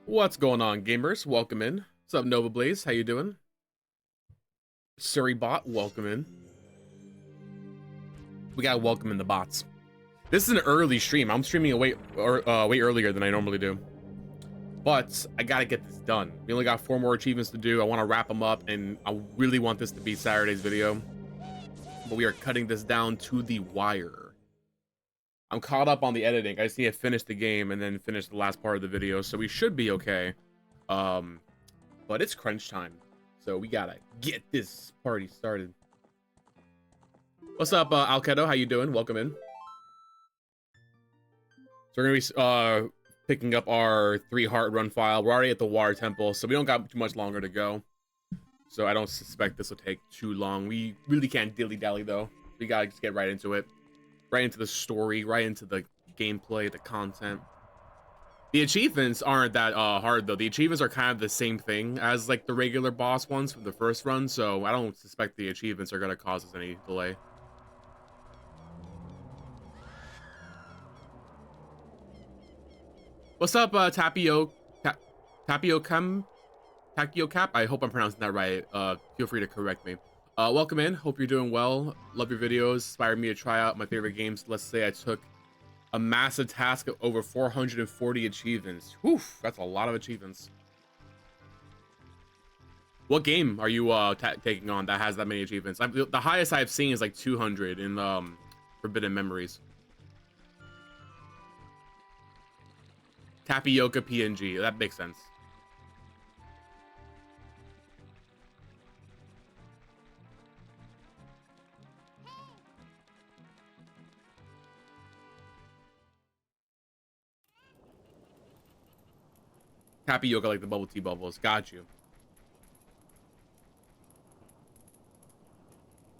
What's going on, gamers? Welcome in. What's up, Nova Blaze? How you doing? Surrey welcome in. We gotta welcome in the bots. This is an early stream. I'm streaming way earlier than I normally do, but I gotta get this done. We only got 4 more achievements to do. I want to wrap them up, and I really want this to be Saturday's video. But we are cutting this down to the wire. I'm caught up on the editing. I just need to finish the game and then finish the last part of the video, so we should be okay. But it's crunch time, so we gotta get this party started. What's up, Alkedo? How you doing? Welcome in. So we're gonna be picking up our 3 heart run file. We're already at the water temple, so we don't got too much longer to go. So I don't suspect this will take too long. We really can't dilly-dally though. We gotta just get right into it. Right into the story, right into the gameplay, the content. The achievements aren't that hard though. The achievements are kind of the same thing as like the regular boss ones from the first run, so I don't suspect the achievements are gonna cause us any delay. What's up, Tapio Cap? I hope I'm pronouncing that right. Feel free to correct me. Welcome in. Hope you're doing well. Love your videos. Inspired me to try out my favorite games. Let's say I took a massive task of over 440 achievements. Whew, that's a lot of achievements. What game are you taking on that has that many achievements? The highest I've seen is like 200 in Forbidden Memories. Tapioca PNG. That makes sense. Tapioca like the bubble tea bubbles. Got you.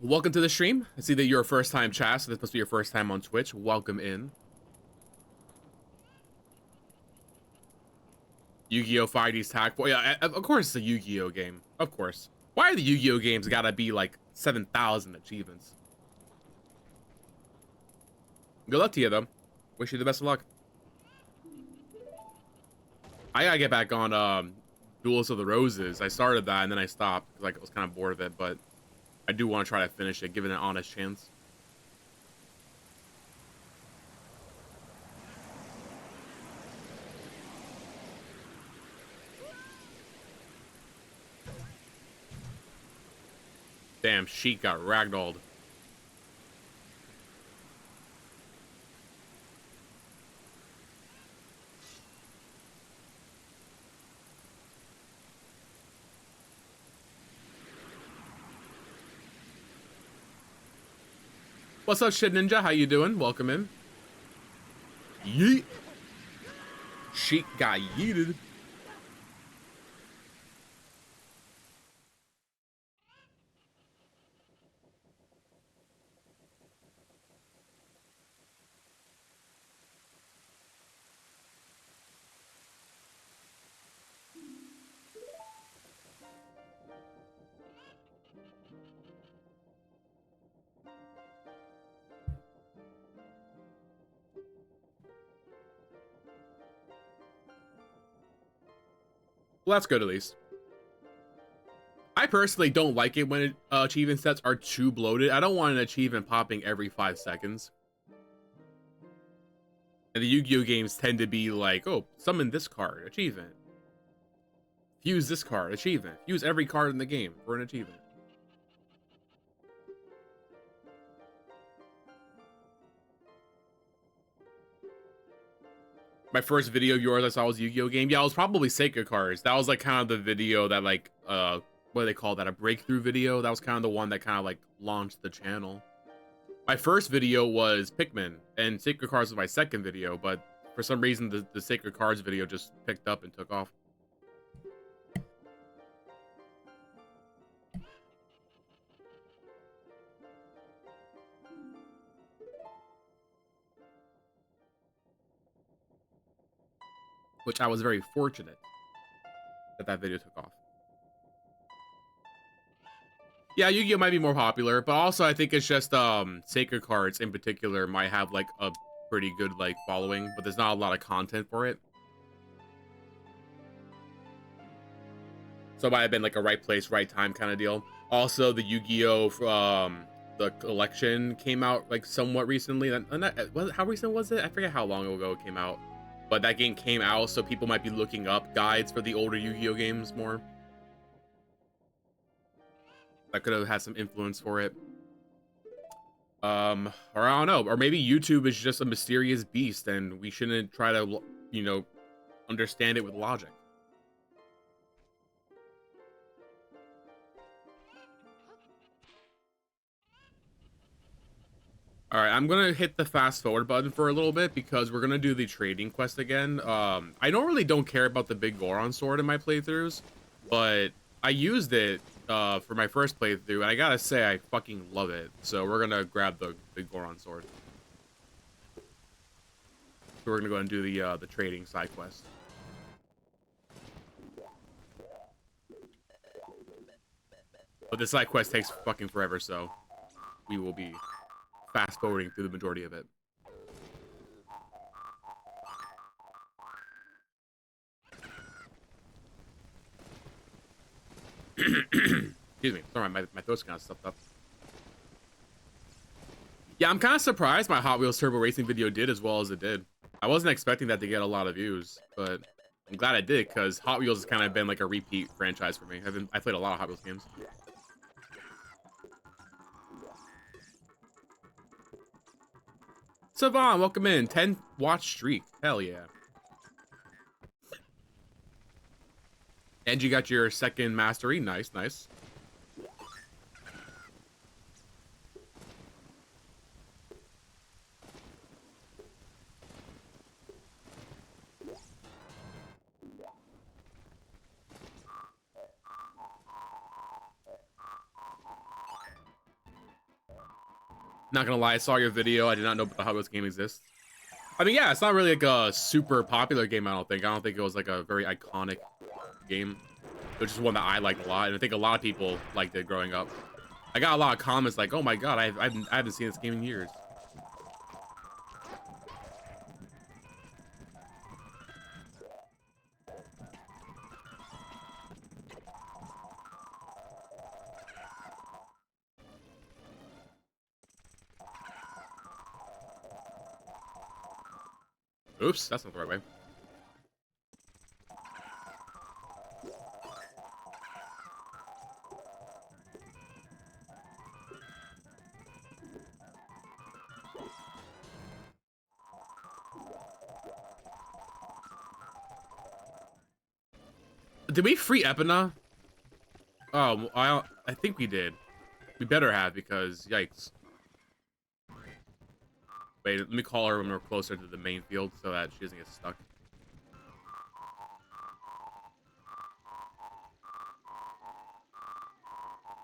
Welcome to the stream. I see that you're a first-time chat, so this must be your first time on Twitch. Welcome in. Yu-Gi-Oh! 5D's Tag. Well, yeah, of course it's a Yu-Gi-Oh! Game. Of course. Why are the Yu-Gi-Oh! Games gotta be like 7,000 achievements? Good luck to you, though. Wish you the best of luck. I gotta get back on Duels of the Roses. I started that and then I stopped because I was kind of bored of it, but I do want to try to finish it, give it an honest chance. Damn, Sheik got ragdolled. What's up, Shit Ninja? How you doing? Welcome in. Yeet. Sheik got yeeted. Well, that's good at least. I personally don't like it when achievement sets are too bloated. I don't want an achievement popping every 5 seconds. And the Yu-Gi-Oh! Games tend to be like, oh, summon this card, achievement. Fuse this card, achievement. Use every card in the game for an achievement. My first video of yours I saw was Yu-Gi-Oh! Game. Yeah, it was probably Sacred Cards. That was like kind of the video that like, what do they call that? A breakthrough video? That was kind of the one that kind of like launched the channel. My first video was Pikmin, and Sacred Cards was my second video, but for some reason the Sacred Cards video just picked up and took off. Which I was very fortunate that video took off. Yeah, Yu-Gi-Oh! Might be more popular, but also I think it's just Sacred Cards in particular might have like a pretty good like following, but there's not a lot of content for it. So it might have been like a right place, right time kind of deal. Also, the Yu-Gi-Oh! The collection came out like somewhat recently. How recent was it? I forget how long ago it came out. But that game came out, so people might be looking up guides for the older Yu-Gi-Oh! Games more. That could have had some influence for it. Or I don't know. Or maybe YouTube is just a mysterious beast and we shouldn't try to, you know, understand it with logic. All right, I'm gonna hit the fast forward button for a little bit because we're gonna do the trading quest again. I don't care about the big Goron sword in my playthroughs, but I used it for my first playthrough, and I gotta say I fucking love it. So we're gonna grab the big Goron sword. So we're gonna go and do the trading side quest. But the side quest takes fucking forever, so we will be fast forwarding through the majority of it. Excuse me. Sorry, my throat's kind of stuffed up. Yeah, I'm kind of surprised my Hot Wheels Turbo Racing video did as well as it did. I wasn't expecting that to get a lot of views, but I'm glad I did because Hot Wheels has kind of been like a repeat franchise for me. I played a lot of Hot Wheels games. Savon, welcome in. 10 watch streak. Hell yeah. And you got your second mastery. Nice, nice. Not gonna lie, I saw your video. I did not know the Hot Wheels game exists. I mean, yeah, it's not really like a super popular game, I don't think. I don't think it was like a very iconic game. Which is one that I liked a lot, and I think a lot of people liked it growing up. I got a lot of comments like, "Oh my god, I haven't seen this game in years." Oops, that's not the right way. Did we free Epina? Oh, I think we did. We better have because yikes. Wait, let me call her when we're closer to the main field so that she doesn't get stuck.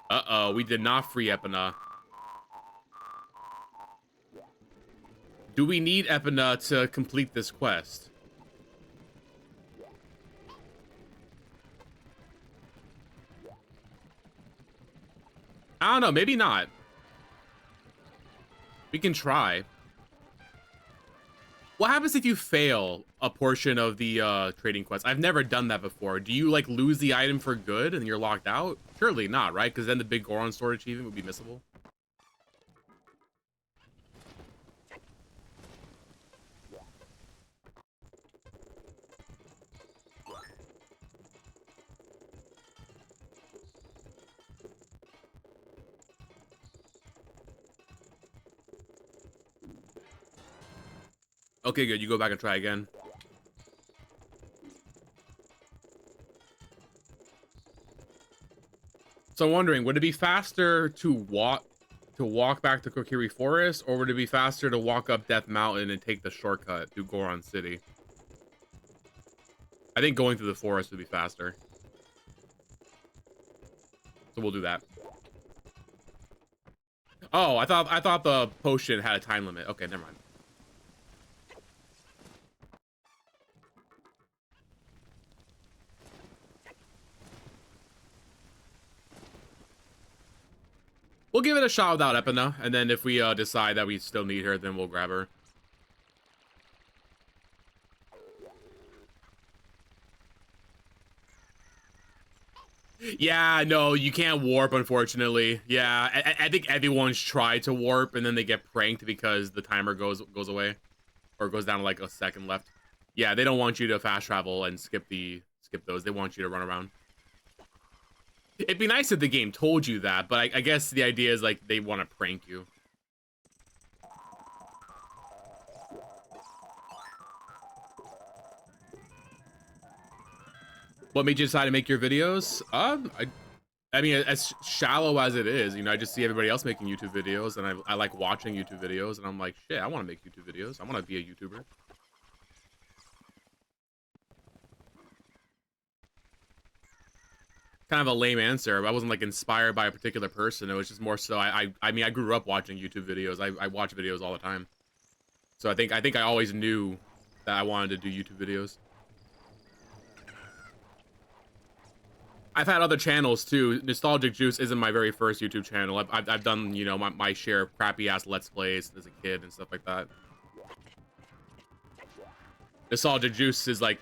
Uh-oh, we did not free Epina. Do we need Epina to complete this quest? I don't know, maybe not. We can try. What happens if you fail a portion of the trading quest? I've never done that before. Do you like lose the item for good and you're locked out? Surely not, right? Because then the big Goron sword achievement would be missable. Okay, good. You go back and try again. So I'm wondering, would it be faster to walk back to Kokiri Forest, or would it be faster to walk up Death Mountain and take the shortcut through Goron City? I think going through the forest would be faster. So we'll do that. Oh, I thought the potion had a time limit. Okay, never mind. We'll give it a shot without Epina, and then if we decide that we still need her, then we'll grab her. Yeah, no, you can't warp, unfortunately. Yeah, I think everyone's tried to warp and then they get pranked because the timer goes away or goes down to like a second left. Yeah, they don't want you to fast travel and skip those. They want you to run around. It'd be nice if the game told you that, but I guess the idea is like they want to prank you. What made you decide to make your videos? I mean, as shallow as it is, you know, I just see everybody else making YouTube videos, and I like watching YouTube videos, and I'm like, shit, I want to make YouTube videos. I want to be a YouTuber. Kind of a lame answer. I wasn't like inspired by a particular person. It was just more so I mean, I grew up watching YouTube videos. I watch videos all the time. So I think I always knew that I wanted to do YouTube videos. I've had other channels too. Nostalgic Juice isn't my very first YouTube channel. I've done, you know, my share of crappy ass Let's Plays as a kid and stuff like that. Nostalgic Juice is like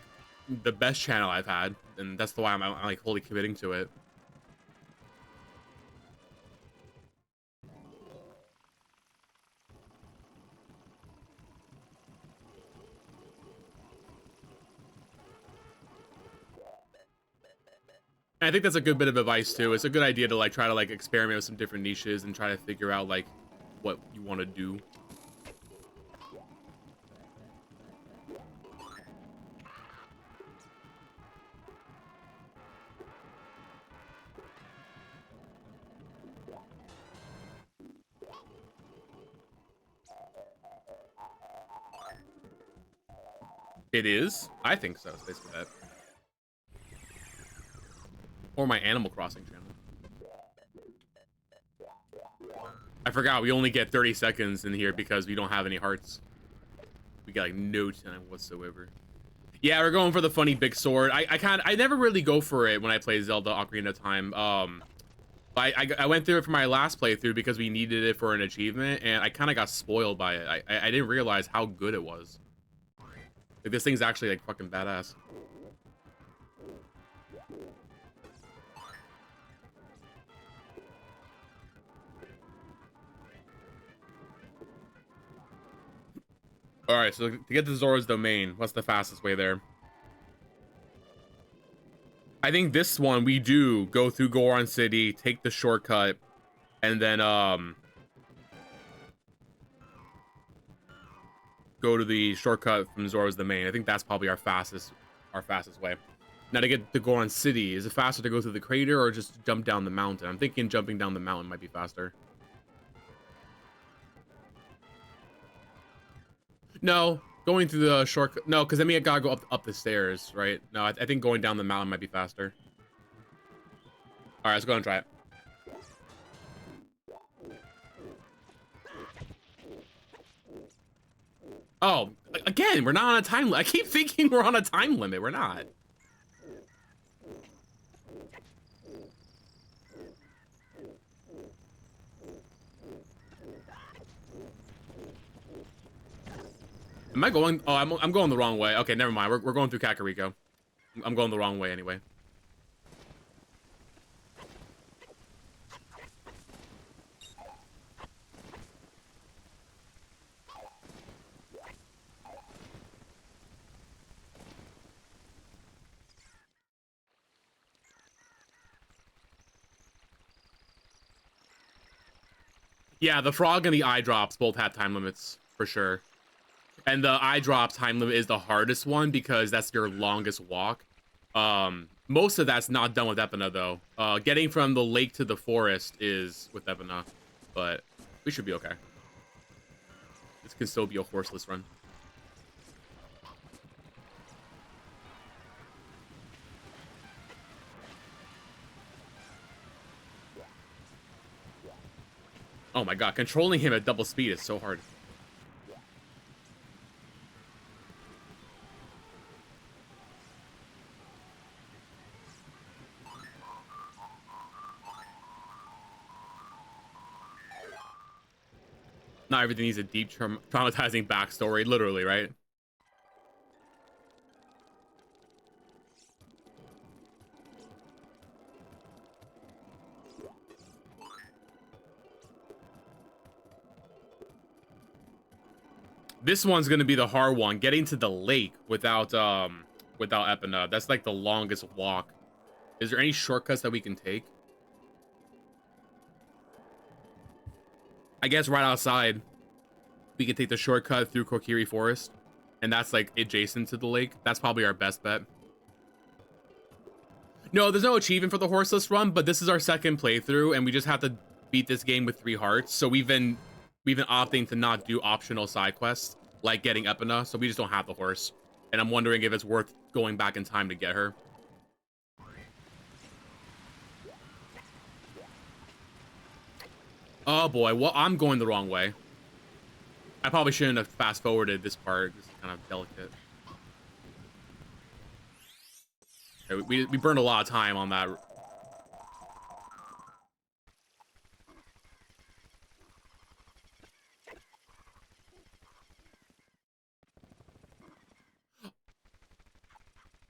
the best channel I've had, and that's the why I'm like fully committing to it. And I think that's a good bit of advice too. It's a good idea to like try to like experiment with some different niches and try to figure out like what you want to do. It is? I think so. It's basically that. Or my Animal Crossing channel. I forgot we only get 30 seconds in here because we don't have any hearts. We got like no time whatsoever. Yeah, we're going for the funny big sword. I never really go for it when I play Zelda Ocarina of Time. I went through it for my last playthrough because we needed it for an achievement, and I kind of got spoiled by it. I didn't realize how good it was. Like, this thing's actually like fucking badass. All right, so to get to Zora's domain, what's the fastest way there? I think this one we do go through Goron City, take the shortcut, and then go to the shortcut from Zora's domain. I think that's probably our fastest way. Now to get to Goron City, is it faster to go through the crater or just jump down the mountain? I'm thinking jumping down the mountain might be faster. No, going through the shortcut. No, because I mean I gotta go up the stairs, right? No, I think going down the mountain might be faster. All right, let's go and try it. Oh, again, we're not on a time limit. I keep thinking we're on a time limit. We're not. Am I going? Oh, I'm going the wrong way. Okay, never mind. We're going through Kakariko. I'm going the wrong way anyway. Yeah, the frog and the eye drops both have time limits for sure. And the eye drop time limit is the hardest one because that's your longest walk. Most of that's not done with Epona though. Getting from the lake to the forest is with Epona, but we should be okay. This can still be a horseless run. Oh my god, controlling him at double speed is so hard. Not everything needs a deep traumatizing backstory, literally, right? This one's gonna be the hard one. Getting to the lake without Epina. That's like the longest walk. Is there any shortcuts that we can take? I guess right outside, we can take the shortcut through Kokiri Forest. And that's like adjacent to the lake. That's probably our best bet. No, there's no achievement for the horseless run, but this is our second playthrough, and we just have to beat this game with 3 hearts. So we've been opting to not do optional side quests like getting Epina, so we just don't have the horse. And I'm wondering if it's worth going back in time to get her. Oh boy, well, I'm going the wrong way. I probably shouldn't have fast forwarded this part. This is kind of delicate. Okay, we burned a lot of time on that.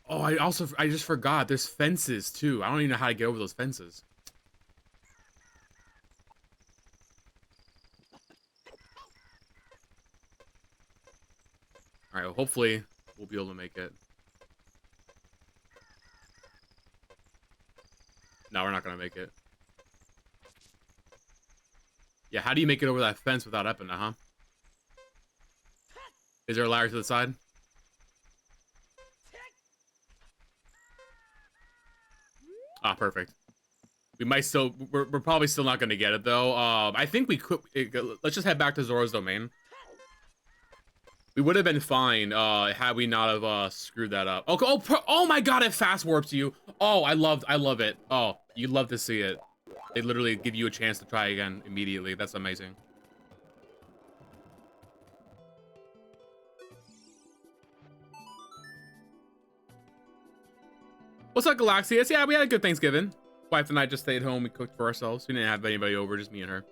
Oh, I just forgot. There's fences too. I don't even know how to get over those fences. All right, well, hopefully we'll be able to make it. No, we're not gonna make it. Yeah, how do you make it over that fence without Epina, huh? Is there a ladder to the side? Ah, perfect. We might still... We're probably still not going to get it, though. I think we could... Let's just head back to Zora's Domain. We would have been fine had we not have screwed that up. Oh, oh my god, it fast warps you. Oh, I love it. Oh, you'd love to see it. They literally give you a chance to try again immediately. That's amazing. What's up, Galaxius? Yeah, we had a good Thanksgiving. Wife and I just stayed home. We cooked for ourselves. We didn't have anybody over, just me and her.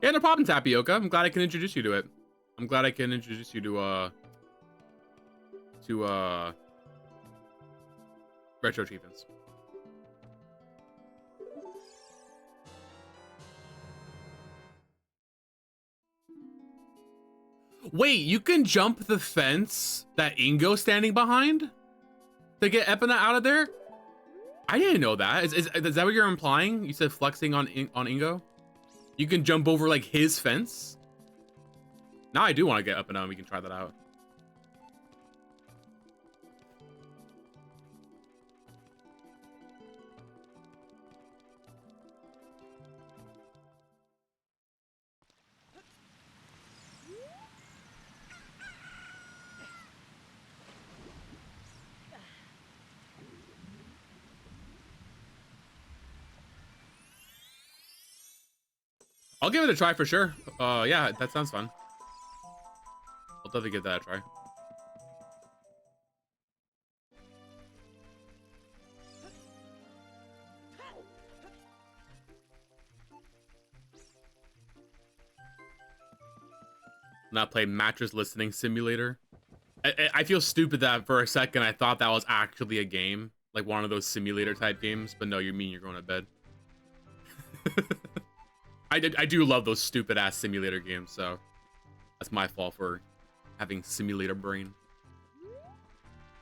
Yeah, no problem, Tapioca. I'm glad I can introduce you to it. I'm glad I can introduce you to retro achievements. Wait, you can jump the fence that Ingo's standing behind to get Epina out of there? I didn't know that. Is that what you're implying? You said flexing on Ingo? You can jump over like his fence? Now I do want to get Epina and we can try that out. I'll give it a try for sure. Yeah, that sounds fun. I'll definitely give that a try. Not play Mattress Listening Simulator. I feel stupid that for a second I thought that was actually a game, like one of those simulator type games, but no, you mean you're going to bed. I do love those stupid ass simulator games, so that's my fault for having simulator brain.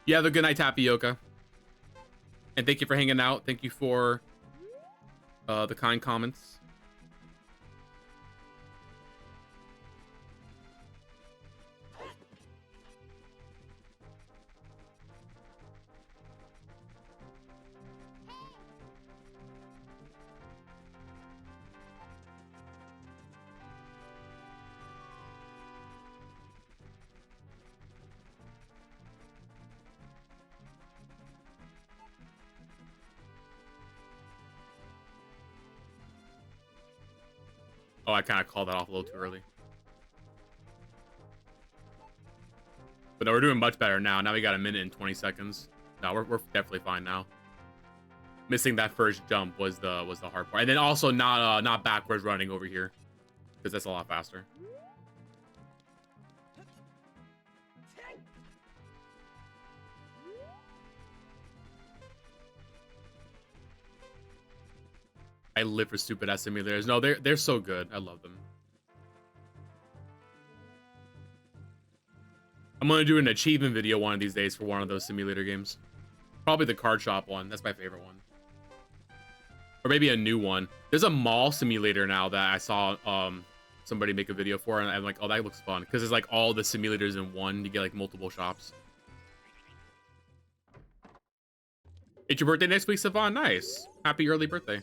You have a good night, Tapioca. And thank you for hanging out. Thank you for the kind comments. Oh, I kind of called that off a little too early. But no, we're doing much better now. Now we got 1 minute and 20 seconds. No, we're definitely fine now. Missing that first jump was the hard part, and then also not backwards running over here, because that's a lot faster. I live for stupid ass simulators. No, they're so good. I love them. I'm gonna do an achievement video one of these days for one of those simulator games. Probably the card shop one. That's my favorite one. Or maybe a new one. There's a mall simulator now that I saw somebody make a video for, and I'm like, oh, that looks fun. Because it's like all the simulators in one. You get like multiple shops. It's your birthday next week, Savon. Nice. Happy early birthday.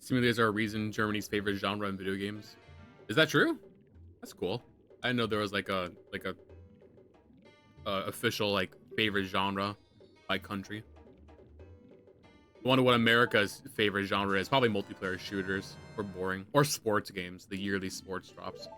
Simulators are a reason Germany's favorite genre in video games. Is that true? That's cool. I didn't know there was like a official like favorite genre by country. I wonder what America's favorite genre is. Probably multiplayer shooters or boring or sports games. The yearly sports drops.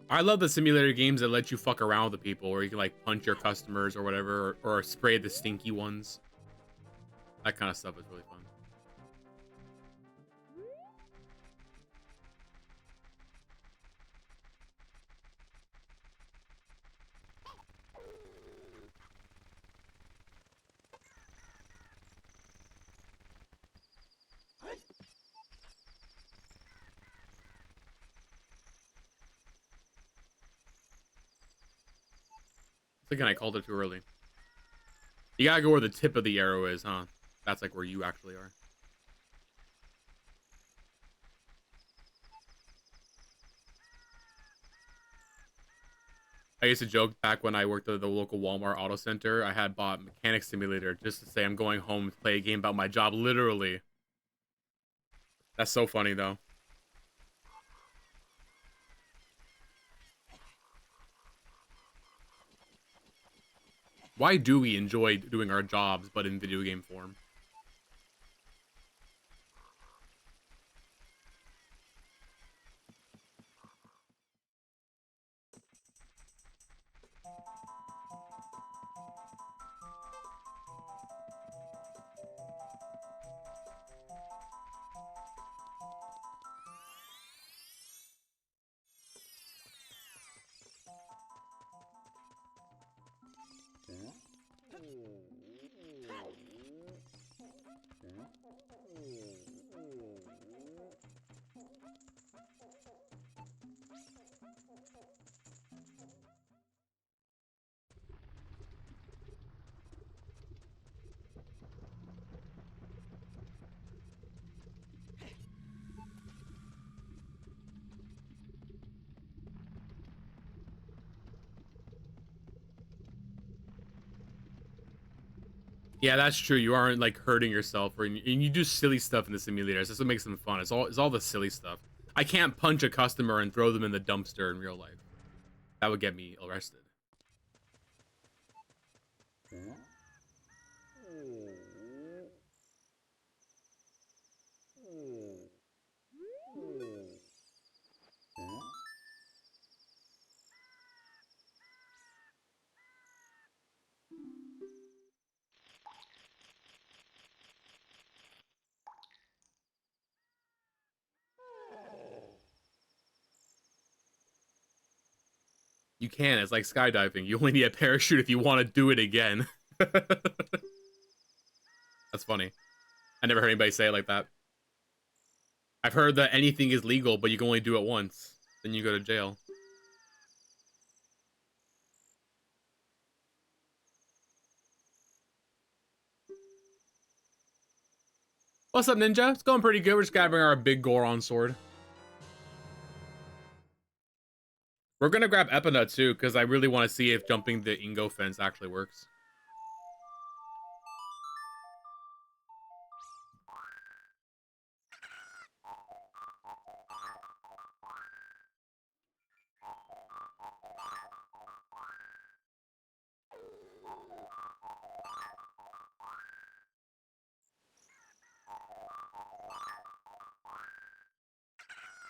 I love the simulator games that let you fuck around with the people, where you can like punch your customers or whatever, or spray the stinky ones. That kind of stuff is really fun. Thinking I called it too early. You gotta go where the tip of the arrow is, huh? That's like where you actually are. I used to joke back when I worked at the local Walmart auto center. I had bought Mechanic Simulator just to say I'm going home to play a game about my job, literally. That's so funny, though. Why do we enjoy doing our jobs, but in video game form? Yeah, that's true. You aren't like hurting yourself, and you do silly stuff in the simulators. That's what makes them fun. It's all the silly stuff. I can't punch a customer and throw them in the dumpster in real life. That would get me arrested. You can. It's like skydiving. You only need a parachute if you want to do it again. That's funny. I never heard anybody say it like that. I've heard that anything is legal, but you can only do it once. Then you go to jail. What's up, Ninja? It's going pretty good. We're just grabbing our big Goron sword. We're gonna grab Epina too, because I really want to see if jumping the Ingo fence actually works.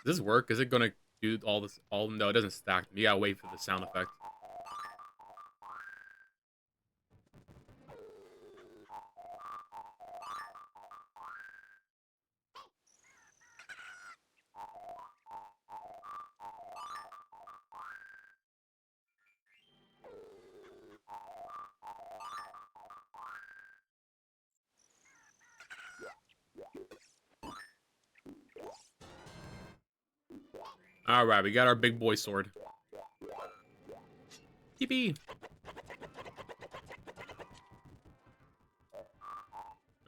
Does this work? Is it gonna do all this? All no, it doesn't stack. You gotta wait for the sound effect. All right, we got our big boy sword. Yippee!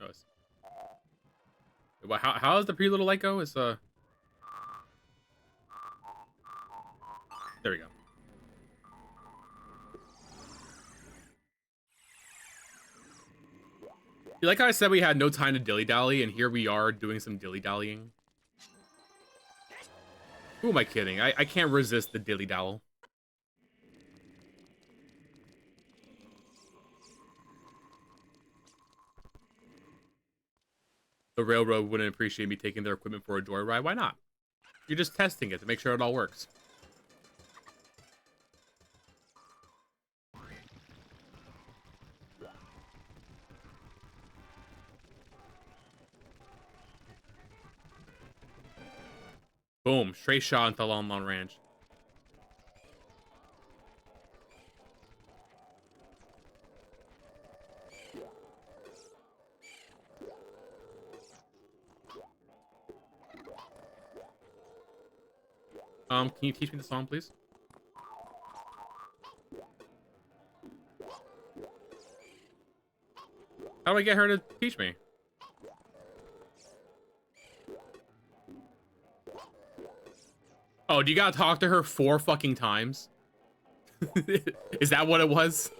Oh, how does the pretty little light go? It's there we go. You like how I said we had no time to dilly-dally, and here we are doing some dilly-dallying? Who am I kidding? I can't resist the dilly-dall. The railroad wouldn't appreciate me taking their equipment for a joyride. Why not? You're just testing it to make sure it all works. Boom. Straight shot into Lon Lon Ranch. Can you teach me the song, please? How do I get her to teach me? Oh, do you gotta talk to her 4 fucking times? Is that what it was?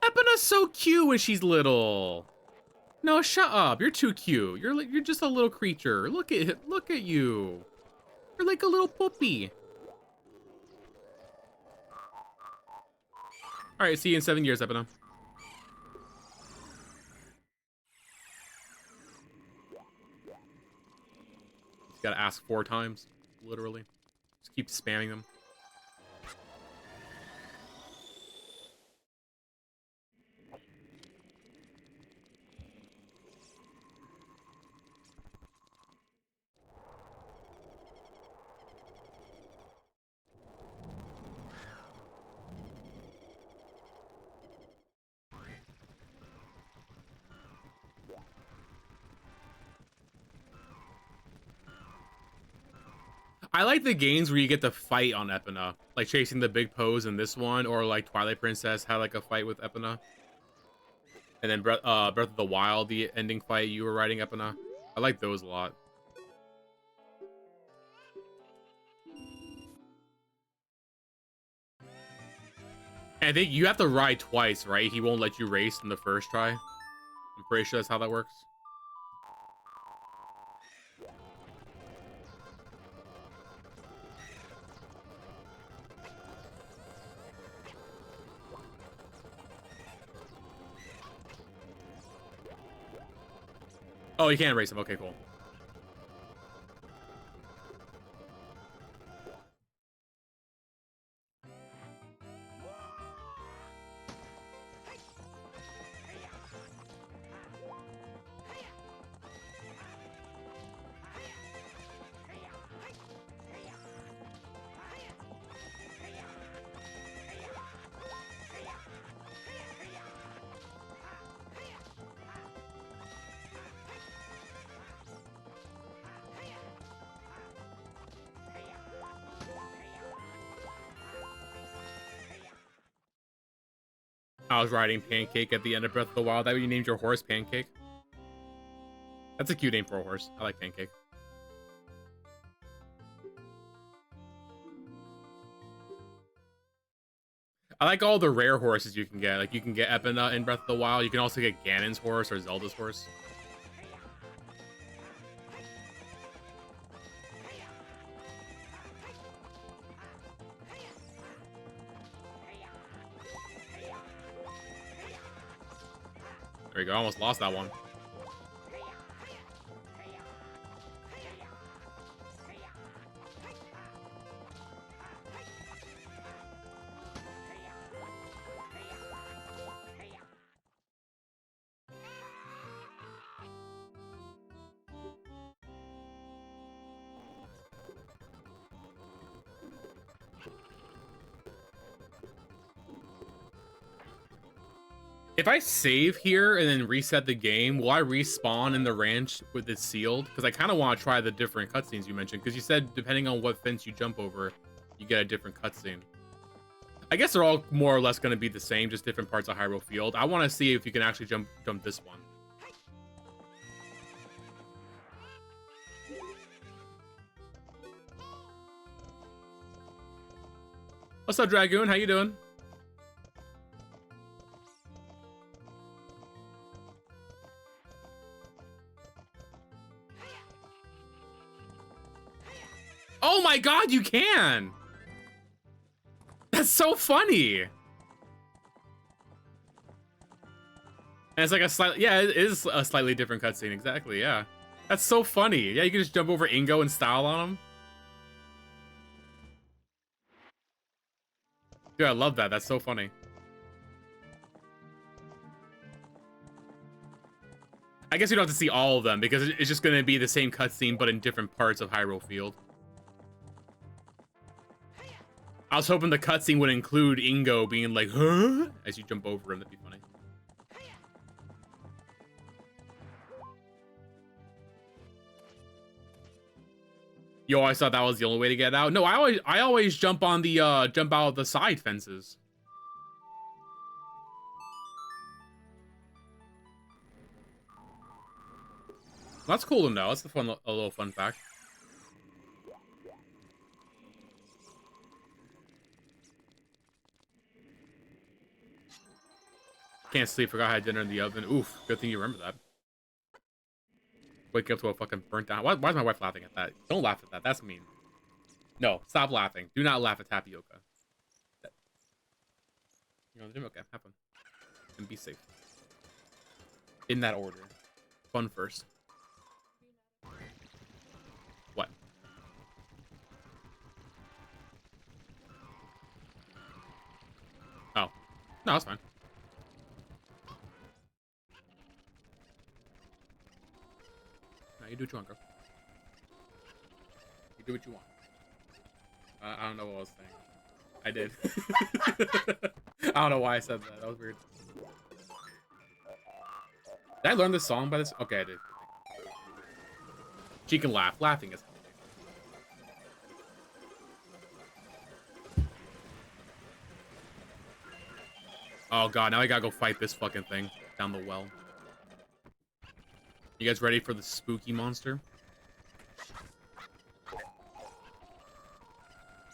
Epina's so cute when she's little. No, shut up. You're too cute. You're just a little creature. Look at you. You're like a little puppy. All right, see you in 7 years, Epina. Just gotta ask 4 times, literally. Just keep spamming them. I like the games where you get to fight on Epina, like chasing the big pose in this one, or like Twilight Princess had like a fight with Epina, and then Breath of the Wild, the ending fight you were riding Epina. I like those a lot. And I think you have to ride twice, right? He won't let you race in the first try. I'm pretty sure that's how that works. Oh, you can't race him. Okay, cool. I was riding Pancake at the end of Breath of the Wild. That you named your horse Pancake? That's a cute name for a horse. I like Pancake. I like all the rare horses you can get. Like, you can get Epona in Breath of the Wild. You can also get Ganon's horse or Zelda's horse. There we go. I almost lost that one. If I save here and then reset the game, will I respawn in the ranch with it sealed? Because I kind of want to try the different cutscenes you mentioned. Because you said depending on what fence you jump over, you get a different cutscene. I guess they're all more or less going to be the same, just different parts of Hyrule Field. I want to see if you can actually jump this one. What's up, Dragoon? How you doing? Oh my god, you can! That's so funny! And it's like a slightly, yeah, it is a slightly different cutscene, exactly, yeah. That's so funny. Yeah, you can just jump over Ingo and style on him. Dude, I love that. That's so funny. I guess you don't have to see all of them because it's just going to be the same cutscene, but in different parts of Hyrule Field. I was hoping the cutscene would include Ingo being like, huh? As you jump over him. That'd be funny. You always thought that was the only way to get out? No, I always jump on the jump out of the side fences. That's cool to know. That's a little fun fact. Can't sleep. Forgot I had dinner in the oven. Oof. Good thing you remember that. Wake up to a fucking burnt down. Why is my wife laughing at that? Don't laugh at that. That's mean. No, stop laughing. Do not laugh at tapioca. You know the gym? Okay, have fun. And be safe. In that order. Fun first. What? Oh. No, that's fine. No, you do what you want, girl. You do what you want. I don't know what I was saying. I did. I don't know why I said that. That was weird. Did I learn this song by this? Okay, I did. She can laugh. Laughing is healthy. Oh god, now I gotta go fight this fucking thing down the well. You guys ready for the spooky monster?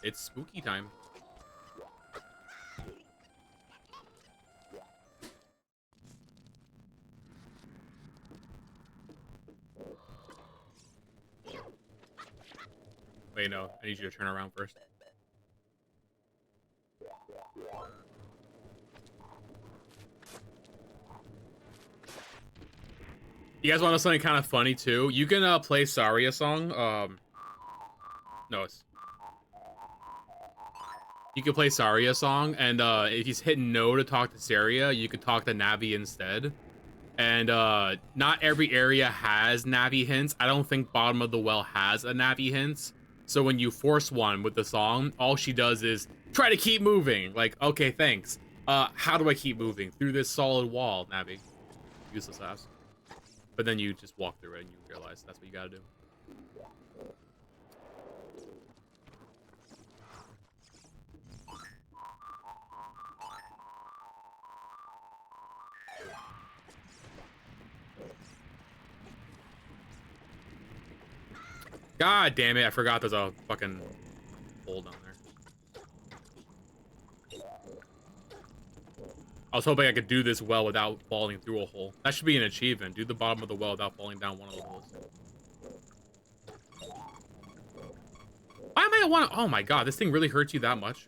It's spooky time. Wait, no. I need you to turn around first. You guys want to know something kind of funny, too? You can play Saria song. No, it's... You can play Saria song, and if you hit no to talk to Saria, you could talk to Navi instead. And not every area has Navi hints. I don't think Bottom of the Well has a Navi hints. So when you force one with the song, all she does is try to keep moving. Like, okay, thanks. How do I keep moving? Through this solid wall, Navi. Useless ass. But then you just walk through it and you realize that's what you gotta do. God damn it, I forgot there's a fucking hole down there. I was hoping I could do this well without falling through a hole. That should be an achievement. Do the bottom of the well without falling down one of the holes. Why am I want? Oh my god, this thing really hurts you that much?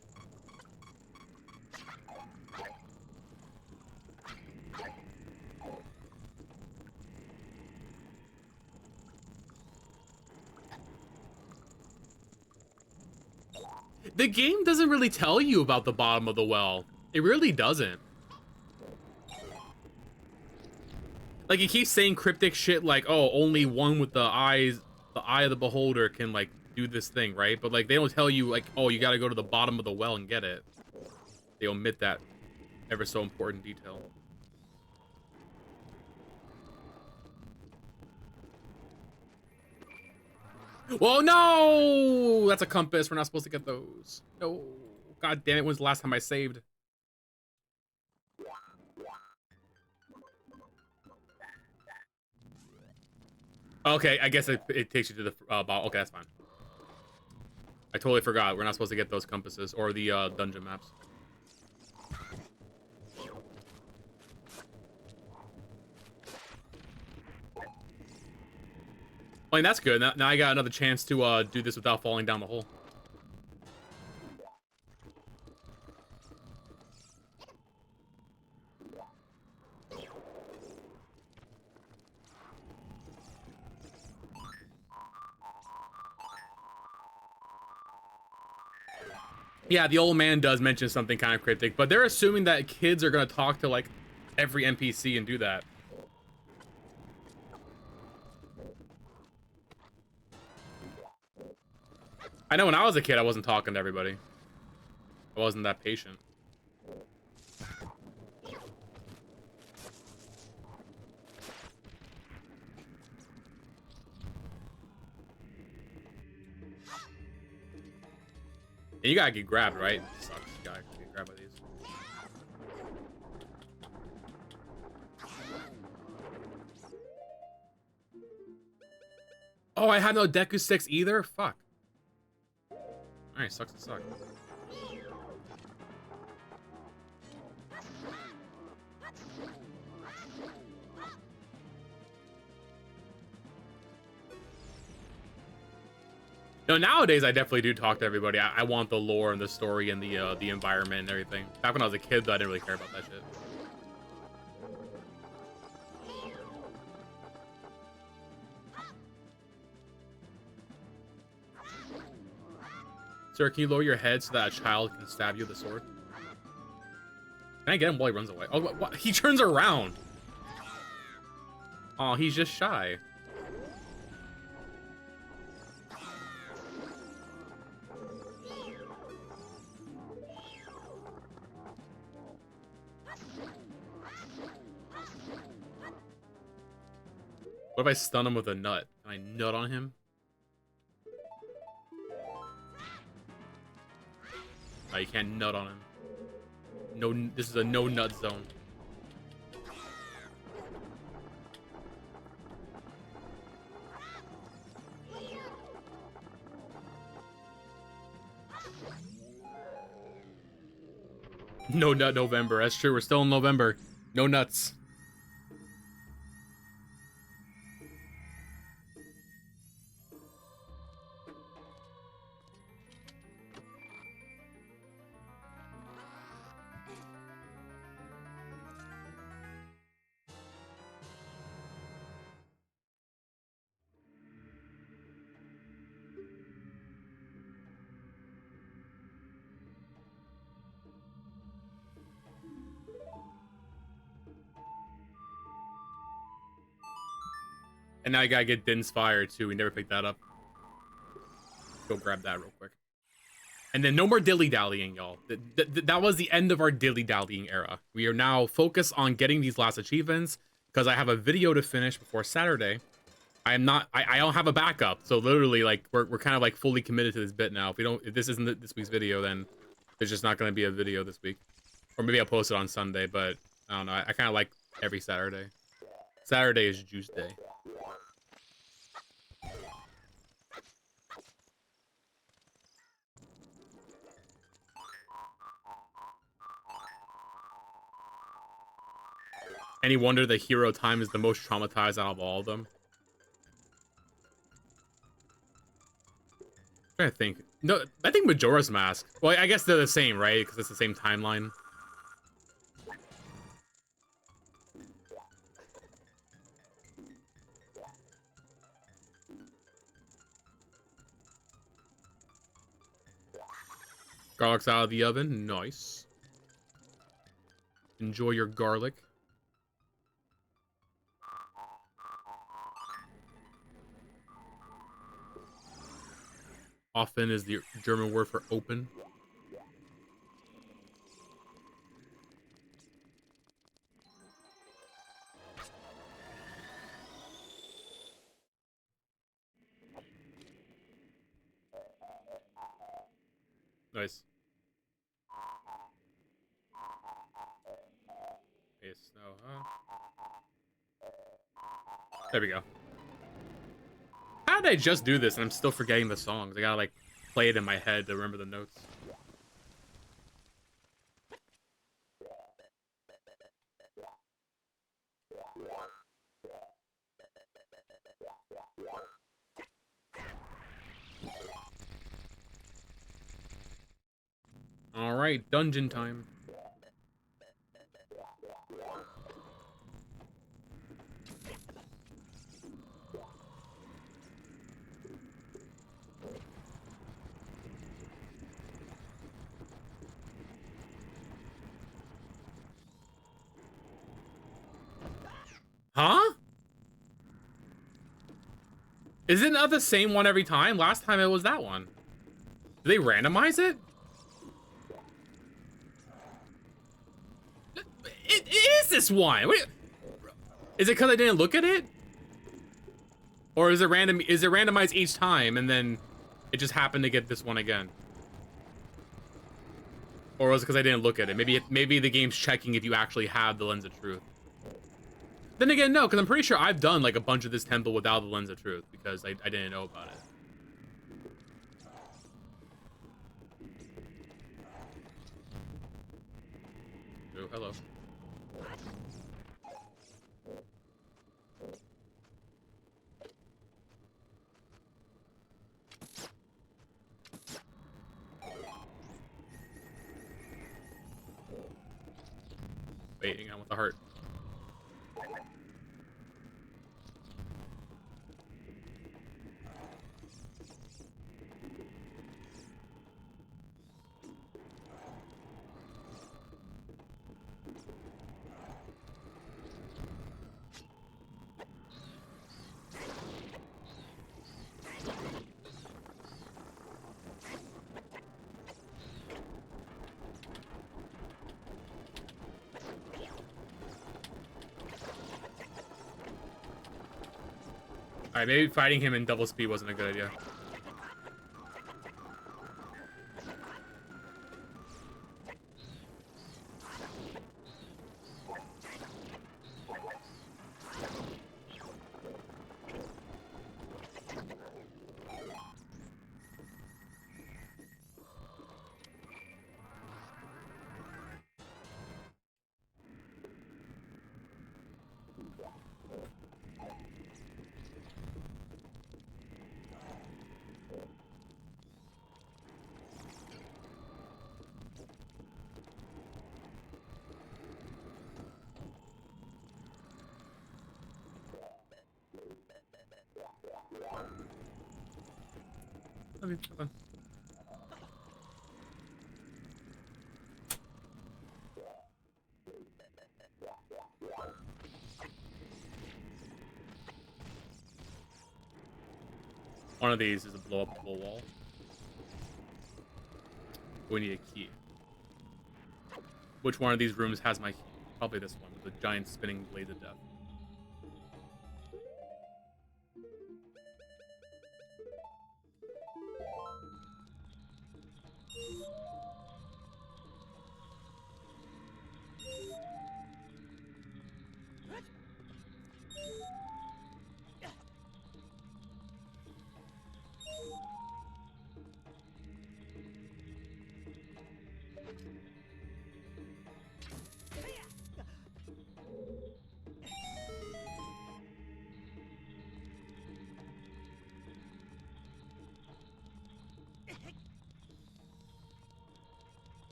The game doesn't really tell you about the bottom of the well. It really doesn't. Like, it keeps saying cryptic shit like, oh, only one with the eye of the beholder can, like, do this thing, right? But, like, they don't tell you, like, oh, you gotta go to the bottom of the well and get it. They omit that ever so important detail. Whoa, no! That's a compass. We're not supposed to get those. No. God damn it, when's the last time I saved? Okay, I guess it takes you to the bottom. Okay, that's fine. I totally forgot. We're not supposed to get those compasses or the dungeon maps. I mean, that's good. Now I got another chance to do this without falling down the hole. Yeah, the old man does mention something kind of cryptic, but they're assuming that kids are going to talk to, like, every NPC and do that. I know when I was a kid, I wasn't talking to everybody. I wasn't that patient. And you gotta get grabbed, right? It sucks. You gotta get grabbed by these. Oh, I had no Deku sticks either? Fuck. Alright, sucks to suck. No, nowadays I definitely do talk to everybody. I want the lore and the story and the environment and everything. Back when I was a kid, though, I didn't really care about that shit. Sir, can you lower your head so that a child can stab you with a sword? Can I get him while he runs away? Oh, what? He turns around. Oh, he's just shy. What if I stun him with a nut? Can I nut on him? Oh, you can't nut on him. No, this is a no nut zone. No nut November. That's true. We're still in November. No nuts. And now I gotta get Din's Fire too. We never picked that up. Go grab that real quick. And then no more dilly-dallying, y'all. That was the end of our dilly-dallying era. We are now focused on getting these last achievements because I have a video to finish before Saturday. I don't have a backup. So literally, like, we're kind of like fully committed to this bit now. If this isn't this week's video, then there's just not going to be a video this week. Or maybe I'll post it on Sunday, but I don't know. I kind of like every Saturday. Saturday is juice day. Any wonder the hero time is the most traumatized out of all of them? I'm trying to think. No, I think Majora's Mask. Well, I guess they're the same, right? Because it's the same timeline. Garlic's out of the oven. Nice. Enjoy your garlic. Often is the German word for open. Nice. Hey, snow, huh? There we go. How did I just do this and I'm still forgetting the songs? I gotta like play it in my head to remember the notes. All right, dungeon time. Huh? Is it not the same one every time? Last time it was that one. Do they randomize it? It is this one. Wait, is it because I didn't look at it? Or is it random? Is it randomized each time and then it just happened to get this one again? Or was it because I didn't look at it? Maybe the game's checking if you actually have the Lens of Truth. Then again, no, because I'm pretty sure I've done like a bunch of this temple without the Lens of Truth because I didn't know about it. Oh, hello. Wait, hang on with the heart. Alright, maybe fighting him in double speed wasn't a good idea. Okay, fine. One of these is a blow up the whole wall. We need a key. Which one of these rooms has my key? Probably this one with the giant spinning blade of death.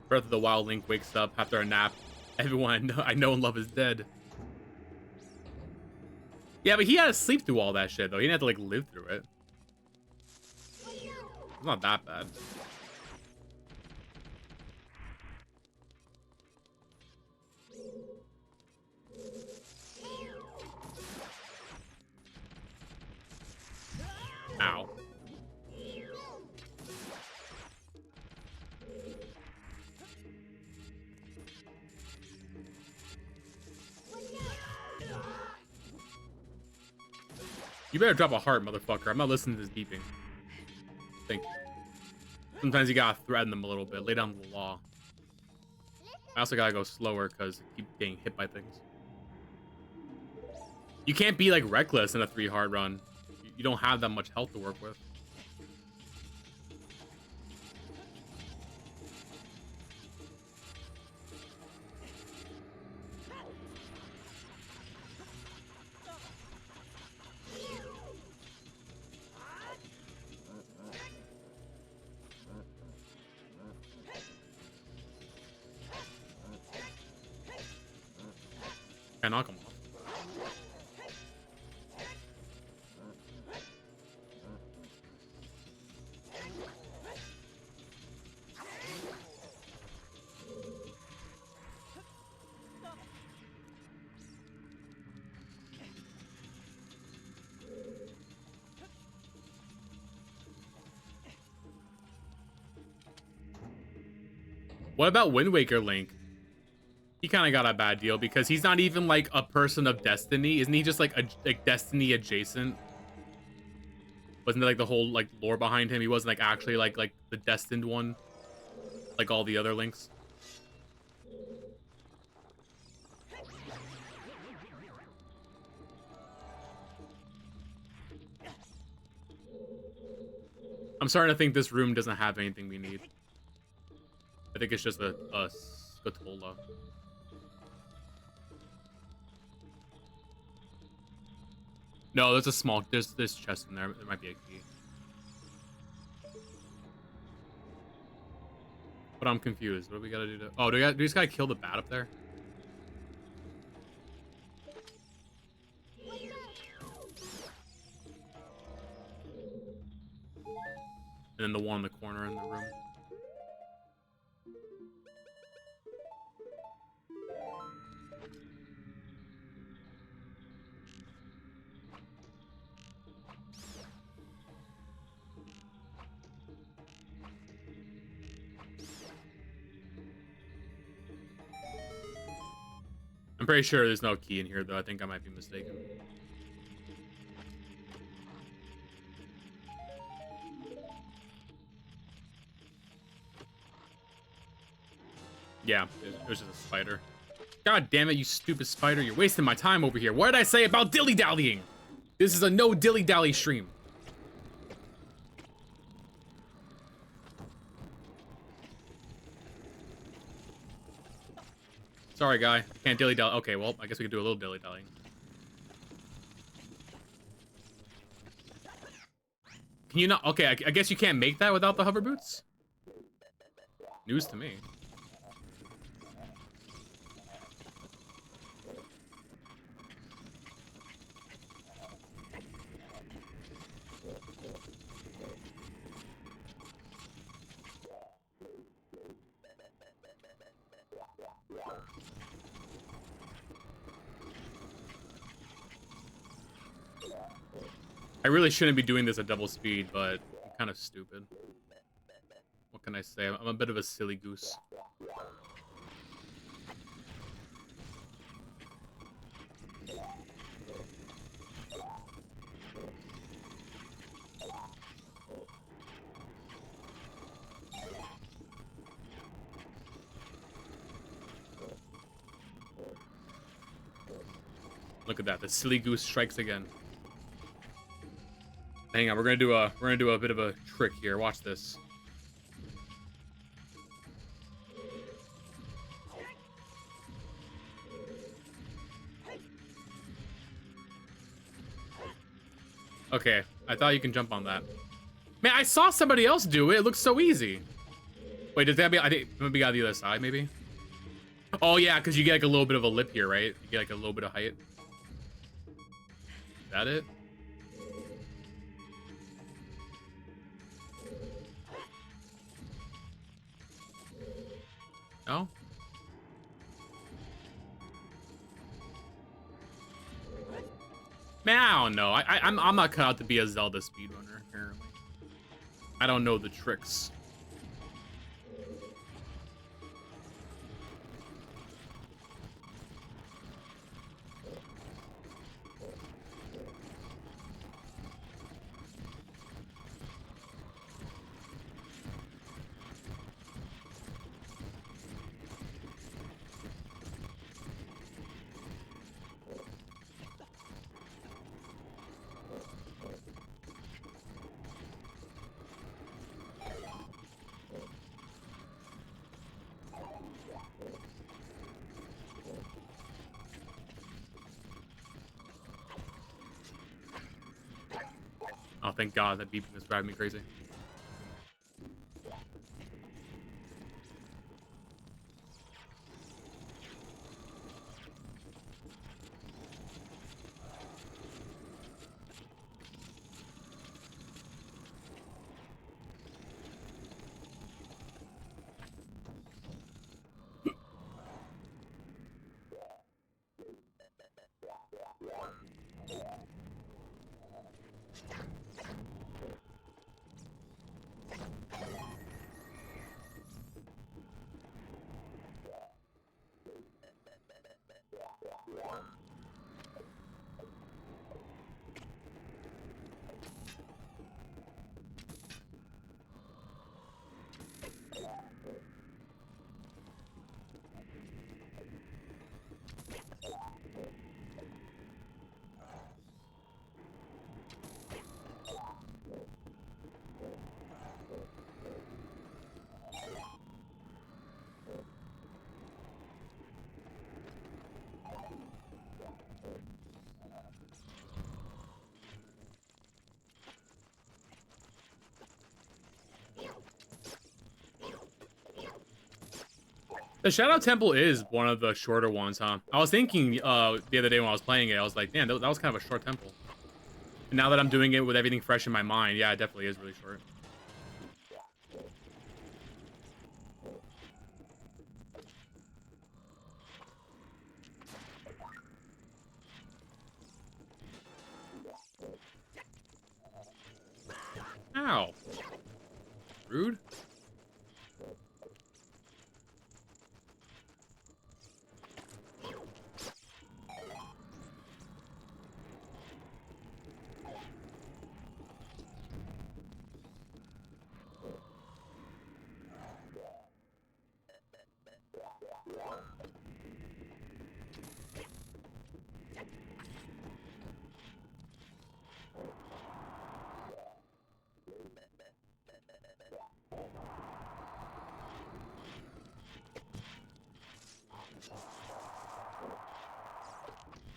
Breath of the Wild Link wakes up after a nap. Everyone I know and love is dead. Yeah, but he had to sleep through all that shit, though. He didn't have to, like, live through it. It's not that bad. Ow. You better drop a heart, motherfucker. I'm not listening to this beeping. Thank you. Sometimes you gotta threaten them a little bit. Lay down the law. I also gotta go slower because I keep getting hit by things. You can't be, like, reckless in a 3 heart run. You don't have that much health to work with. Can't knock him off. What about Wind Waker Link? He kind of got a bad deal because he's not even like a person of Destiny. Isn't he just like a Destiny adjacent? Wasn't there like the whole like lore behind him? He wasn't like actually like the destined one, like all the other Links. I'm starting to think this room doesn't have anything we need. I think it's just a Scatola. No, there's a small. There's this chest in there. There might be a key. But I'm confused. What do we gotta do to? Oh, do we just gotta kill the bat up there? And then the one in the corner in the room. I'm pretty sure there's no key in here, though. I think I might be mistaken. Yeah, it was just a spider. God damn it, you stupid spider. You're wasting my time over here. What did I say about dilly-dallying? This is a no dilly-dally stream. Sorry, guy. Can't dilly-dally. Okay, well, I guess we could do a little dilly-dallying. Can you not? Okay, I guess you can't make that without the hover boots? News to me. I really shouldn't be doing this at double speed, but I'm kind of stupid. What can I say? I'm a bit of a silly goose. Look at that. The silly goose strikes again. Hang on, we're gonna do a bit of a trick here. Watch this. Okay, I thought you can jump on that. Man, I saw somebody else do it. It looks so easy. Wait, does that be? I think maybe got the other side, maybe. Oh yeah, because you get like a little bit of a lip here, right? You get like a little bit of height. Is that it? No. Man, I don't know. I'm not cut out to be a Zelda speedrunner. Apparently, I don't know the tricks. Oh, thank God, that beeping is driving me crazy. The Shadow Temple is one of the shorter ones, huh? I was thinking the other day when I was playing it, I was like, man, that was kind of a short temple. And now that I'm doing it with everything fresh in my mind, yeah, it definitely is really short. Ow. Rude.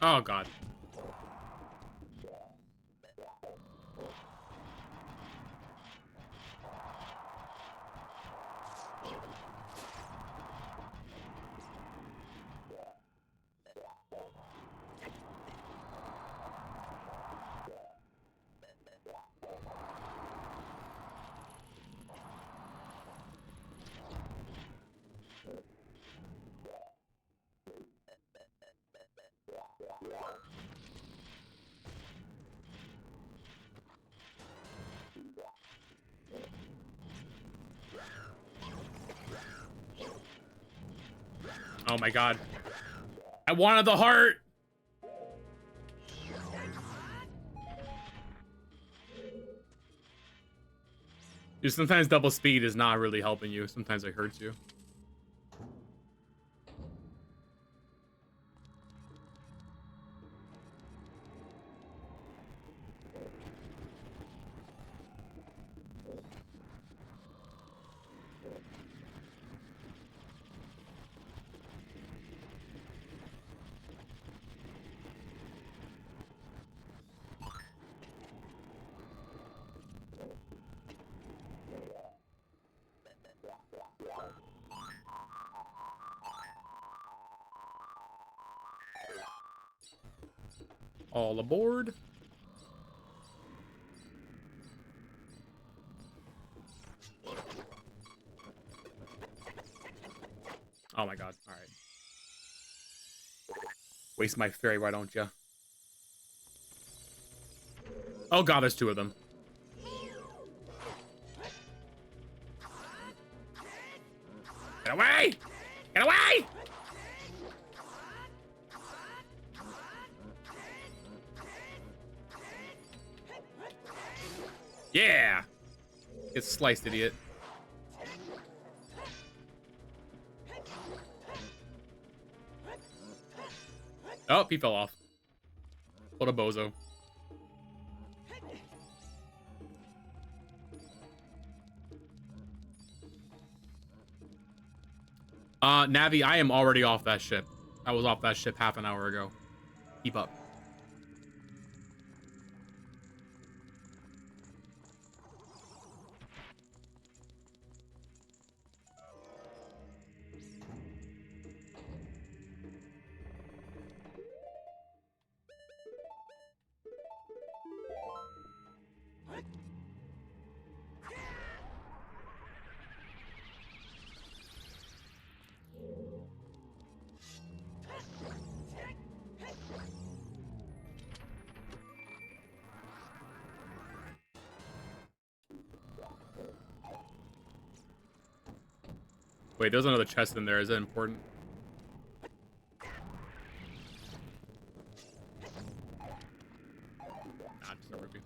Oh, God. Oh, my God. I wanted the heart. Dude, sometimes double speed is not really helping you. Sometimes it hurts you. All aboard. Oh my god. All right. Waste my fairy, why don't you? Oh god, there's two of them. Get away! Get away! Yeah! Get sliced, idiot. Oh, he fell off. What a bozo. Navi, I am already off that ship. I was off that ship half an hour ago. Keep up. Wait, there's another chest in there. Is that important? Nah, just a rupee.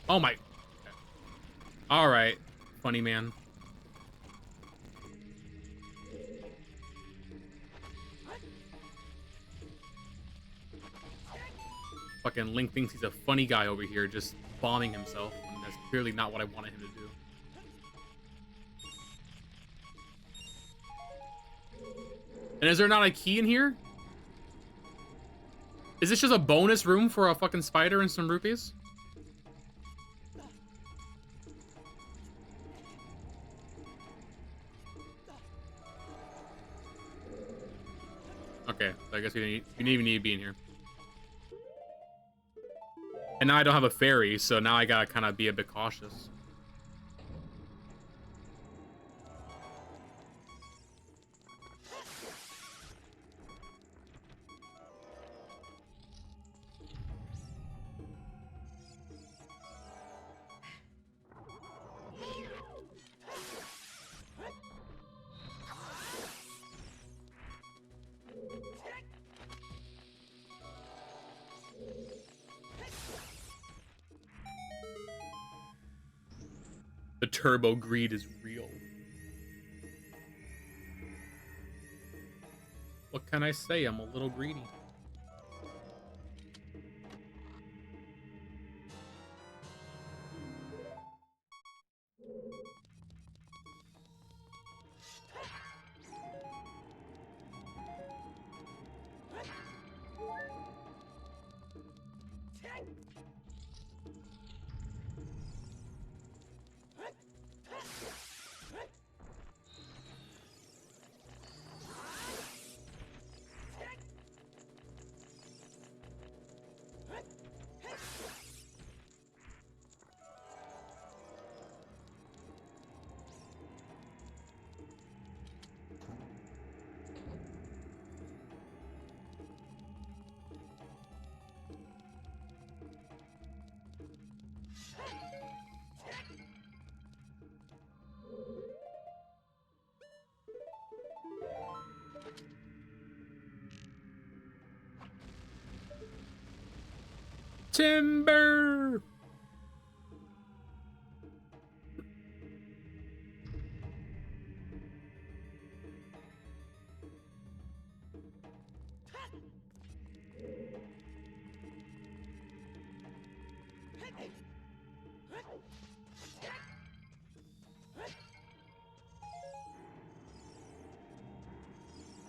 Oh my. All right, funny man. Fucking Link thinks he's a funny guy over here, just bombing himself, and that's clearly not what I wanted him to do. And is there not a key in here? Is this just a bonus room for a fucking spider and some rupees? Okay, so I guess we didn't even need to be in here. And now I don't have a fairy, so now I gotta kind of be a bit cautious. The turbo greed is real. What can I say? I'm a little greedy. Timber!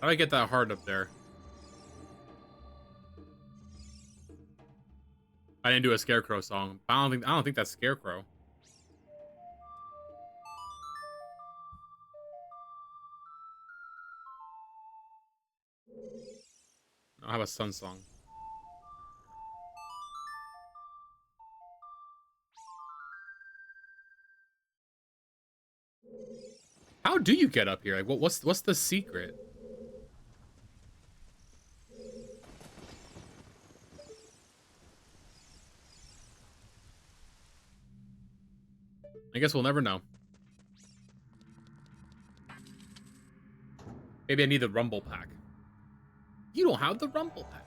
How do I get that heart up there? I didn't do a Scarecrow song. I don't think that's Scarecrow. I have a Sun song. How do you get up here? Like, what's the secret? I guess we'll never know. Maybe I need the Rumble Pack. You don't have the Rumble Pack.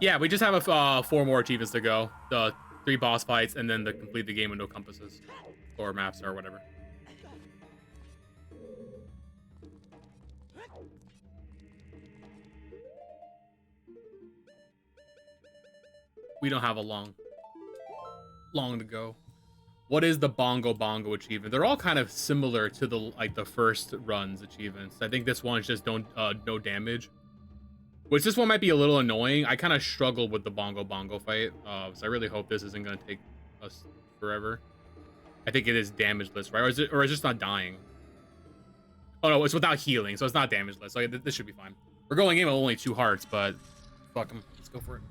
Yeah, we just have 4 more achievements to go. The 3 boss fights, and then to complete the game with no compasses. Or maps, or whatever. We don't have a long to go. What is the Bongo Bongo achievement? They're all kind of similar to the first run's achievements. I think this one's just no damage. Which this one might be a little annoying. I kind of struggled with the Bongo Bongo fight. So I really hope this isn't gonna take us forever. I think it is damageless, right? Or is it just not dying? Oh no, it's without healing, so it's not damageless. So this should be fine. We're going in with only 2 hearts, but fuck them. Let's go for it.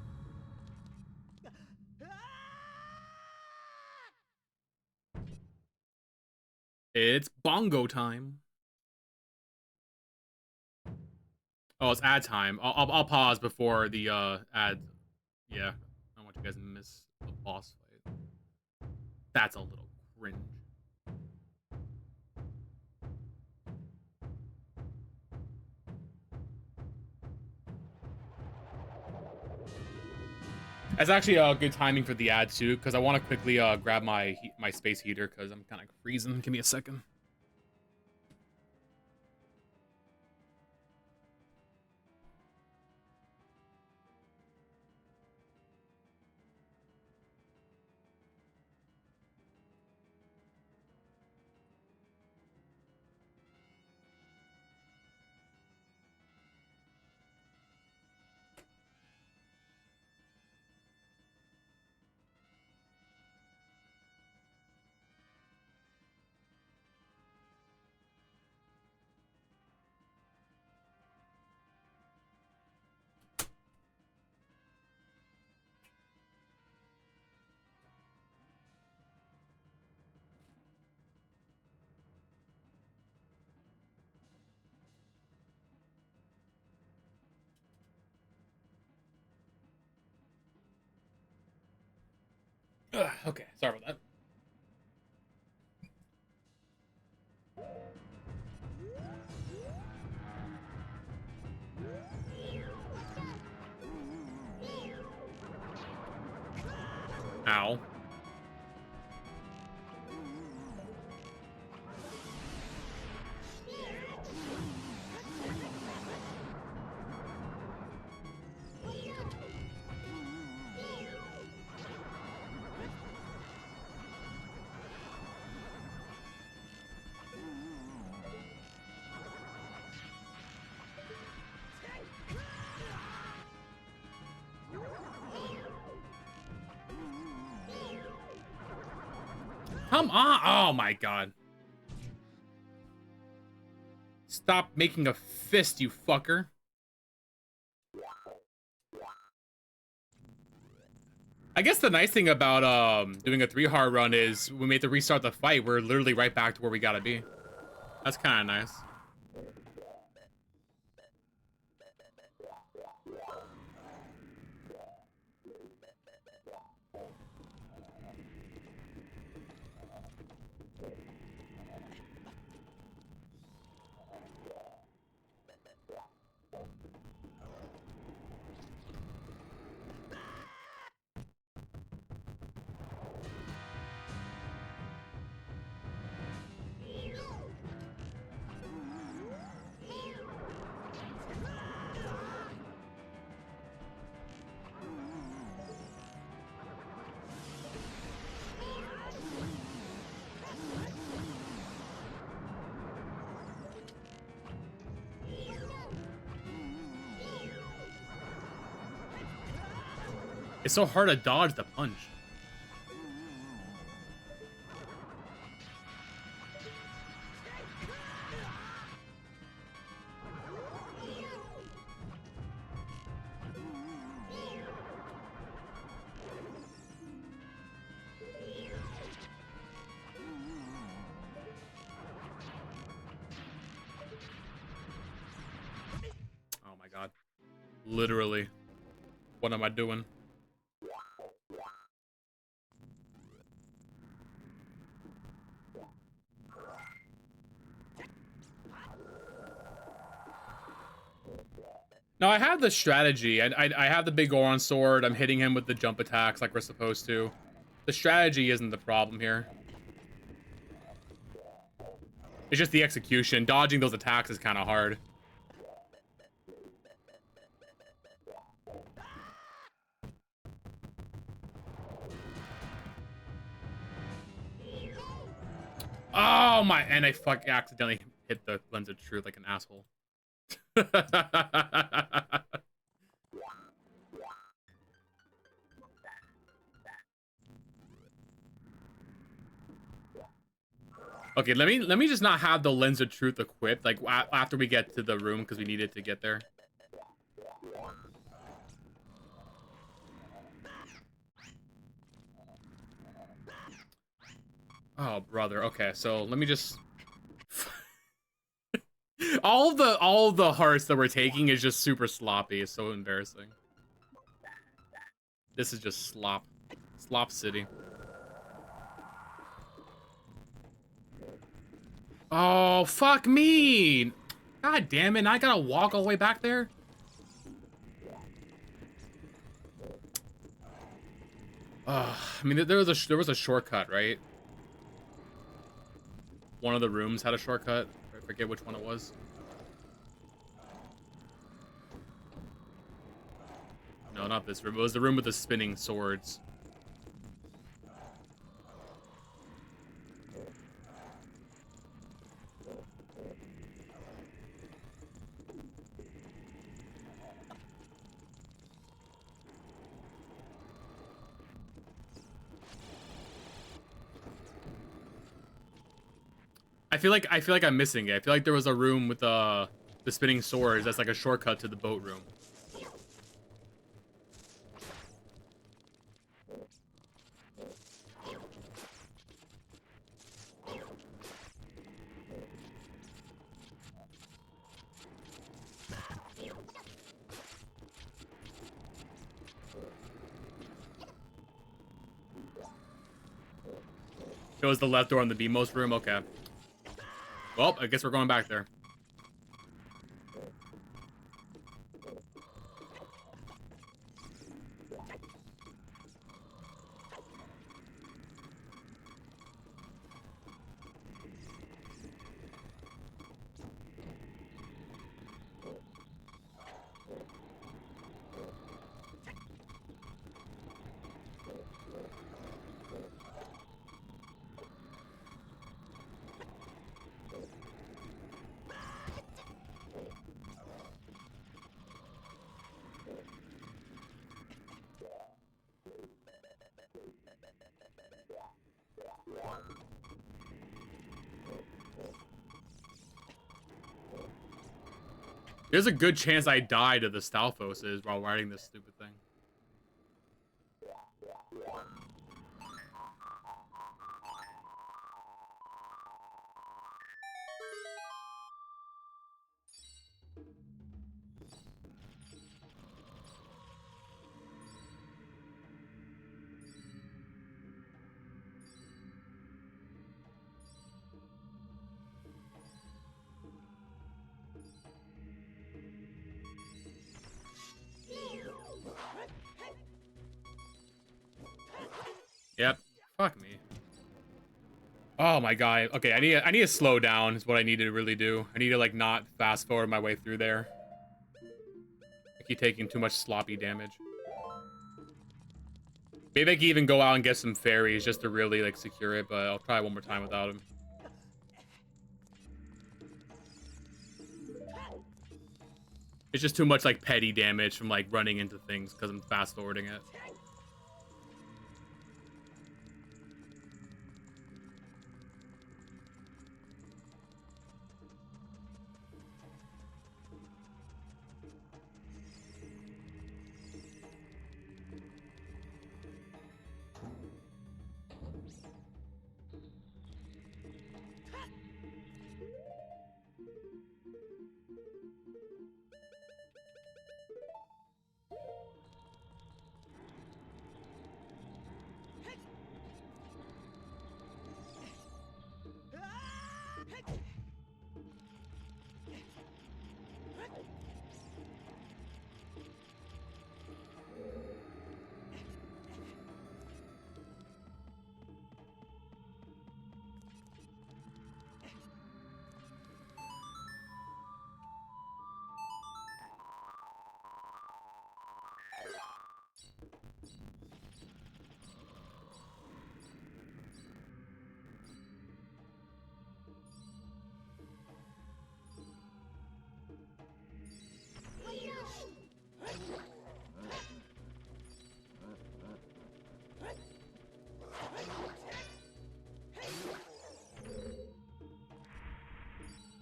It's bongo time. Oh, it's ad time. I'll pause before the ad. Yeah, I don't want you guys to miss the boss fight. That's a little cringe. That's actually good timing for the ad too, because I want to quickly grab my space heater because I'm kind of freezing. Give me a second. Okay, sorry about that. Ow. Come on! Oh my god. Stop making a fist, you fucker. I guess the nice thing about doing a 3-heart run is when we have to restart the fight, we're literally right back to where we gotta be. That's kind of nice. It's so hard to dodge the punch. Oh my god. Literally. What am I doing? No, I have the strategy. I have the big Goron sword. I'm hitting him with the jump attacks like we're supposed to. The strategy isn't the problem here. It's just the execution. Dodging those attacks is kind of hard. Oh my, and I accidentally hit the lens of truth like an asshole. Okay, let me just not have the lens of truth equipped like after we get to the room because we need it to get there. Oh, brother. Okay, so let me just all the hearts that we're taking is just super sloppy. It's so embarrassing. This is just slop. Slop City. Oh, fuck me. God damn it. I gotta walk all the way back there. I mean, there was a shortcut, right? One of the rooms had a shortcut. I forget which one it was. No, not this room. It was the room with the spinning swords. I feel like I'm missing it. I feel like there was a room with the spinning swords that's like a shortcut to the boat room. It was the left door on the B-most room? Okay. Well, I guess we're going back there. There's a good chance I die to the Stalfoses while riding this stupid thing. Yep. Fuck me. Oh my god. Okay, I need to slow down is what I need to really do. I need to like not fast forward my way through there. I keep taking too much sloppy damage. Maybe I can even go out and get some fairies just to really like secure it, but I'll try one more time without him. It's just too much like petty damage from like running into things because I'm fast forwarding it.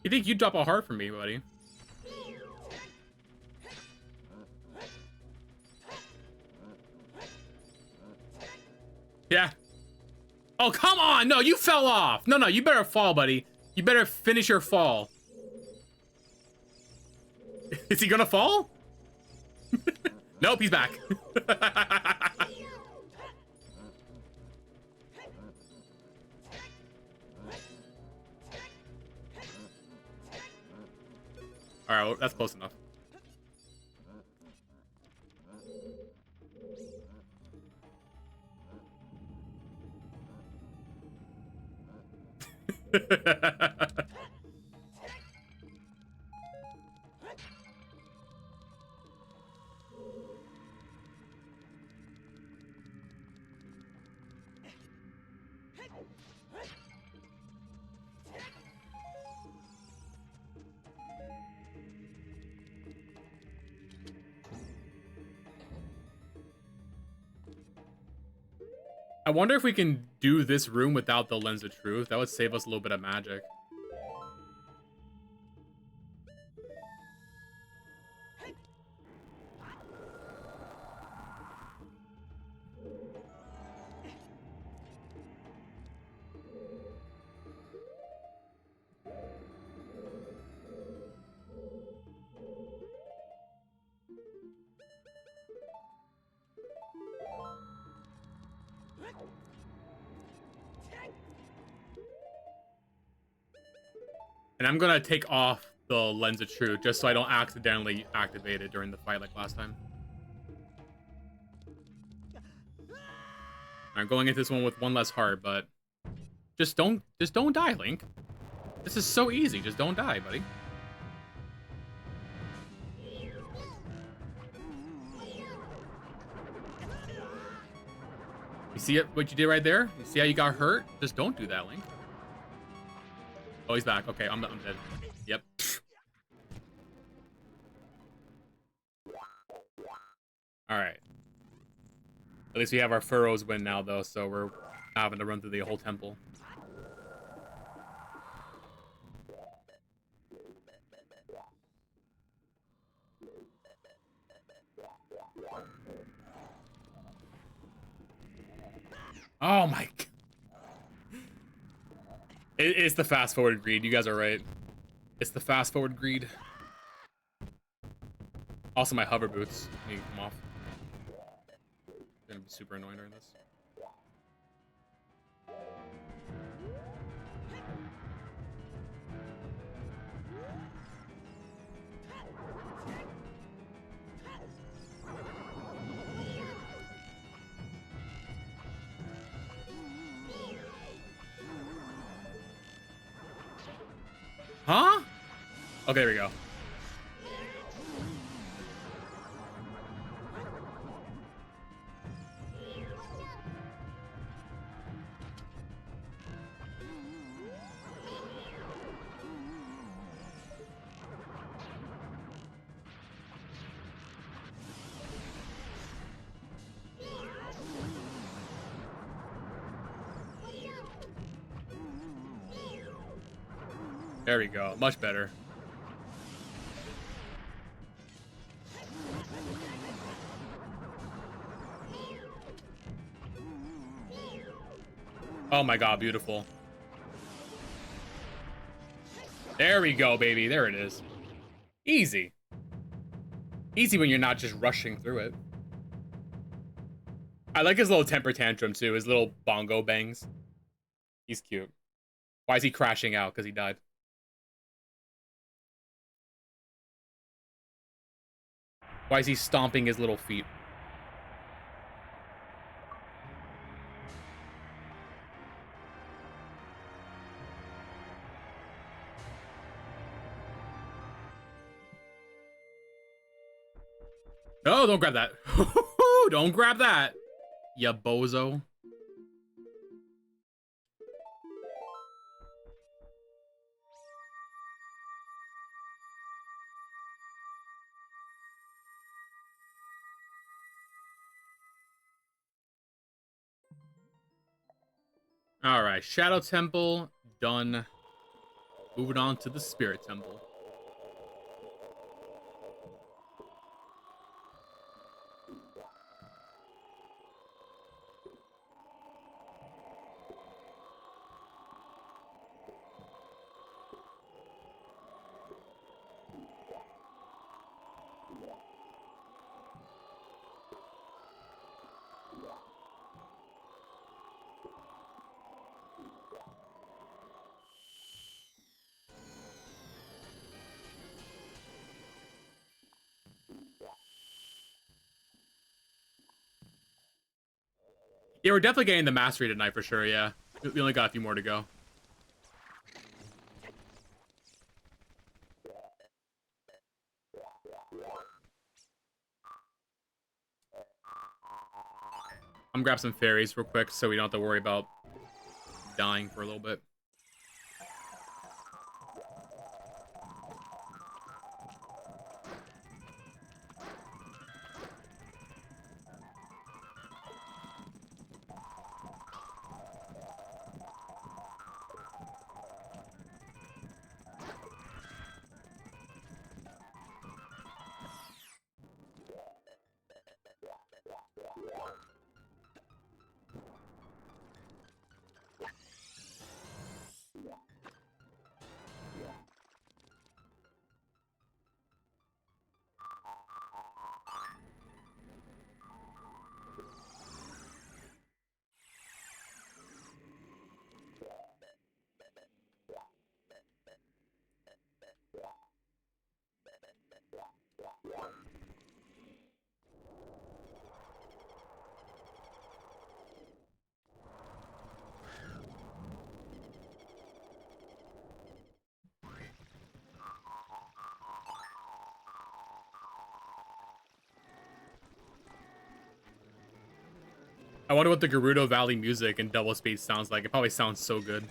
You think you'd drop a heart for me, buddy? Yeah. Oh, come on! No, you fell off! No, you better fall, buddy. You better finish your fall. Is he gonna fall? Nope, he's back. Alright, well, that's close enough. I wonder if we can do this room without the Lens of Truth. That would save us a little bit of magic. And I'm gonna take off the Lens of Truth just so I don't accidentally activate it during the fight like last time. I'm going into this one with one less heart, but just don't die, Link. This is so easy. Just don't die, buddy. You see what you did right there? You see how you got hurt? Just don't do that, Link. Oh, he's back. Okay, I'm dead. Yep. Alright. At least we have our furrows win now, though, so we're not having to run through the whole temple. Oh my... It's the fast-forward greed. You guys are right. It's the fast-forward greed. Also, my hover boots need to come off. They're gonna be super annoying during this. Huh? Okay, there we go. There we go. Much better. Oh my god, beautiful. There we go, baby. There it is. Easy. Easy when you're not just rushing through it. I like his little temper tantrum, too. His little bongo bangs. He's cute. Why is he crashing out? Because he died. Why is he stomping his little feet? Oh, don't grab that. Don't grab that, ya bozo. All right, Shadow Temple done. Moving on to the Spirit Temple. Yeah, we're definitely getting the mastery tonight for sure, yeah. We only got a few more to go. I'm gonna grab some fairies real quick so we don't have to worry about dying for a little bit. I wonder what the Gerudo Valley music in double speed sounds like. It probably sounds so good.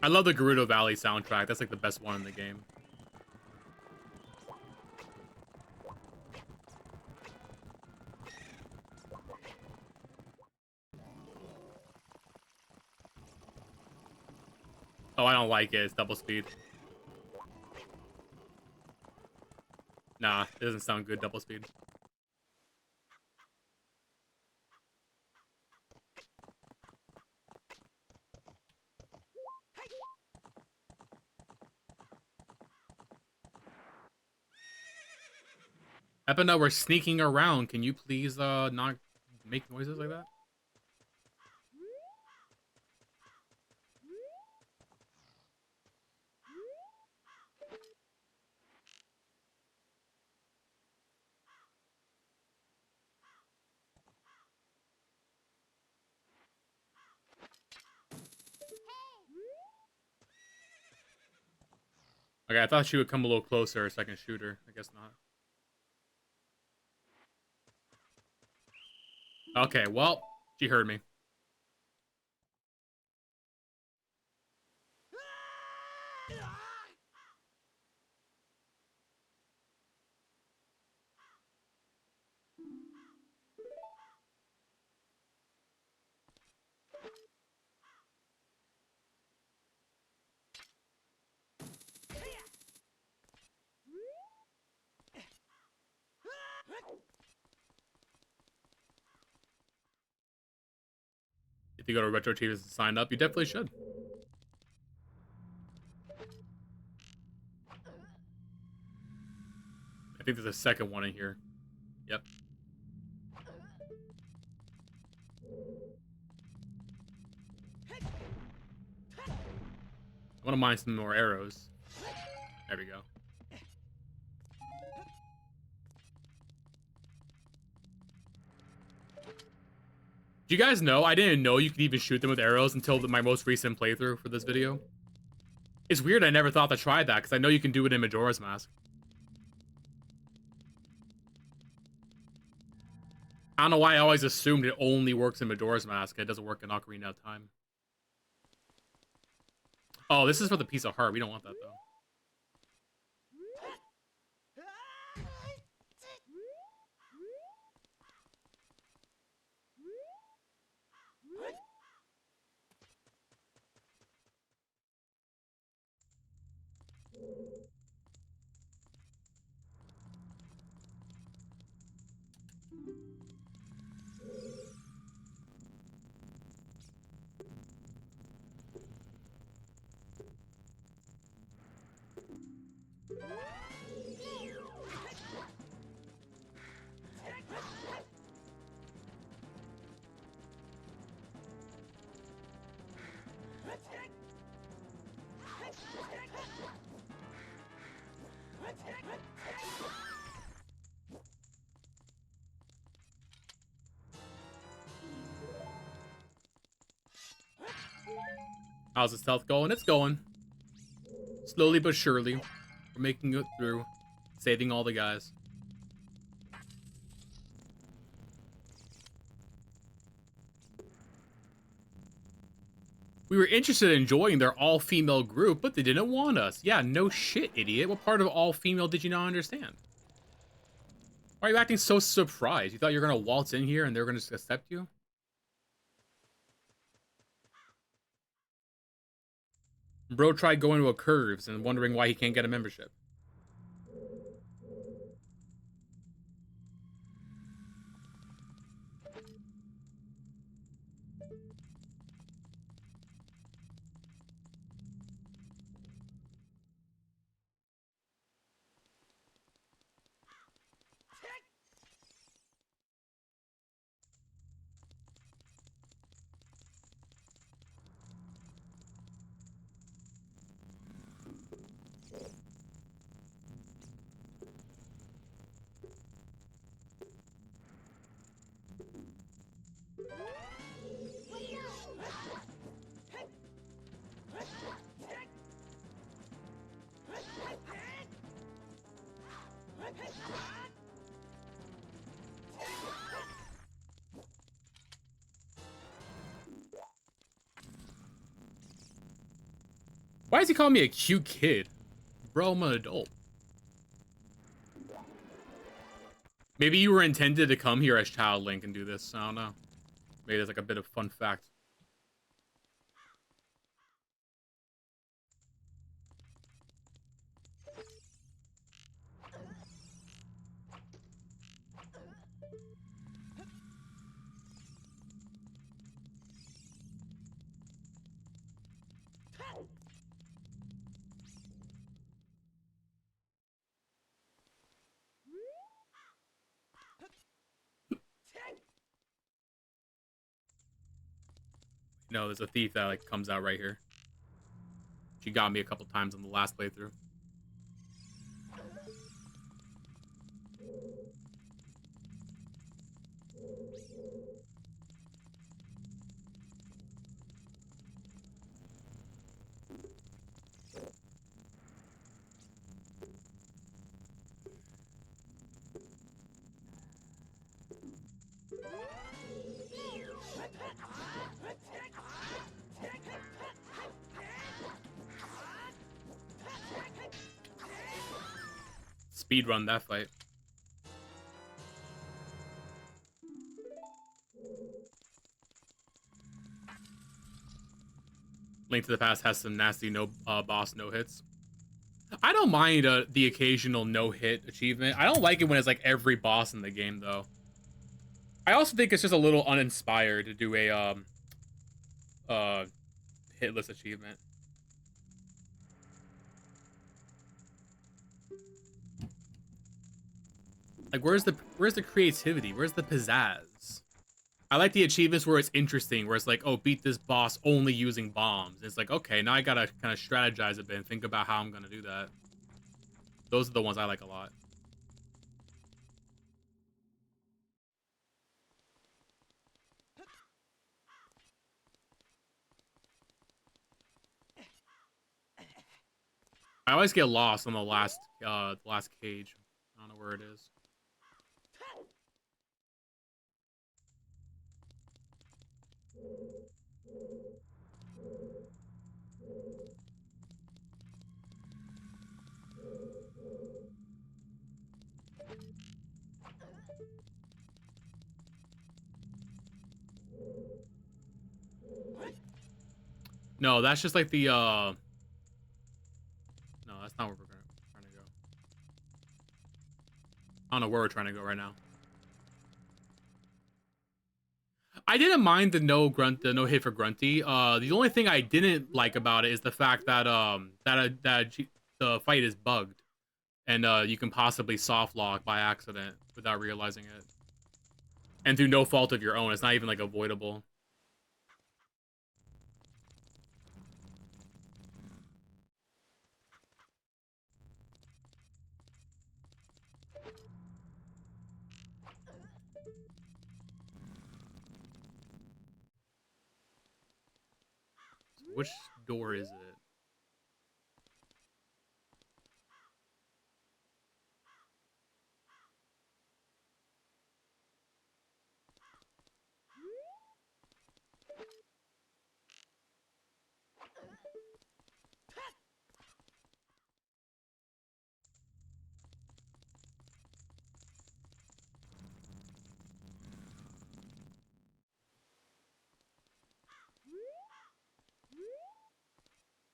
I love the Gerudo Valley soundtrack. That's like the best one in the game. Oh, I don't like it. It's double speed. Nah, it doesn't sound good double speed. Epina, we're sneaking around. Can you please not make noises like that? Okay, I thought she would come a little closer so I can shoot her. I guess not. Okay, well, she heard me. If you go to Retro Achievers and sign up, you definitely should. I think there's a second one in here. Yep. I want to mine some more arrows. There we go. Do you guys know? I didn't know you could even shoot them with arrows until my most recent playthrough for this video. It's weird I never thought to try that, because I know you can do it in Majora's Mask. I don't know why I always assumed it only works in Majora's Mask. It doesn't work in Ocarina of Time. Oh, this is for the piece of heart. We don't want that, though. How's the stealth going? It's going. Slowly but surely. We're making it through. Saving all the guys. We were interested in joining their all-female group, but they didn't want us. Yeah, no shit, idiot. What part of all-female did you not understand? Why are you acting so surprised? You thought you were gonna waltz in here and they were gonna just accept you? Bro tried going to a Curves and wondering why he can't get a membership. Why is he calling me a cute kid? Bro, I'm an adult. Maybe you were intended to come here as Child Link and do this. I don't know. Maybe there's like a bit of fun fact. No, there's a thief that like comes out right here. She got me a couple times on the last playthrough. Speed run that fight. Link to the Past has some nasty boss no hits. I don't mind the occasional no hit achievement. I don't like it when it's like every boss in the game though. I also think it's just a little uninspired to do a hitless achievement. Like where's the creativity? Where's the pizzazz? I like the achievements where it's interesting, where it's like, oh, beat this boss only using bombs. It's like, okay, now I gotta kind of strategize a bit and think about how I'm gonna do that. Those are the ones I like a lot. I always get lost on the last cage. I don't know where it is. No, that's just like the no, that's not where we're trying to go. I don't know where we're trying to go right now. I didn't mind the no hit for Grunty. The only thing I didn't like about it is the fact that the fight is bugged, and you can possibly soft lock by accident without realizing it, and through no fault of your own. It's not even like avoidable. Which door is it?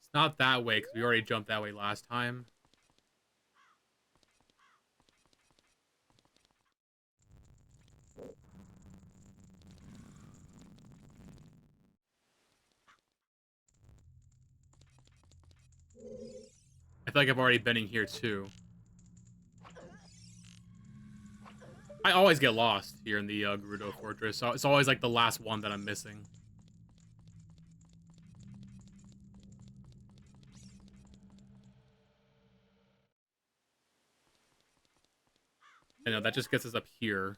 It's not that way, because we already jumped that way last time. I feel like I've already been in here, too. I always get lost here in the Gerudo Fortress, so it's always, like, the last one that I'm missing. I know, that just gets us up here.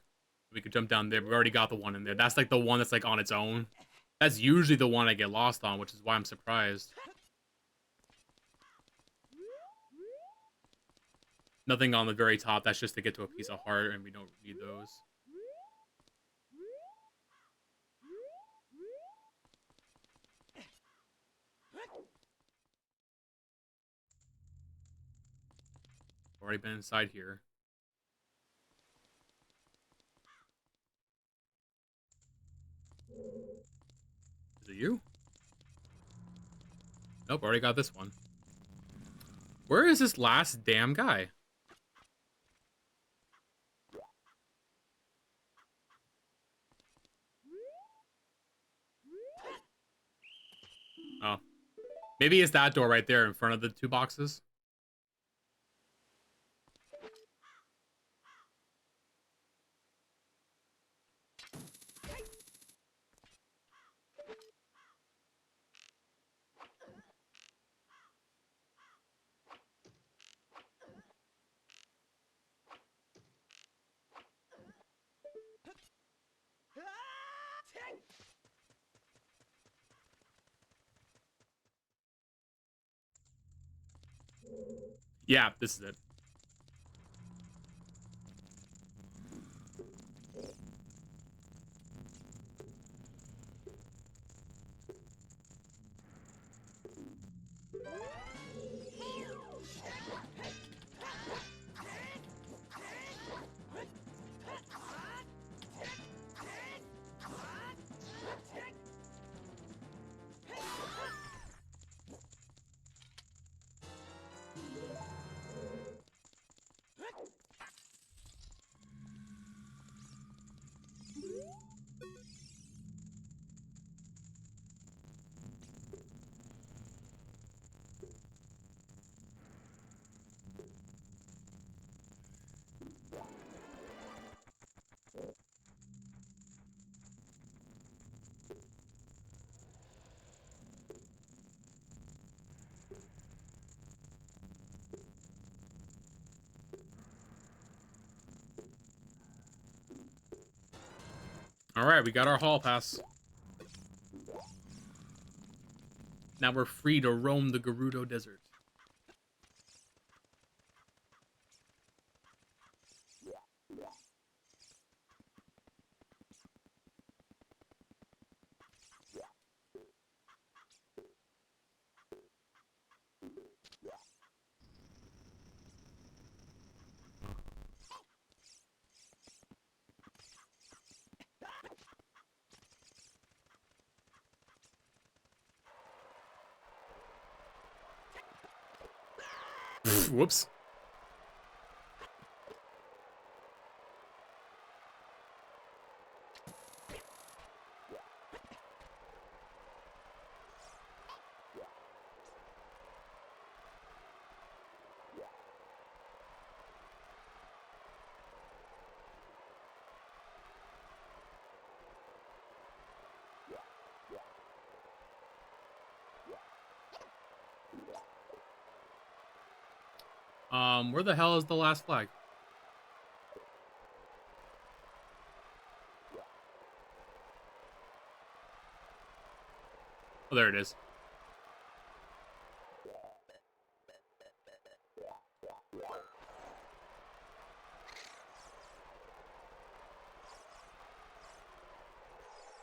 We could jump down there. We've already got the one in there. That's, like, the one that's, like, on its own. That's usually the one I get lost on, which is why I'm surprised. Nothing on the very top. That's just to get to a piece of heart, and we don't need those. Already been inside here. Is it you? Nope, already got this one. Where is this last damn guy? Oh. Maybe it's that door right there in front of the two boxes. Yeah, this is it. Alright, we got our hall pass. Now we're free to roam the Gerudo Desert. Whoops. Where the hell is the last flag? Oh, there it is.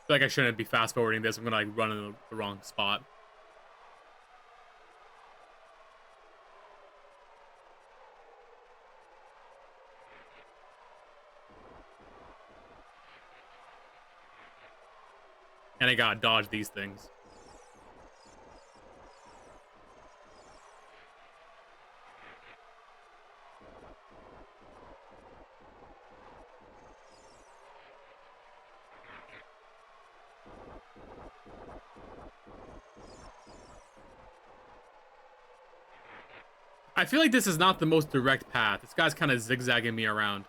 feel like I shouldn't be fast forwarding this. I'm gonna like run in the wrong spot. And I gotta dodge these things. I feel like this is not the most direct path. This guy's kind of zigzagging me around.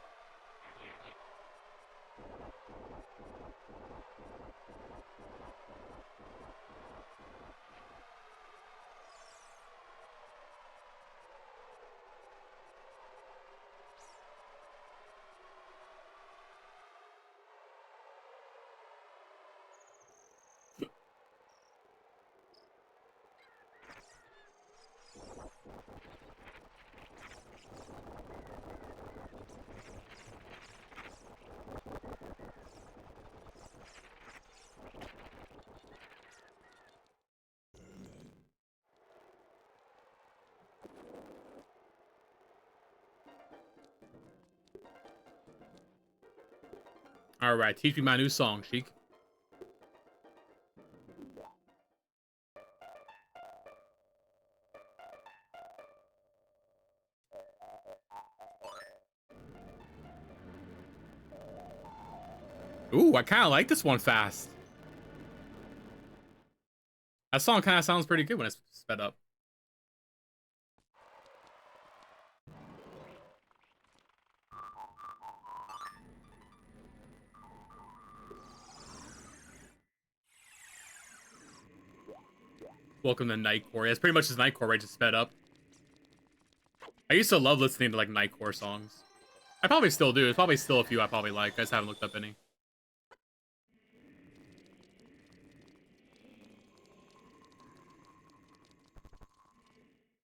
All right, teach me my new song, Sheik. Ooh, I kind of like this one fast. That song kind of sounds pretty good when it's sped up. Welcome to Nightcore. Yeah, it's pretty much just Nightcore, right? Just sped up. I used to love listening to like Nightcore songs. I probably still do. There's probably still a few I probably like. I just haven't looked up any.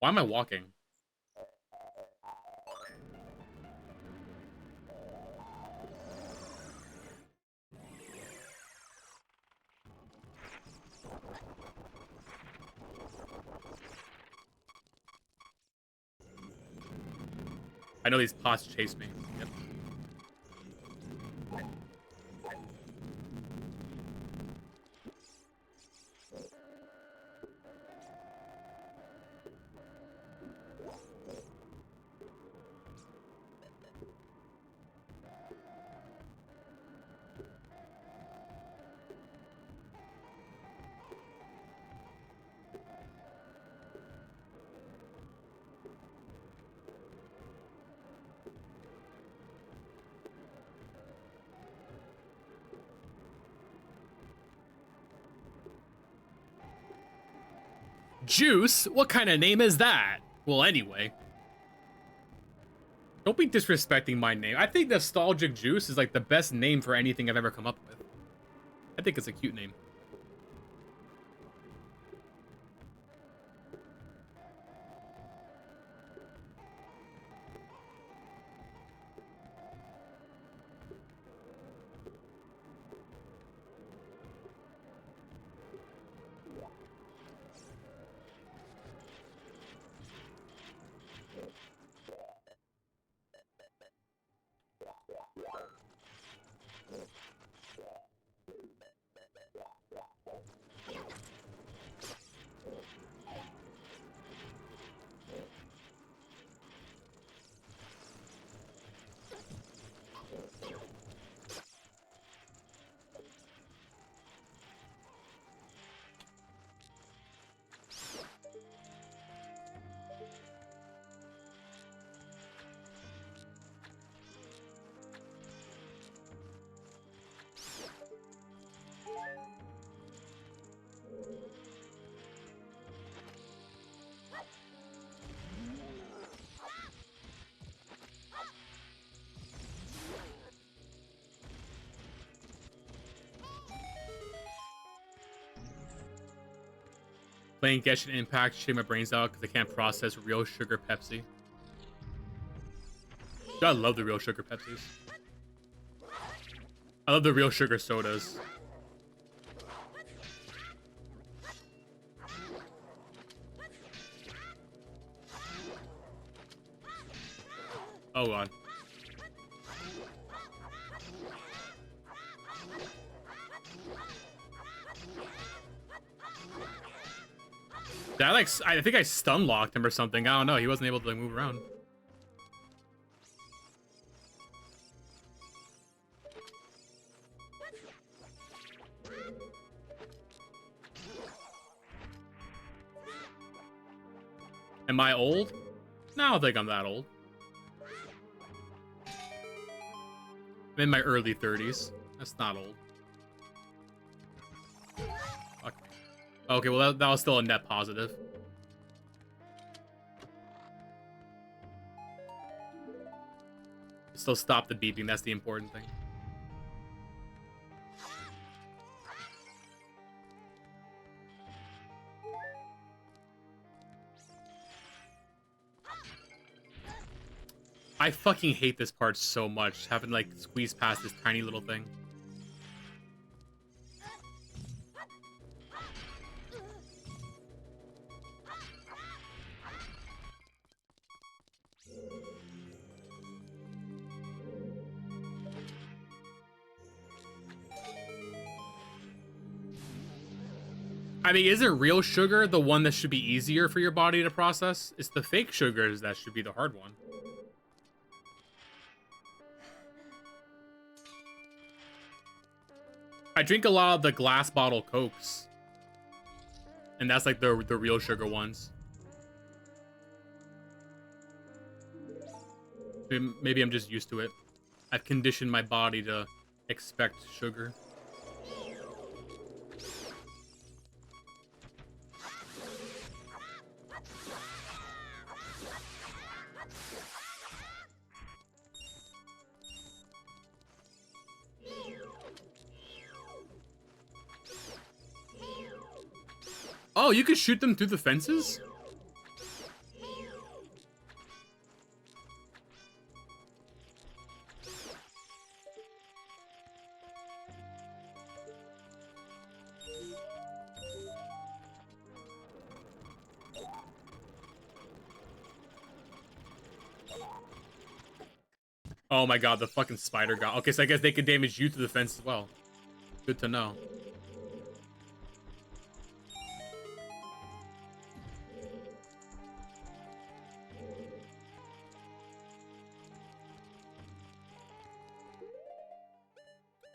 Why am I walking? I know these pots chase me. Yep. Juice? What kind of name is that? Well, anyway. Don't be disrespecting my name. I think Nostalgic Juice is like the best name for anything I've ever come up with. I think it's a cute name. Playing Genshin Impact, shitting my brains out because I can't process real sugar Pepsi. I love the real sugar Pepsis. I love the real sugar sodas. Oh god. That like I think I stun locked him or something. I don't know. He wasn't able to like, move around. Am I old? No, I don't think I'm that old. I'm in my early 30s. That's not old. Okay, well, that was still a net positive. Still stop the beeping, that's the important thing. I fucking hate this part so much, having to, like, squeeze past this tiny little thing. I mean, isn't real sugar the one that should be easier for your body to process? It's the fake sugars that should be the hard one. I drink a lot of the glass bottle Cokes. And that's like the real sugar ones. Maybe I'm just used to it. I've conditioned my body to expect sugar. Oh, you could shoot them through the fences? Oh my god, the fucking spider got... Okay, so I guess they could damage you through the fence as well. Good to know.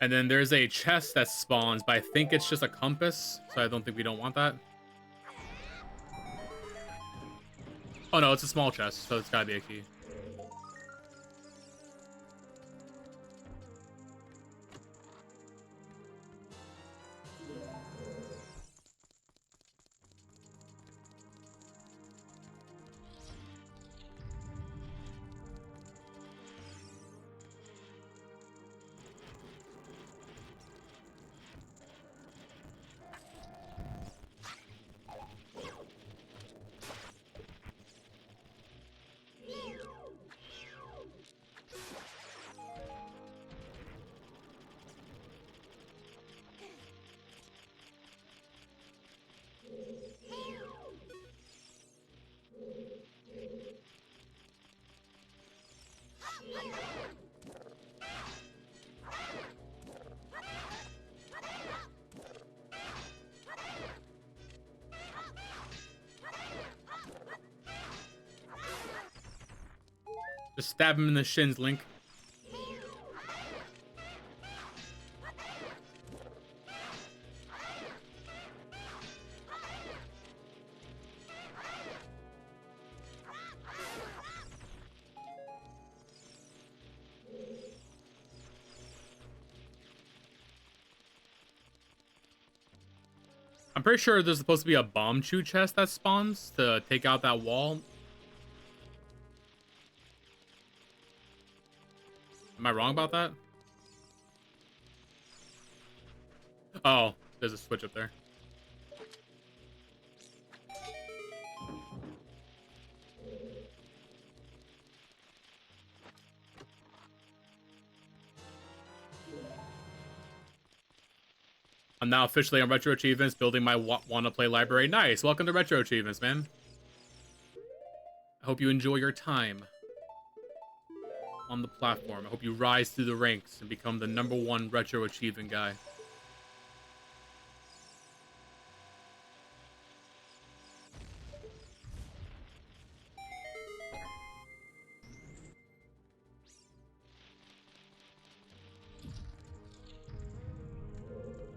And then there's a chest that spawns, but I think it's just a compass, so I don't think we don't want that. Oh no, it's a small chest, so it's gotta be a key. Just stab him in the shins, Link. I'm pretty sure there's supposed to be a bomb chew chest that spawns to take out that wall. Am I wrong about that? Oh, there's a switch up there. I'm now officially on Retro Achievements, building my Wanna Play library. Nice! Welcome to Retro Achievements, man. I hope you enjoy your time. on the platform. I hope you rise through the ranks and become the #1 retro achievement guy.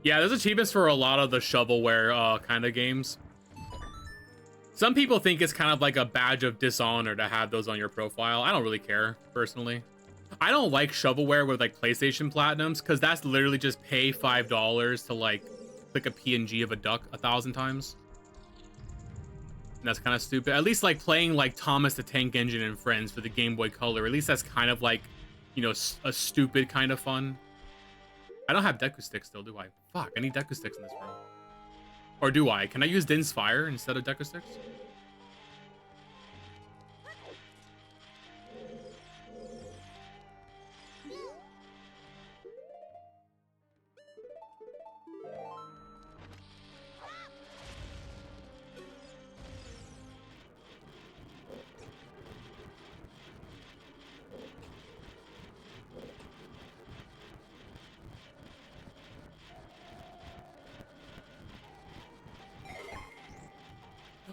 Yeah, there's achievements for a lot of the shovelware kind of games. Some people think it's kind of like a badge of dishonor to have those on your profile. I don't really care, personally. I don't like shovelware with like PlayStation Platinums, because that's literally just pay $5 to like click a PNG of a duck 1,000 times. And that's kind of stupid. At least like playing like Thomas the Tank Engine and Friends for the Game Boy Color, at least that's kind of like, you know, a stupid kind of fun. I don't have Deku Sticks still, do I? Fuck, I need Deku Sticks in this room. Or do I? Can I use Din's Fire instead of Deku Sticks?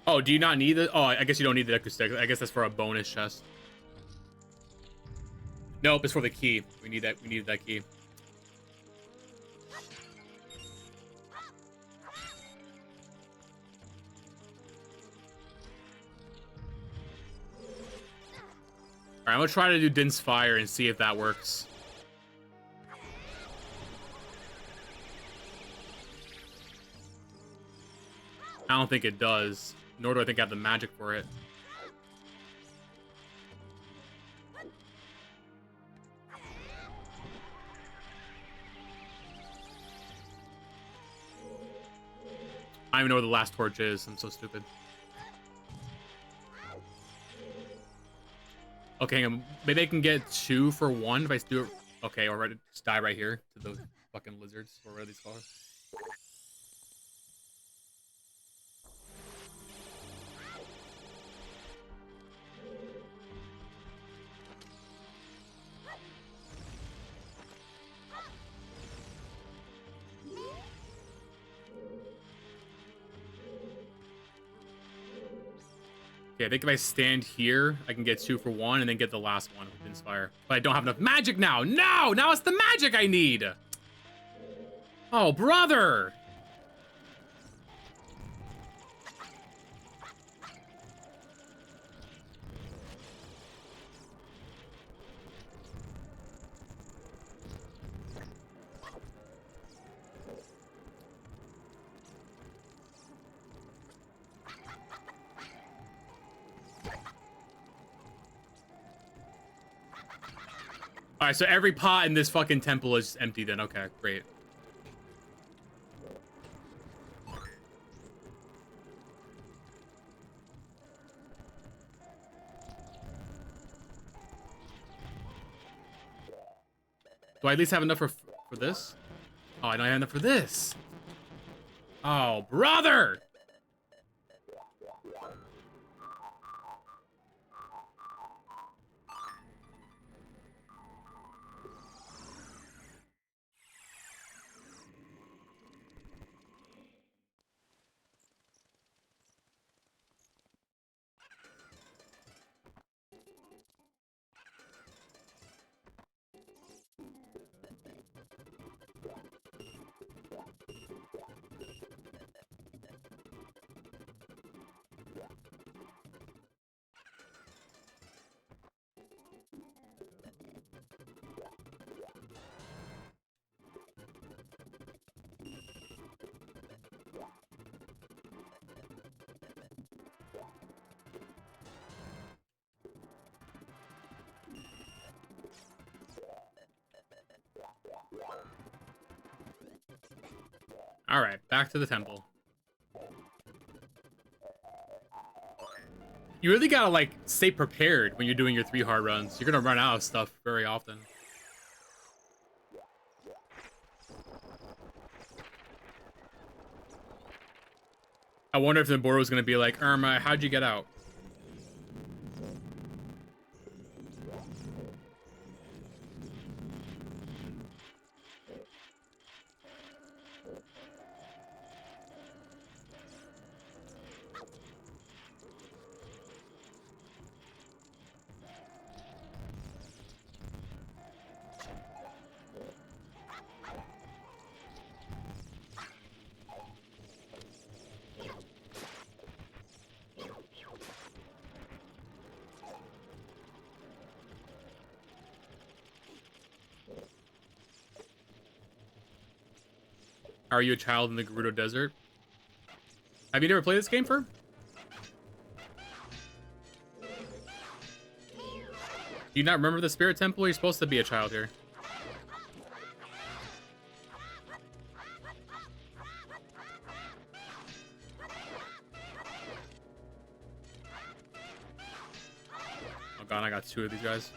Oh, do you not need it? Oh, I guess you don't need the Deku Stick. I guess that's for a bonus chest. Nope, it's for the key. We need that. We needed that key. All right, I'm gonna try to do Din's Fire and see if that works. I don't think it does. Nor do I think I have the magic for it. I don't even know where the last torch is. I'm so stupid. Okay, maybe I can get 2 for 1 if I do it. Okay, or just die right here to those fucking lizards, or what are these called? Okay, I think if I stand here, I can get 2 for 1 and then get the last one with Inspire. But I don't have enough magic now. No! Now it's the magic I need! Oh, brother! All right, so every pot in this fucking temple is empty then. Okay, great. Do I at least have enough for this? Oh, I don't have enough for this. Oh, brother! All right, back to the temple. You really gotta, like, stay prepared when you're doing your 3 hard runs. You're gonna run out of stuff very often. I wonder if the board was gonna be like, Irma, how'd you get out? How are you a child in the Gerudo Desert? Have you never played this game, for? Do you not remember the Spirit Temple? You're supposed to be a child here. Oh god, I got 2 of these guys.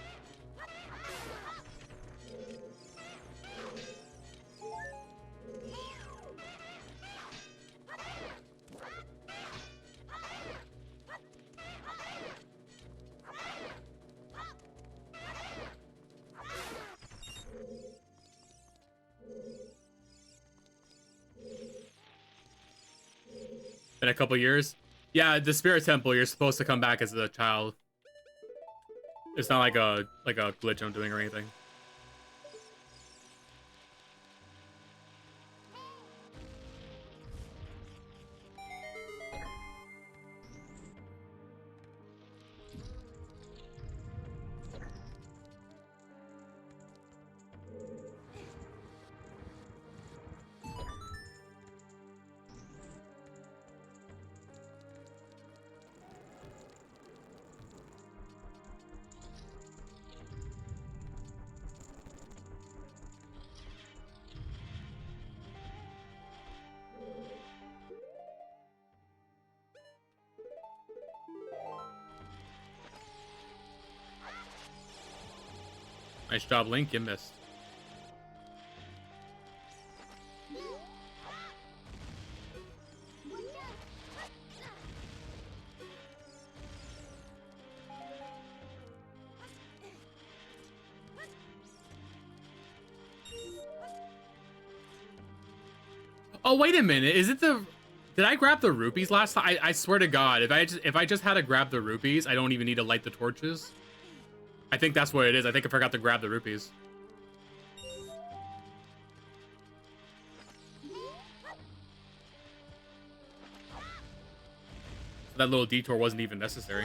In a couple years. Yeah, the Spirit Temple, you're supposed to come back as a child. It's not like a glitch I'm doing or anything. Nice job, Link. You missed. Oh, wait a minute. Is it the... Did I grab the rupees last time? I swear to God, if I just had to grab the rupees, I don't even need to light the torches. I think that's what it is. I think I forgot to grab the rupees. That little detour wasn't even necessary.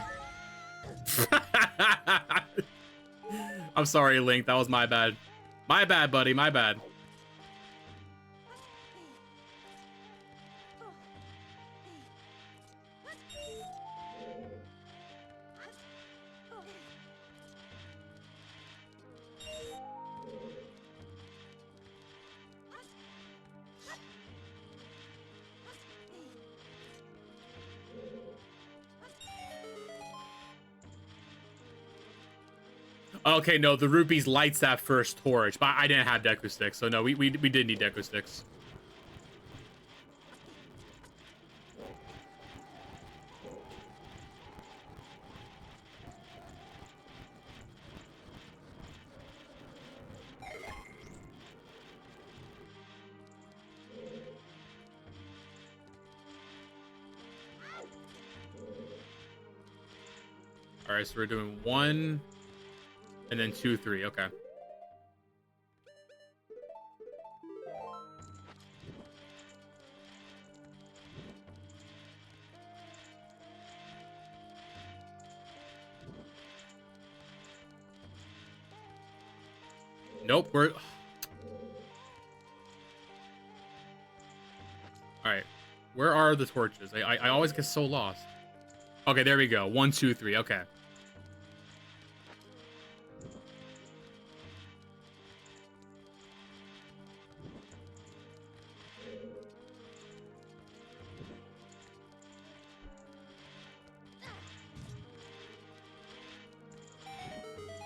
I'm sorry, Link. That was my bad. My bad, buddy. My bad. Okay, no, the rupees lights that first torch, but I didn't have Deku Sticks, so no, we did need Deku Sticks. All right, so we're doing 1, and then 2, 3. Okay. Nope, we're... Alright. Where are the torches? I always get so lost. Okay, there we go. 1, 2, 3. Okay.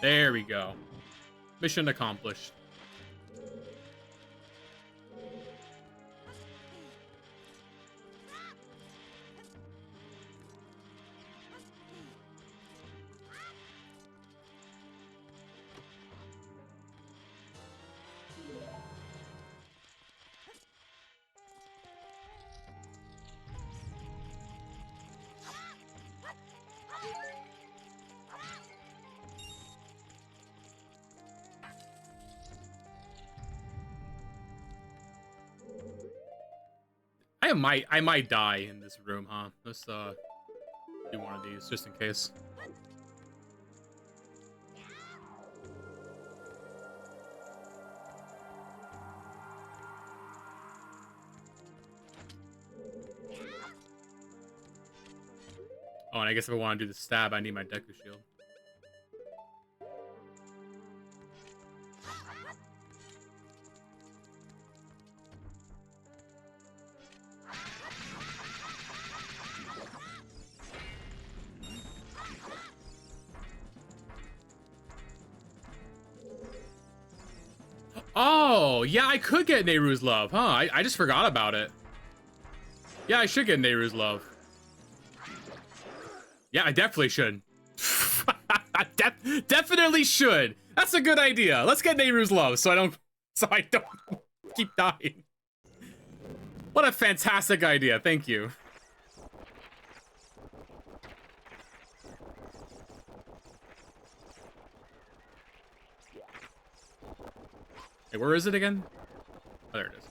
There we go. Mission accomplished. I might die in this room, huh? Let's do one of these just in case. Oh, and I guess if I want to do the stab, I need my Deku shield. Oh, yeah, I could get Nehru's love, huh? I just forgot about it. Yeah, I should get Nehru's love. Yeah, I definitely should. Definitely should. That's a good idea. Let's get Nehru's love so I don't keep dying. What a fantastic idea. Thank you. Hey, where is it again? Oh, there it is.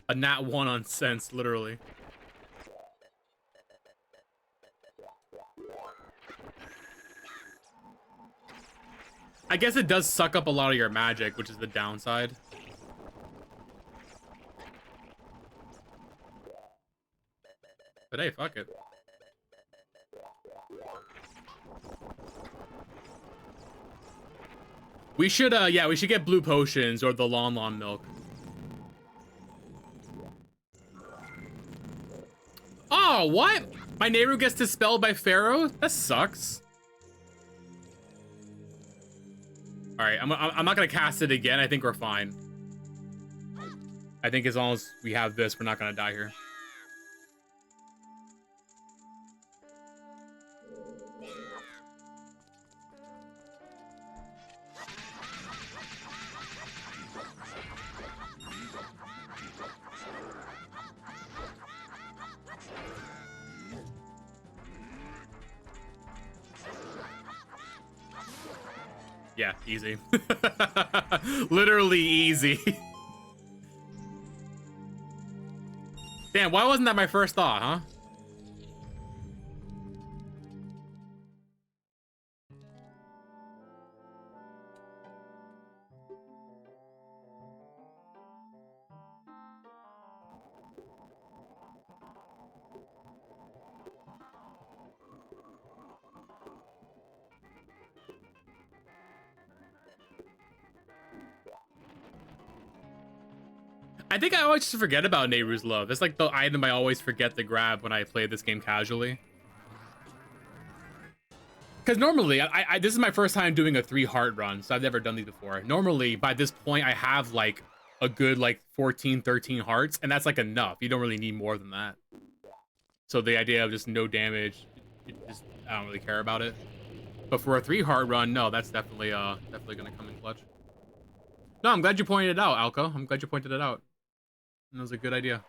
A nat 1 on sense, literally. I guess it does suck up a lot of your magic, which is the downside. But hey, fuck it. We should, yeah, we should get blue potions or the Lon Lon milk. Oh, what? My Nehru gets dispelled by Pharaoh? That sucks. All right, I'm not gonna cast it again. I think we're fine. I think as long as we have this, we're not gonna die here. Yeah, easy. Literally easy. Damn, why wasn't that my first thought, huh? I think I always just forget about Nehru's love. It's like the item I always forget to grab when I play this game casually. Because normally, this is my first time doing a 3 heart run, so I've never done these before. Normally, by this point, I have like a good like 14, 13 hearts, and that's like enough. You don't really need more than that. So the idea of just no damage, I don't really care about it. But for a 3 heart run, no, that's definitely gonna come in clutch. No, I'm glad you pointed it out, Alco. I'm glad you pointed it out. That was a good idea.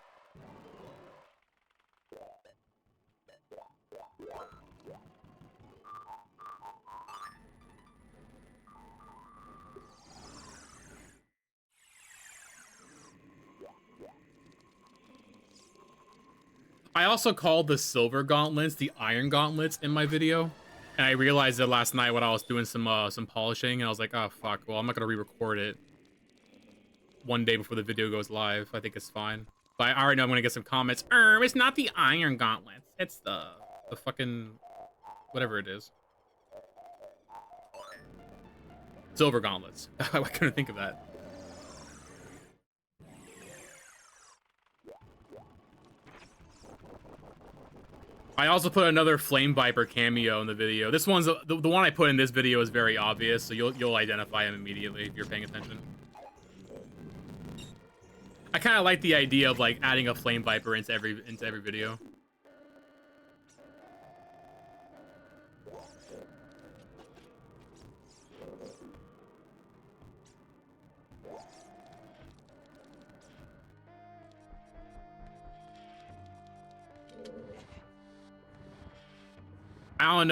I also called the silver gauntlets the iron gauntlets in my video. And I realized it last night when I was doing some polishing, and I was like, oh fuck, well I'm not gonna re-record it one day before the video goes live. I think it's fine. But I already know I'm gonna get some comments. It's not the iron gauntlets. It's the fucking whatever it is. Silver gauntlets. I couldn't think of that. I also put another Flame Viper cameo in the video. This one's the one I put in this video is very obvious, so you'll identify him immediately if you're paying attention. I kind of like the idea of like adding a Flame Viper into every video. I don't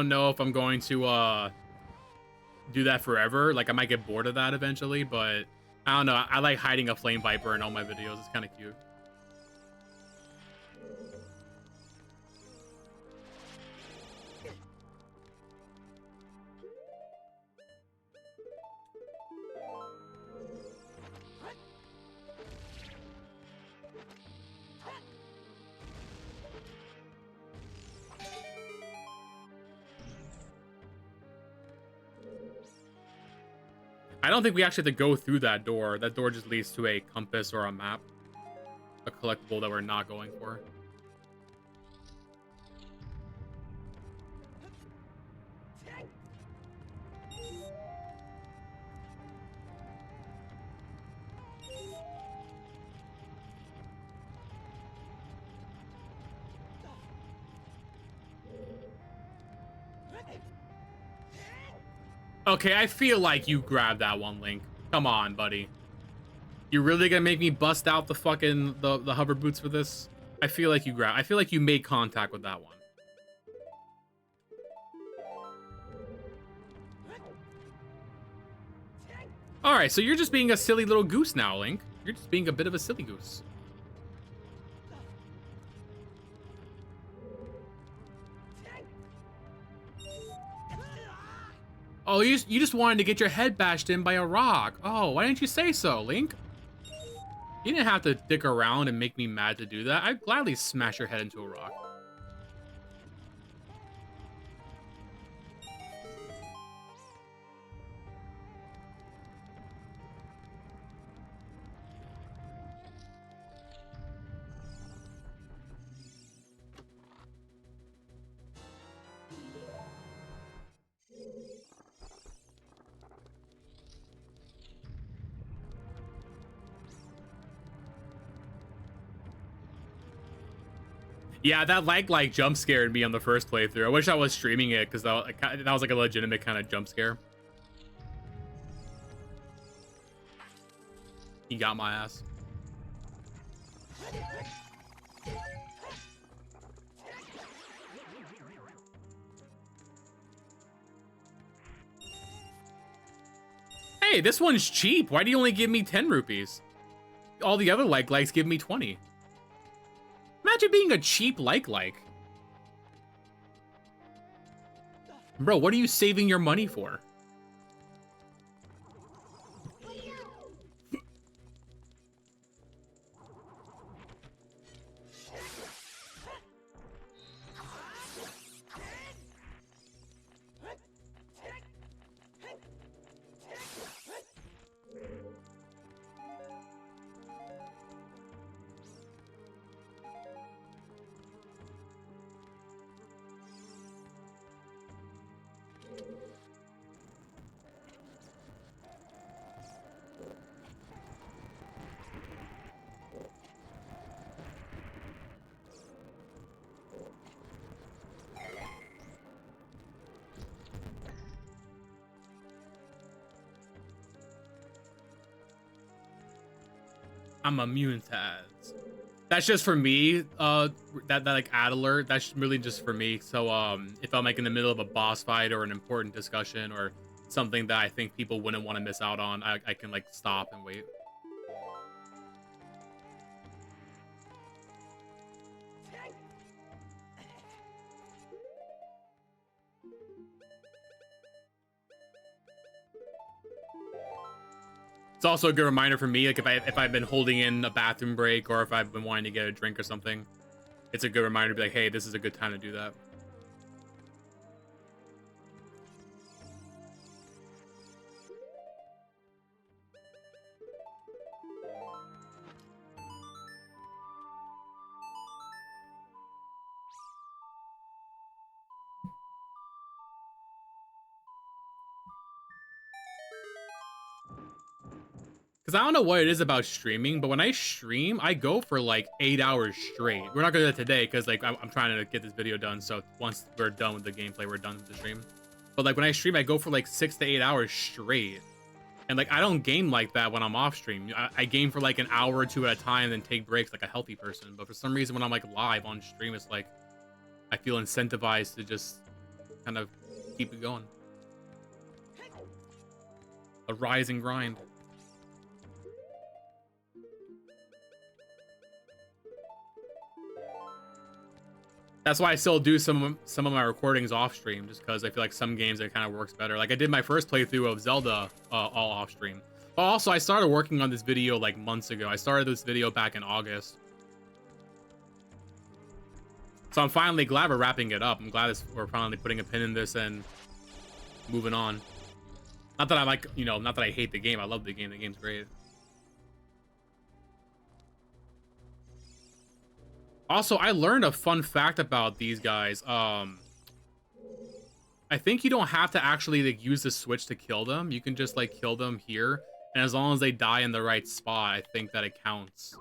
know if I'm going to do that forever. Like I might get bored of that eventually, but I don't know. I like hiding a flame viper in all my videos. It's kind of cute. I don't think we actually have to go through that door. That door just leads to a compass or a map. A collectible that we're not going for. Okay, I feel like you grabbed that one, Link. Come on, buddy. You really gonna make me bust out the fucking the hover boots for this? I feel like you grabbed. I feel like you made contact with that one. All right, so you're just being a silly little goose now, Link. You're just being a bit of a silly goose. Oh, you just wanted to get your head bashed in by a rock. Oh, why didn't you say so, Link? You didn't have to dick around and make me mad to do that. I'd gladly smash your head into a rock. Yeah, that like jump scared me on the first playthrough. I wish I was streaming it because that was like a legitimate kind of jump scare. He got my ass. Hey, this one's cheap. Why do you only give me 10 rupees? All the other likes give me 20. Imagine being a cheap like. Bro, what are you saving your money for? I'm immune to ads. That's just for me. That like ad alert. That's really just for me. So if I'm like in the middle of a boss fight or an important discussion or something that I think people wouldn't want to miss out on, I can like stop and wait. It's also a good reminder for me, like if I've been holding in a bathroom break or if I've been wanting to get a drink or something, it's a good reminder to be like, hey, this is a good time to do that. Because I don't know what it is about streaming, but when I stream, I go for like 8 hours straight. We're not gonna do that today because like I'm trying to get this video done. So once we're done with the gameplay, we're done with the stream. But like when I stream, I go for like 6 to 8 hours straight. And like I don't game like that when I'm off stream. I game for like an hour or two at a time and then take breaks like a healthy person. But for some reason when I'm like live on stream, it's like I feel incentivized to just kind of keep it going. A rise and grind. That's why I still do some of my recordings off stream, just because I feel like some games it kind of works better. Like I did my first playthrough of Zelda all off stream. But also I started working on this video like months ago. I started this video back in August. So I'm finally glad we're wrapping it up. I'm glad we're finally putting a pin in this and moving on. Not that I like, you know, not that I hate the game. I love the game. The game's great. Also, I learned a fun fact about these guys. I think you don't have to actually like use the switch to kill them. You can just like kill them here, and as long as they die in the right spot, I think that it counts.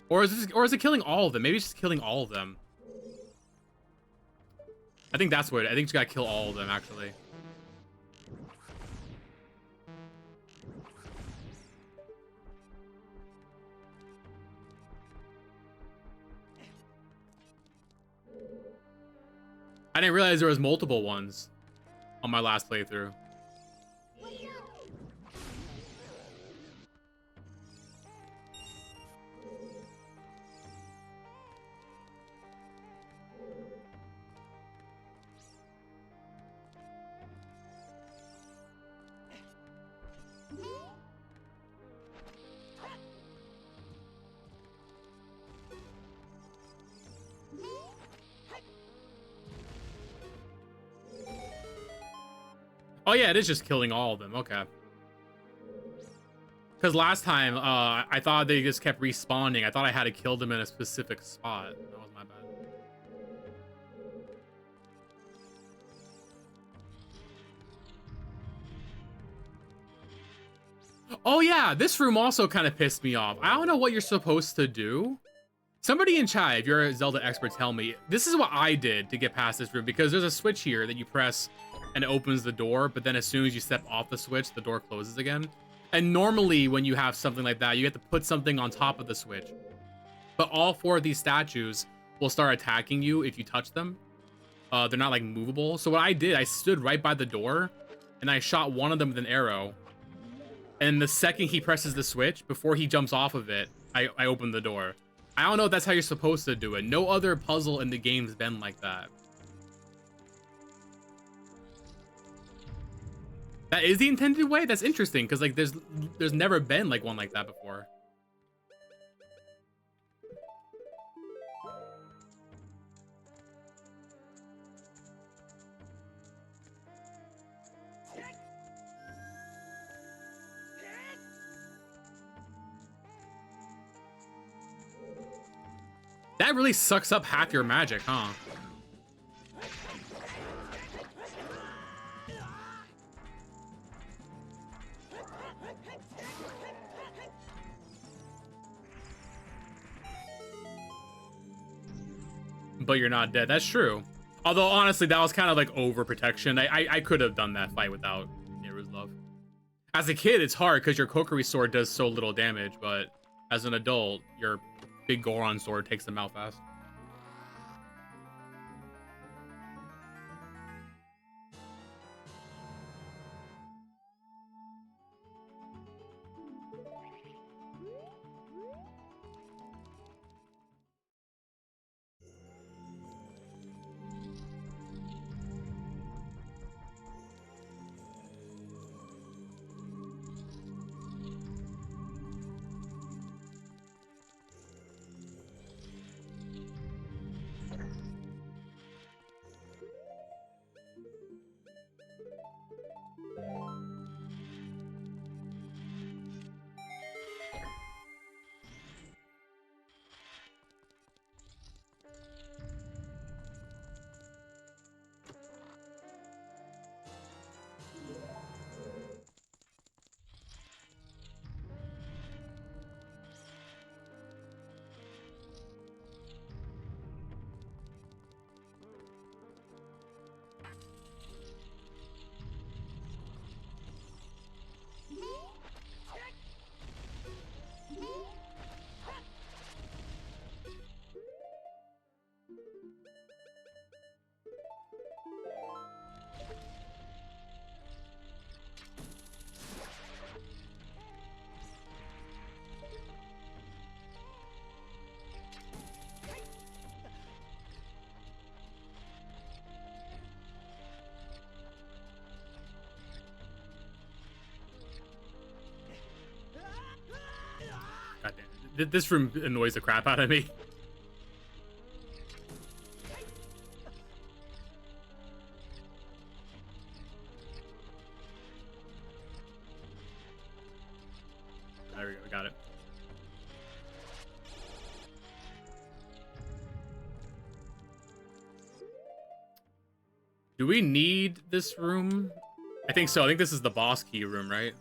Or is it killing all of them? Maybe it's just killing all of them. I think that's what I think you gotta kill all of them, actually. I didn't realize there was multiple ones on my last playthrough. Oh yeah, it is just killing all of them. Okay. Because last time, I thought they just kept respawning. I thought I had to kill them in a specific spot. That was my bad. Oh yeah, this room also kind of pissed me off. I don't know what you're supposed to do. Somebody in chat, if you're a Zelda expert, tell me. This is what I did to get past this room, because there's a switch here that you press and it opens the door, but then as soon as you step off the switch, the door closes again. And normally when you have something like that, you have to put something on top of the switch. But all 4 of these statues will start attacking you if you touch them. They're not like movable. So what I did, I stood right by the door and I shot one of them with an arrow. And the second he presses the switch, before he jumps off of it, I opened the door. I don't know if that's how you're supposed to do it. No other puzzle in the game's been like that. That is the intended way? That's interesting, because like there's never been like one like that before. That really sucks up half your magic, huh? But you're not dead. That's true. Although, honestly, that was kind of like overprotection. I could have done that fight without Neru's love. As a kid, it's hard because your Kokiri sword does so little damage, but as an adult, your big Goron sword takes them out fast. This room annoys the crap out of me. There we go, got it. Do we need this room? I think so. I think this is the boss key room, right?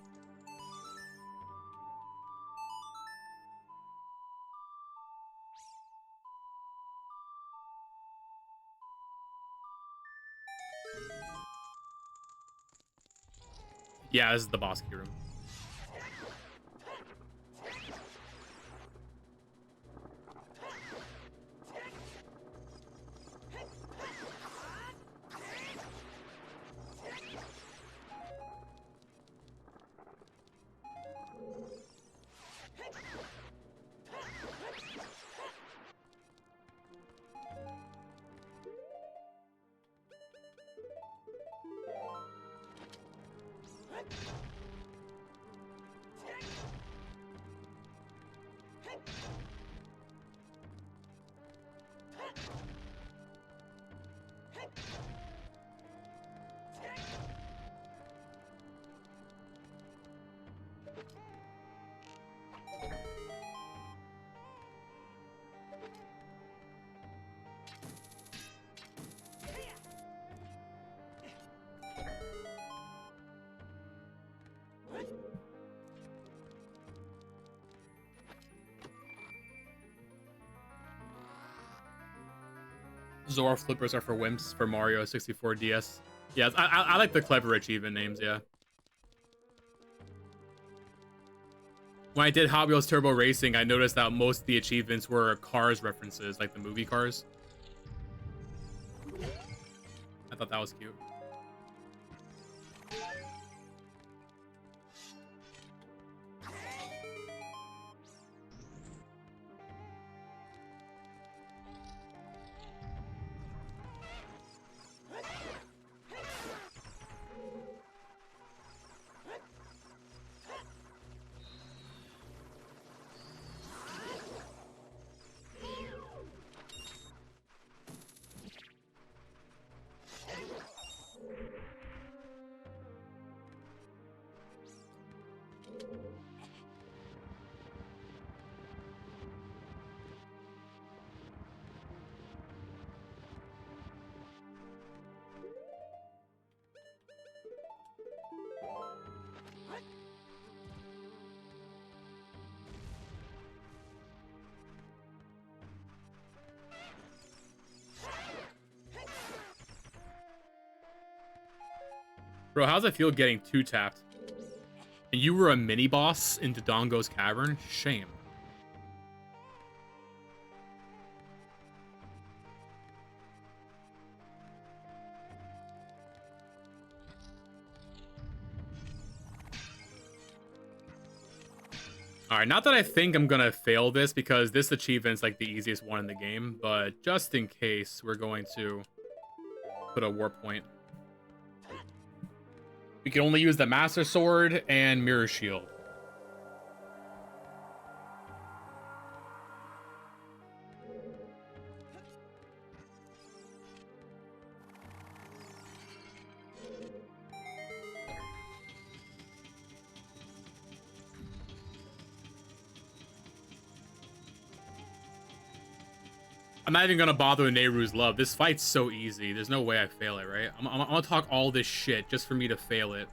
Yeah, this is the boss key room. Zora flippers are for wimps for Mario 64 DS. Yeah, I like the clever achievement names, yeah. When I did Hot Wheels Turbo Racing, I noticed that most of the achievements were Cars references, like the movie Cars. I thought that was cute. Bro, how's it feel getting two-tapped? And you were a mini-boss in Dodongo's Cavern? Shame. Alright, not that I think I'm gonna fail this, because this achievement's like the easiest one in the game, but just in case, we're going to put a warp point. We can only use the Master Sword and Mirror Shield. I'm not even gonna bother with Nehru's Love. This fight's so easy. There's no way I fail it, right? I'm gonna talk all this shit just for me to fail it.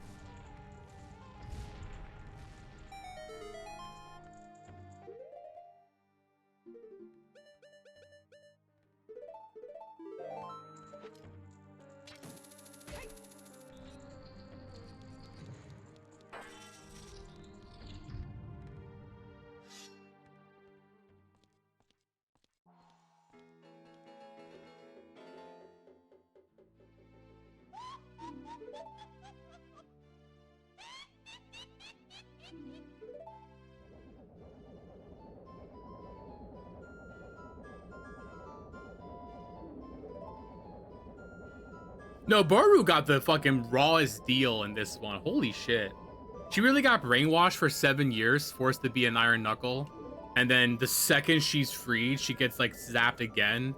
No, Baru got the fucking rawest deal in this one. Holy shit. She really got brainwashed for 7 years, forced to be an Iron Knuckle, And then the second she's freed, she gets like zapped again.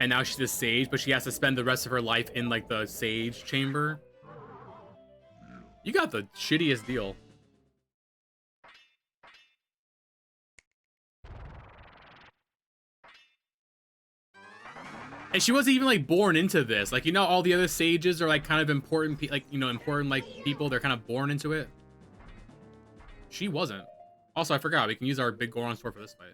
And now she's a sage, but she has to spend the rest of her life in like the sage chamber. You got the shittiest deal. And she wasn't even like born into this. Like, you know, all the other sages are like kind of important, like, you know, important like people. They're kind of born into it. She wasn't. Also, I forgot we can use our big Goron sword for this fight.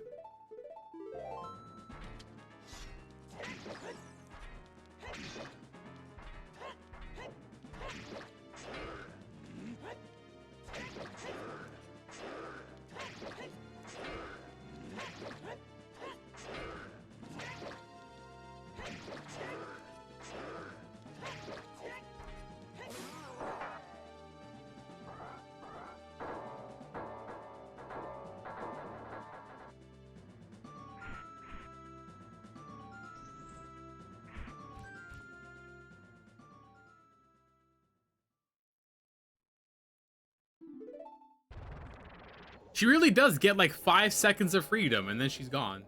She really does get like 5 seconds of freedom and then she's gone.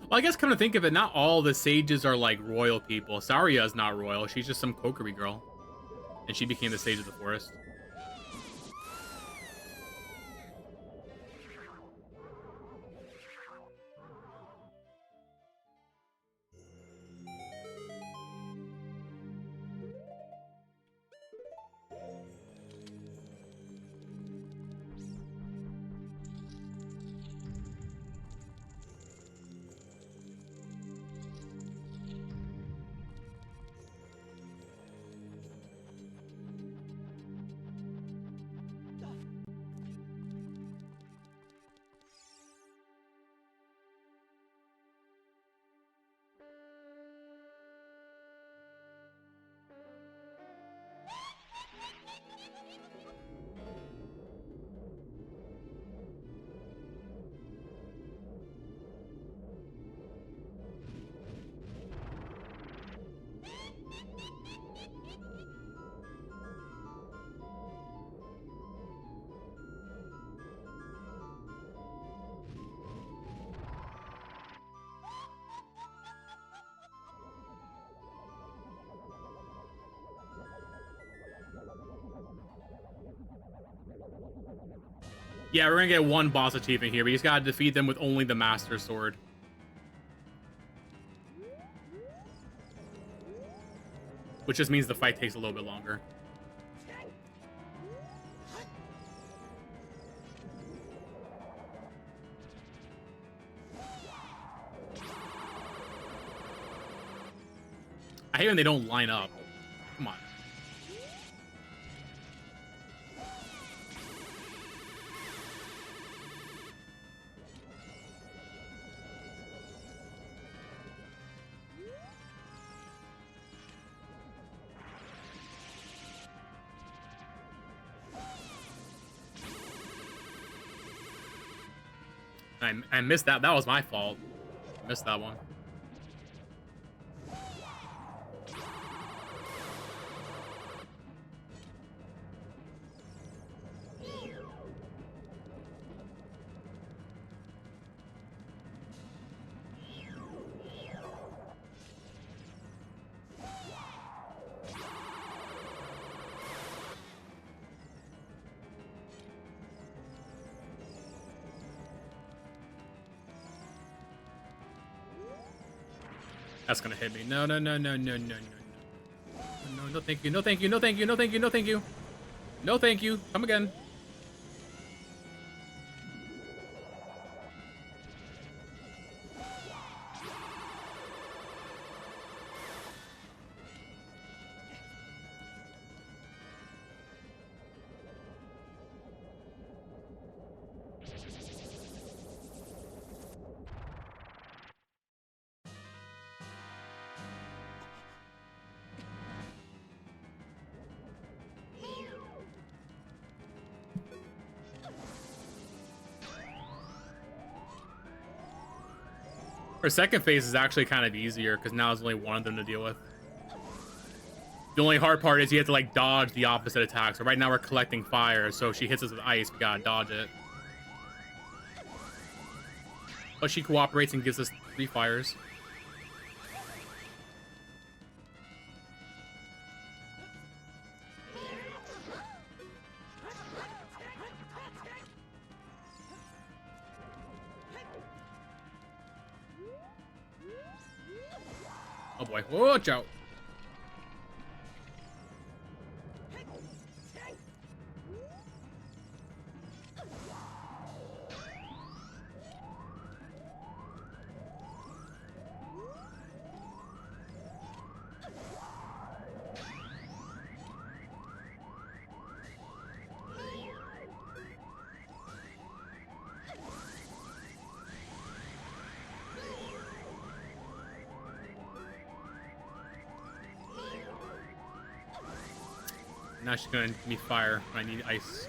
Well, I guess come to think of it, not all the sages are like royal people. Saria's not royal. She's just some Kokiri girl. And she became the sage of the forest. Yeah, we're gonna get one boss achievement here. We just gotta defeat them with only the Master Sword. Which just means the fight takes a little bit longer. I hate when they don't line up. Come on. I missed that. That was my fault. I missed that one. That's gonna hit me. No, no, no, no, no, no, no, no. No, thank you. No, thank you. No, thank you. No, thank you. No, thank you. No, thank you. Come again. Her second phase is actually kind of easier because now there's only one of them to deal with. The only hard part is you have to like dodge the opposite attacks. So right now we're collecting fire, so if she hits us with ice, we gotta dodge it. But she cooperates and gives us 3 fires. Oh boy, watch out. Now she's gonna give me fire when I need ice.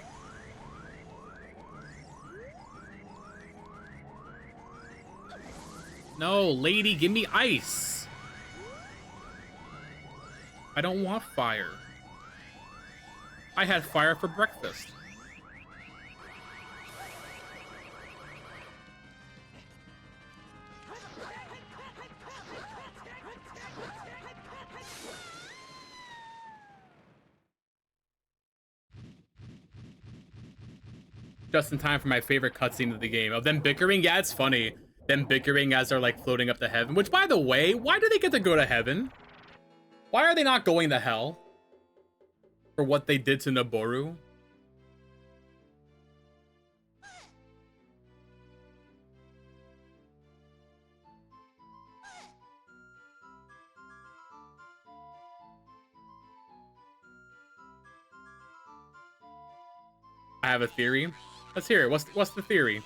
No, lady, give me ice. I don't want fire. I had fire for breakfast. Just in time for my favorite cutscene of the game. Of them bickering, yeah, it's funny. Them bickering as they're like floating up to heaven. Which, by the way, why do they get to go to heaven? Why are they not going to hell? For what they did to Noboru? I have a theory. Let's hear it. What's the theory?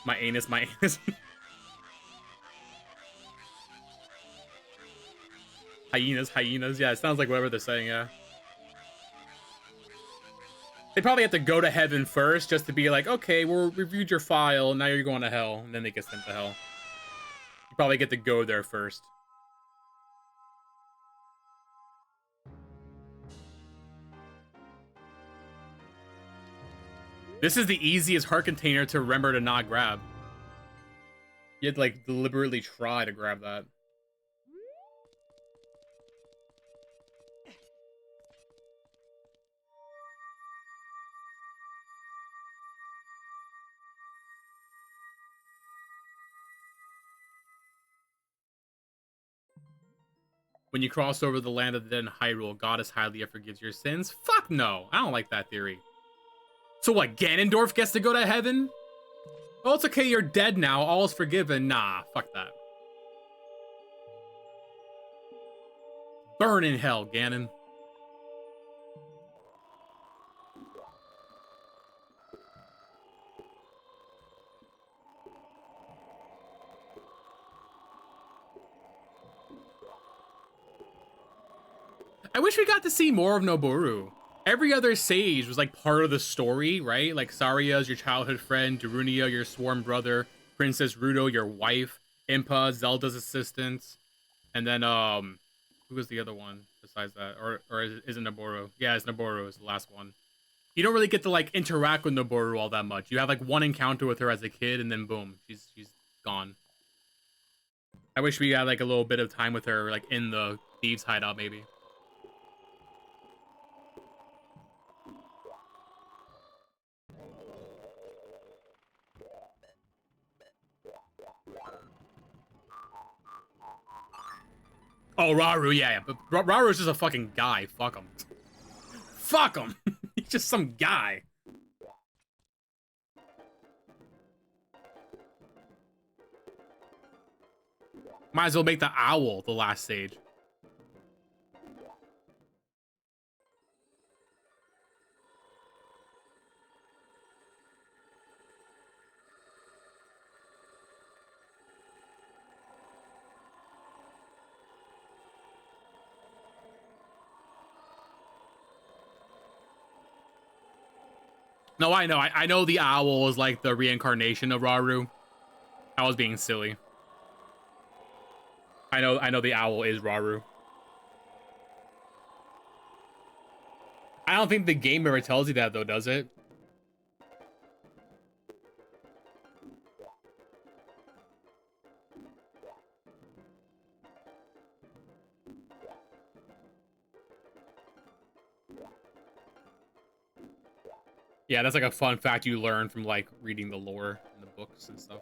My anus. Hyenas. Yeah, it sounds like whatever they're saying, yeah. They probably have to go to heaven first just to be like, okay, we'll reviewed your file, now you're going to hell, and then they get sent to hell. You probably get to go there first. This is the easiest heart container to remember to not grab. You had to like deliberately try to grab that. When you cross over the land of the dead in Hyrule, Goddess Hylia forgives your sins? Fuck no! I don't like that theory. So what, Ganondorf gets to go to heaven? Oh, it's okay, you're dead now, all is forgiven. Nah, fuck that. Burn in hell, Ganon. I wish we got to see more of Noboru. Every other sage was like part of the story, right? Like Saria's your childhood friend, Darunia your sworn brother, Princess Ruto your wife, Impa Zelda's assistant, and then who was the other one besides that? Or is it Noboru? Yeah, it's Noboru is the last one. You don't really get to like interact with Noboru all that much. You have like one encounter with her as a kid, and then boom, she's gone. I wish we had like a little bit of time with her, like in the thieves' hideout, maybe. Oh, Raru, yeah, but Raru's just a fucking guy. Fuck him. Fuck him. He's just some guy. Might as well make the owl the last stage. No, I know. I know the owl is like the reincarnation of Rauru. I was being silly. I know the owl is Rauru. I don't think the game ever tells you that though, does it? Yeah, that's like a fun fact you learn from like reading the lore in the books and stuff.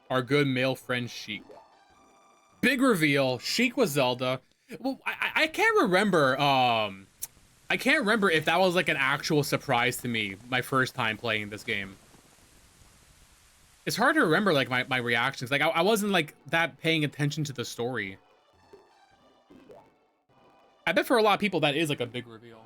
Our good male friend Sheik. Big reveal. Sheik was Zelda. Well, I can't remember. I can't remember if that was like an actual surprise to me my first time playing this game. It's hard to remember like my reactions. Like I wasn't like that paying attention to the story. I bet for a lot of people that is like a big reveal.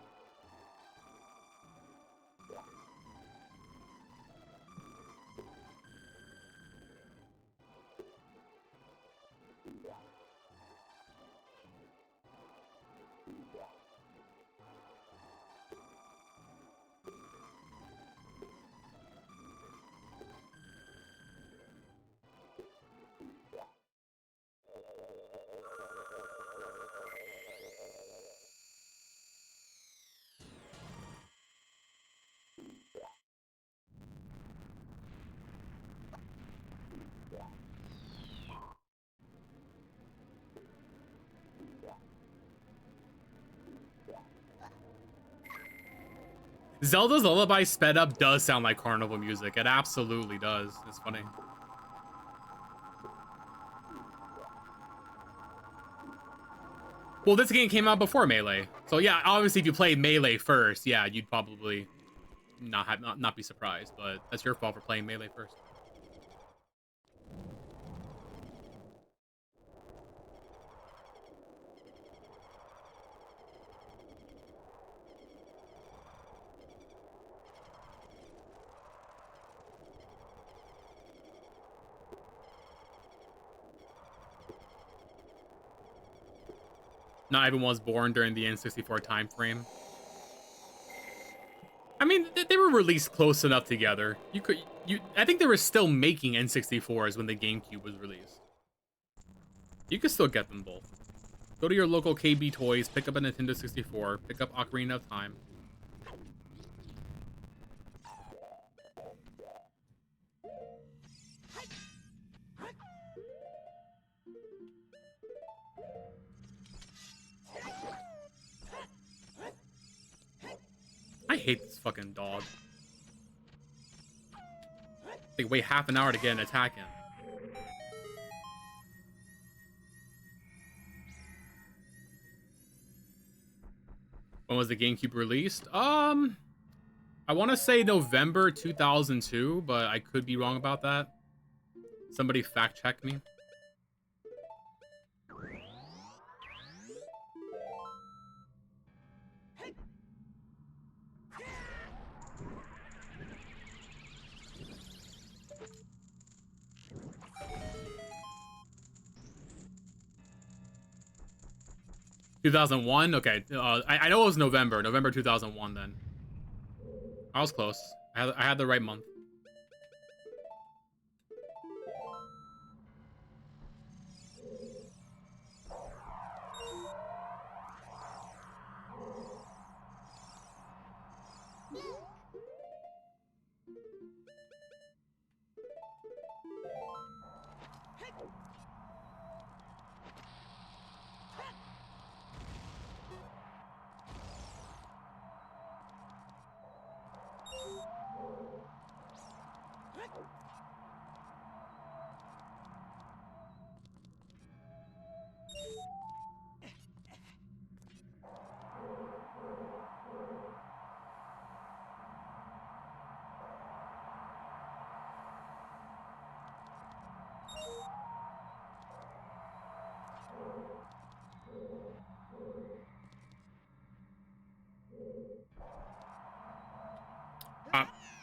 Zelda's Lullaby sped up does sound like carnival music. It absolutely does. It's funny. Well, this game came out before Melee. So yeah, obviously if you played Melee first, yeah, you'd probably not be surprised, but that's your fault for playing Melee first. Not everyone was born during the N64 time frame. I mean, they were released close enough together. I think they were still making N64s when the GameCube was released. You could still get them both. Go to your local KB Toys, pick up a Nintendo 64, pick up Ocarina of Time. I hate this fucking dog. They wait half an hour to get an attack in. When was the GameCube released? I want to say November 2002, but I could be wrong about that. Somebody fact check me. 2001? Okay, I know it was November 2001 then. I was close. I had the right month.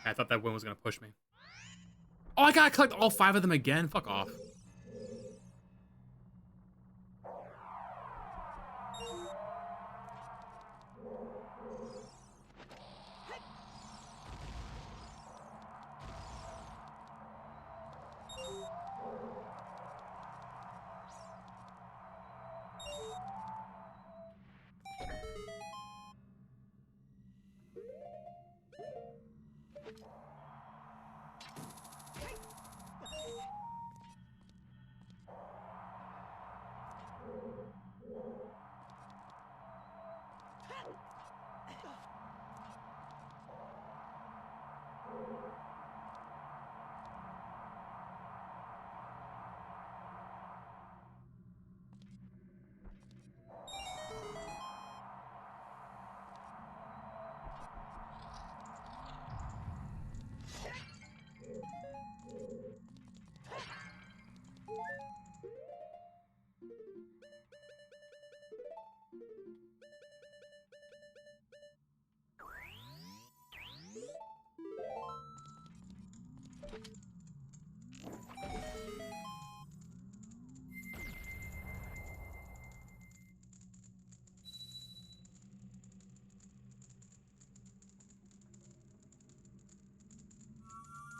I thought that win was gonna push me. Oh, I gotta collect all 5 of them again? Fuck off.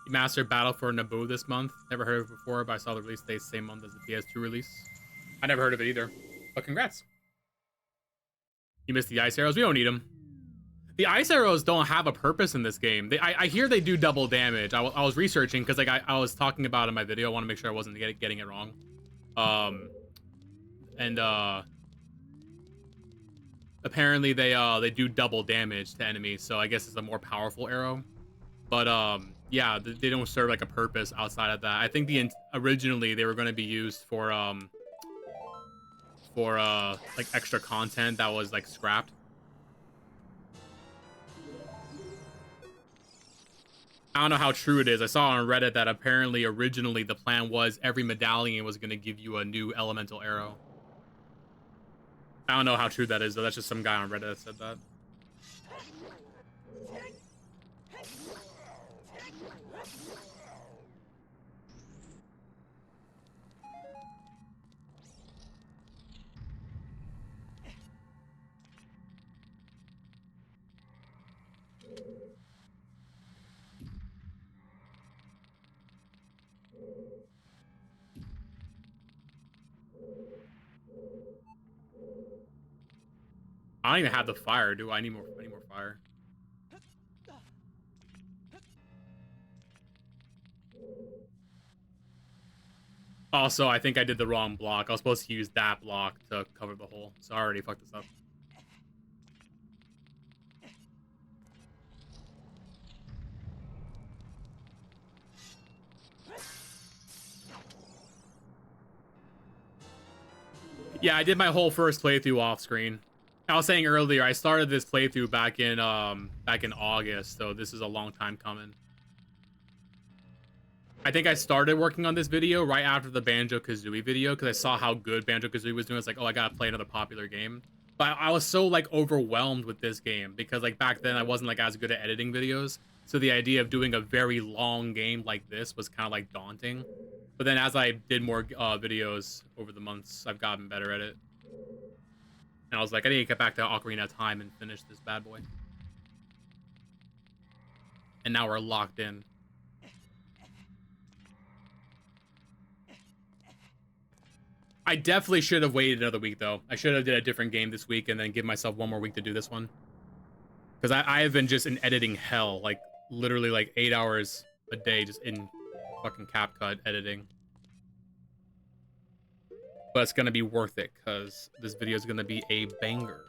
Master Battle for Naboo this month. Never heard of it before, but I saw the release date same month as the PS2 release. I never heard of it either, but congrats. You missed the ice arrows. We don't need them. The ice arrows don't have a purpose in this game. I hear they do double damage. I was researching because like I was talking about in my video. I want to make sure I wasn't getting it wrong. Apparently they do double damage to enemies. So I guess it's a more powerful arrow. But yeah, they don't serve like a purpose outside of that. I think originally they were going to be used for like extra content that was like scrapped. I don't know how true it is. I saw on Reddit that apparently originally the plan was every medallion was going to give you a new elemental arrow. I don't know how true that is, though. That's just some guy on Reddit that said that. I don't even have the fire, do I? I need more fire. Also, I think I did the wrong block. I was supposed to use that block to cover the hole, so I already fucked this up. Yeah, I did my whole first playthrough off screen. I was saying earlier, I started this playthrough back in August, so this is a long time coming. I think I started working on this video right after the Banjo-Kazooie video because I saw how good Banjo-Kazooie was doing. It's like, oh, I gotta play another popular game. But I was so like overwhelmed with this game because like back then I wasn't like as good at editing videos. So the idea of doing a very long game like this was kind of like daunting. But then as I did more videos over the months, I've gotten better at it. And I was like, I need to get back to Ocarina of Time and finish this bad boy. And now we're locked in. I definitely should have waited another week, though. I should have did a different game this week and then give myself one more week to do this one. Because I have been just in editing hell. Like, literally, like, 8 hours a day just in fucking CapCut editing. But it's gonna be worth it because this video is gonna be a banger.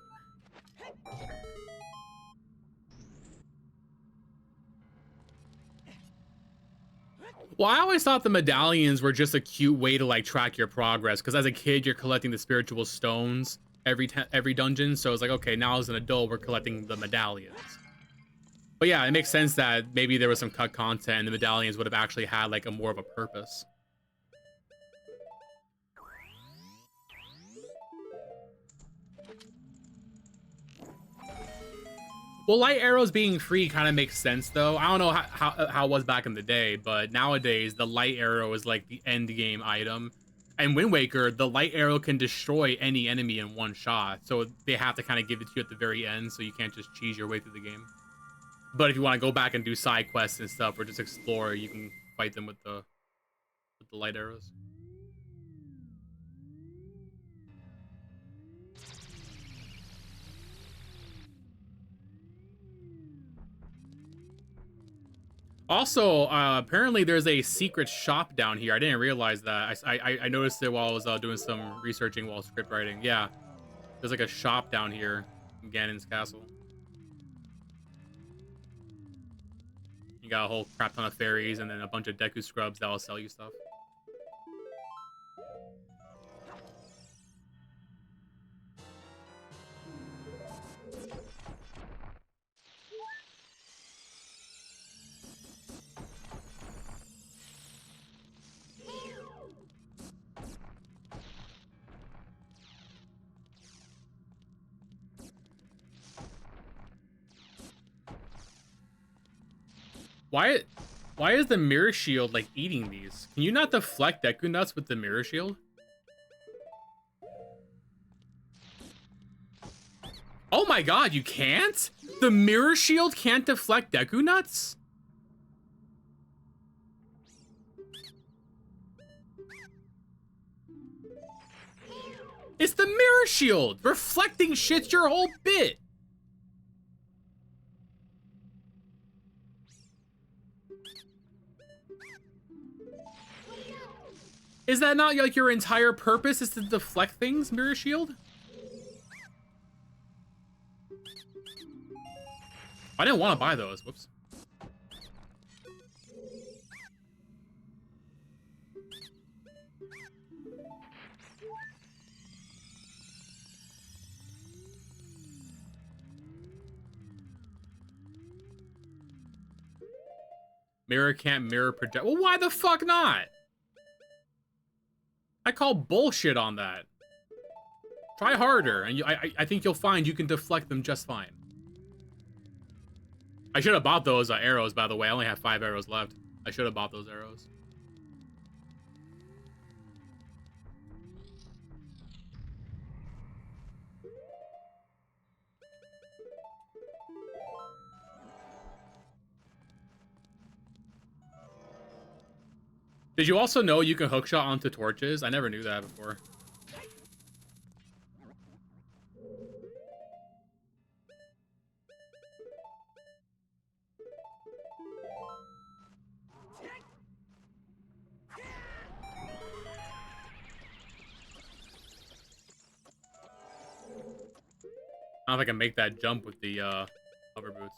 Well, I always thought the medallions were just a cute way to like track your progress because as a kid you're collecting the spiritual stones every dungeon, so it's like, okay, now as an adult we're collecting the medallions. But yeah, it makes sense that maybe there was some cut content and the medallions would have actually had like a more of a purpose. Well, light arrows being free kind of makes sense, though. I don't know how it was back in the day, but nowadays, the light arrow is like the end game item. And Wind Waker, the light arrow can destroy any enemy in one shot. So they have to kind of give it to you at the very end, so you can't just cheese your way through the game. But if you want to go back and do side quests and stuff, or just explore, you can fight them with the light arrows. Also, apparently there's a secret shop down here. I didn't realize that. I noticed it while I was doing some researching while script writing. Yeah, there's like a shop down here in Ganon's castle. You got a whole crap ton of fairies and then a bunch of Deku scrubs that will sell you stuff. Why is the mirror shield like eating these? Can you not deflect Deku Nuts with the mirror shield? Oh my god, you can't? The mirror shield can't deflect Deku Nuts? It's the mirror shield. Reflecting shit's your whole bit. Is that not like your entire purpose is to deflect things, mirror shield? I didn't want to buy those. Whoops. Mirror can't mirror project. Well, why the fuck not? I call bullshit on that. Try harder, and I think you'll find you can deflect them just fine. I should have bought those arrows, by the way. I only have 5 arrows left. I should have bought those arrows. Did you also know you can hookshot onto torches? I never knew that before. I don't know if I can make that jump with the hover boots.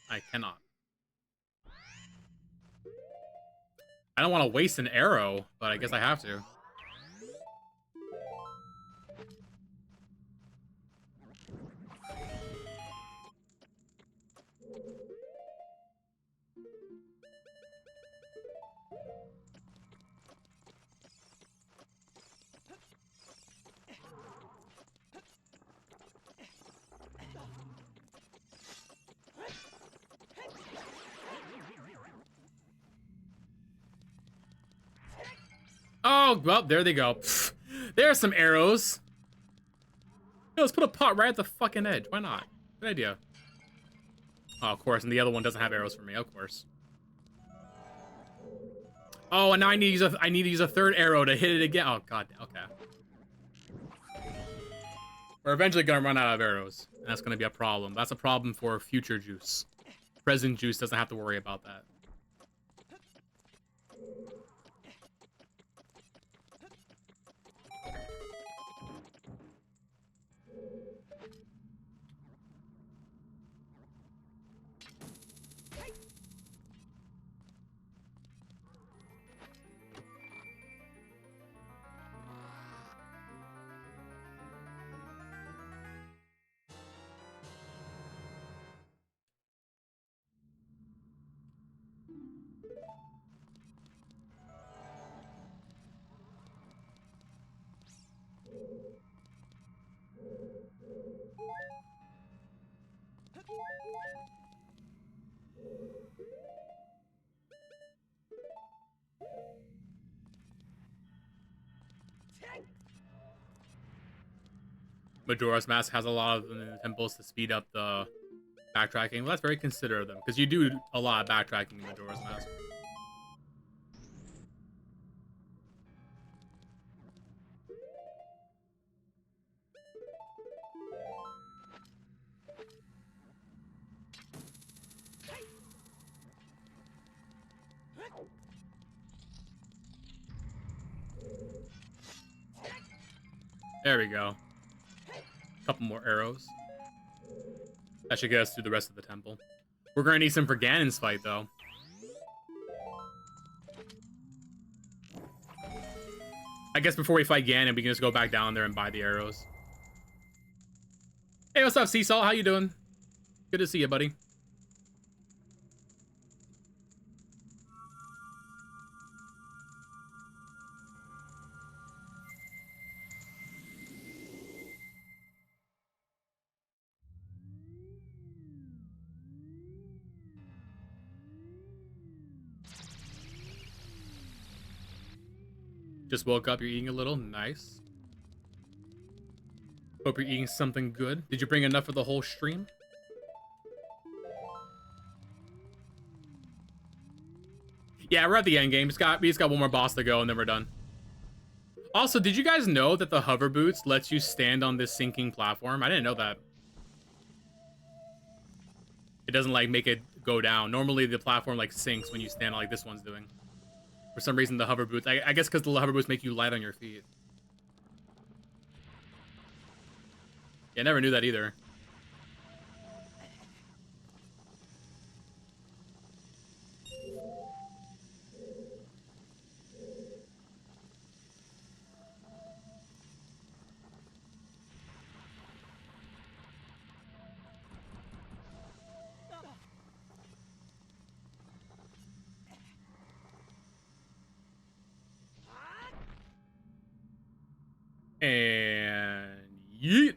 I cannot. I don't want to waste an arrow, but I guess I have to. Oh, well, there they go. There's some arrows. Yo, let's put a pot right at the fucking edge. Why not? Good idea. Oh, of course, and the other one doesn't have arrows for me, of course. Oh, and now I need to use a third arrow to hit it again. Oh, god, okay. We're eventually gonna run out of arrows, and that's gonna be a problem. That's a problem for future juice. Present juice doesn't have to worry about that. Majora's Mask has a lot of temples to speed up the backtracking. Well, that's very considerate of them, because you do a lot of backtracking in Majora's Mask. There we go. Couple more arrows. That should get us through the rest of the temple. We're gonna need some for Ganon's fight, though. I guess before we fight Ganon, we can just go back down there and buy the arrows. Hey, what's up, Seasalt? How you doing? Good to see you, buddy. Just woke up, you're eating a little. Nice. Hope you're eating something good. Did you bring enough for the whole stream? Yeah, we're at the end game. We just got one more boss to go, and then we're done. Also, did you guys know that the hover boots lets you stand on this sinking platform? I didn't know that. It doesn't like make it go down. Normally, the platform like sinks when you stand on like this one's doing. For some reason, the hover boots. I guess because the hover boots make you light on your feet. Yeah, I never knew that either. And yeet.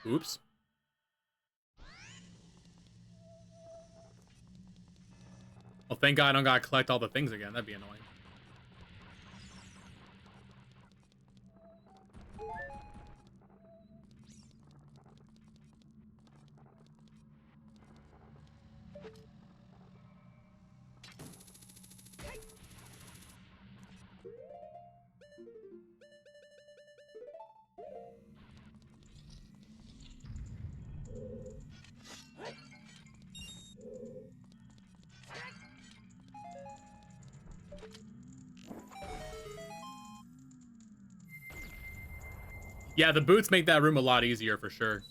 Oops. Well, thank God I don't gotta collect all the things again. That'd be annoying. Yeah, the boots make that room a lot easier for sure.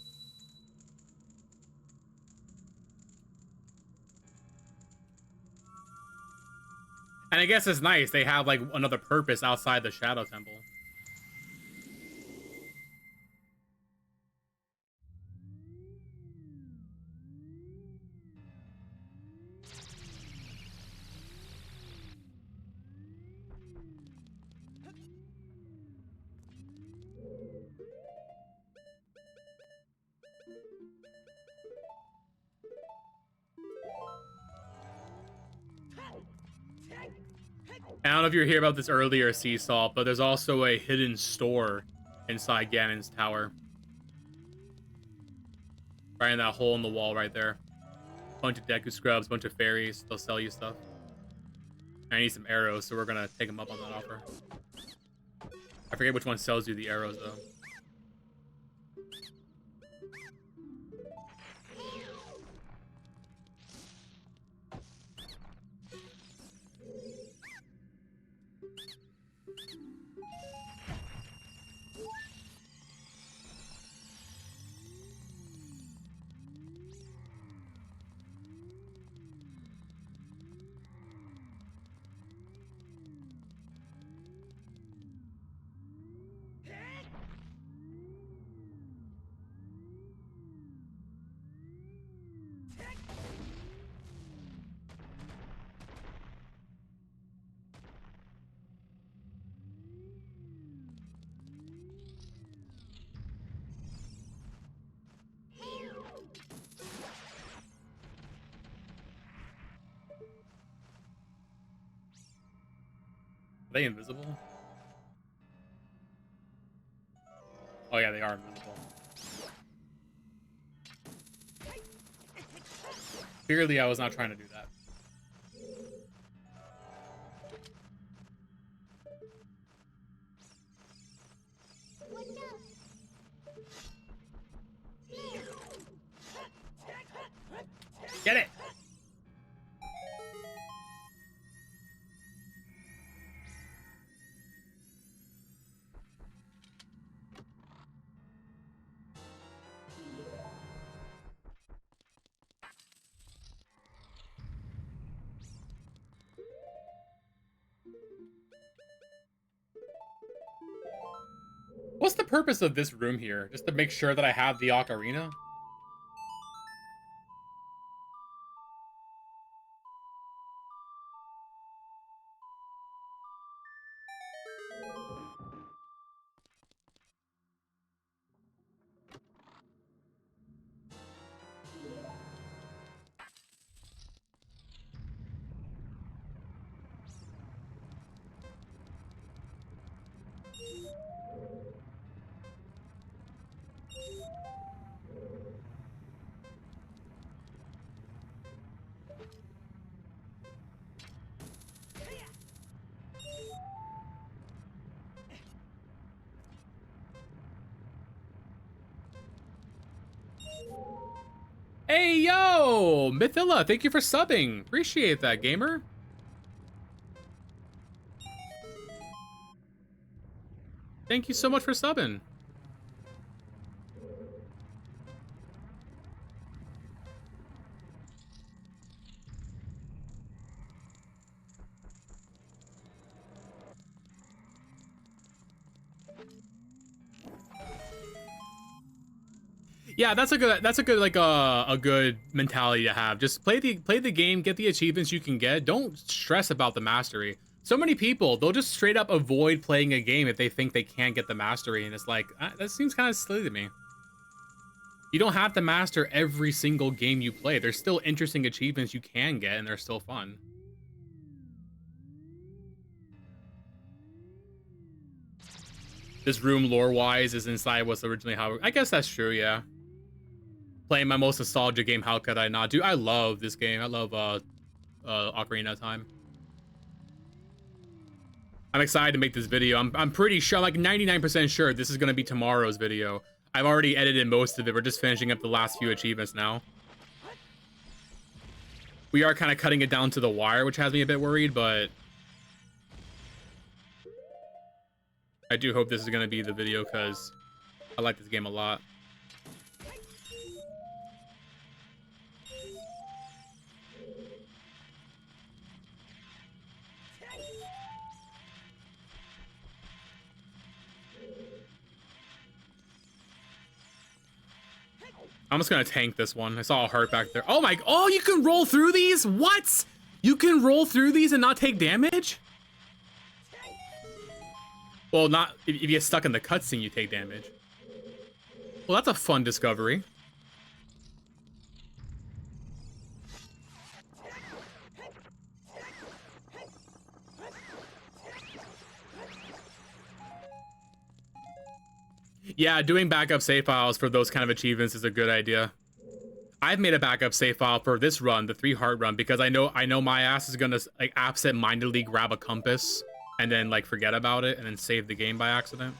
And I guess it's nice. They have like another purpose outside the Shadow Temple. I don't know if you were here about this earlier, Seasalt, but there's also a hidden store inside Ganon's tower. Right in that hole in the wall right there. Bunch of Deku scrubs, bunch of fairies. They'll sell you stuff. I need some arrows, so we're gonna take them up on that offer. I forget which one sells you the arrows, though. Are they invisible? Oh yeah, they are invisible. Clearly, I was not trying to do that. Get it! What's the purpose of this room here? Just to make sure that I have the Ocarina? Hey, yo! Mythilla, thank you for subbing. Appreciate that, gamer. Thank you so much for subbing. Yeah, that's a good like a good mentality to have. Just play the game, get the achievements you can get. Don't stress about the mastery. So many people, they'll just straight up avoid playing a game if they think they can't get the mastery, and it's like that seems kind of silly to me. You don't have to master every single game you play. There's still interesting achievements you can get, and they're still fun. This room lore-wise is inside what's originally how. I guess that's true, yeah. Playing my most nostalgia game, how could I not? Dude, I love this game. I love Ocarina of Time. I'm excited to make this video. I'm pretty sure, like 99% sure this is gonna be tomorrow's video. I've already edited most of it. We're just finishing up the last few achievements now. We are kind of cutting it down to the wire, which has me a bit worried, but I do hope this is gonna be the video because I like this game a lot. I'm just gonna tank this one. I saw a heart back there. Oh my, oh, you can roll through these? What? You can roll through these and not take damage? Well, not, if you get stuck in the cutscene, you take damage. Well, that's a fun discovery. Yeah, doing backup save files for those kind of achievements is a good idea. I've made a backup save file for this run, the 3 heart run, because I know my ass is gonna like absent-mindedly grab a compass and then like forget about it and then save the game by accident.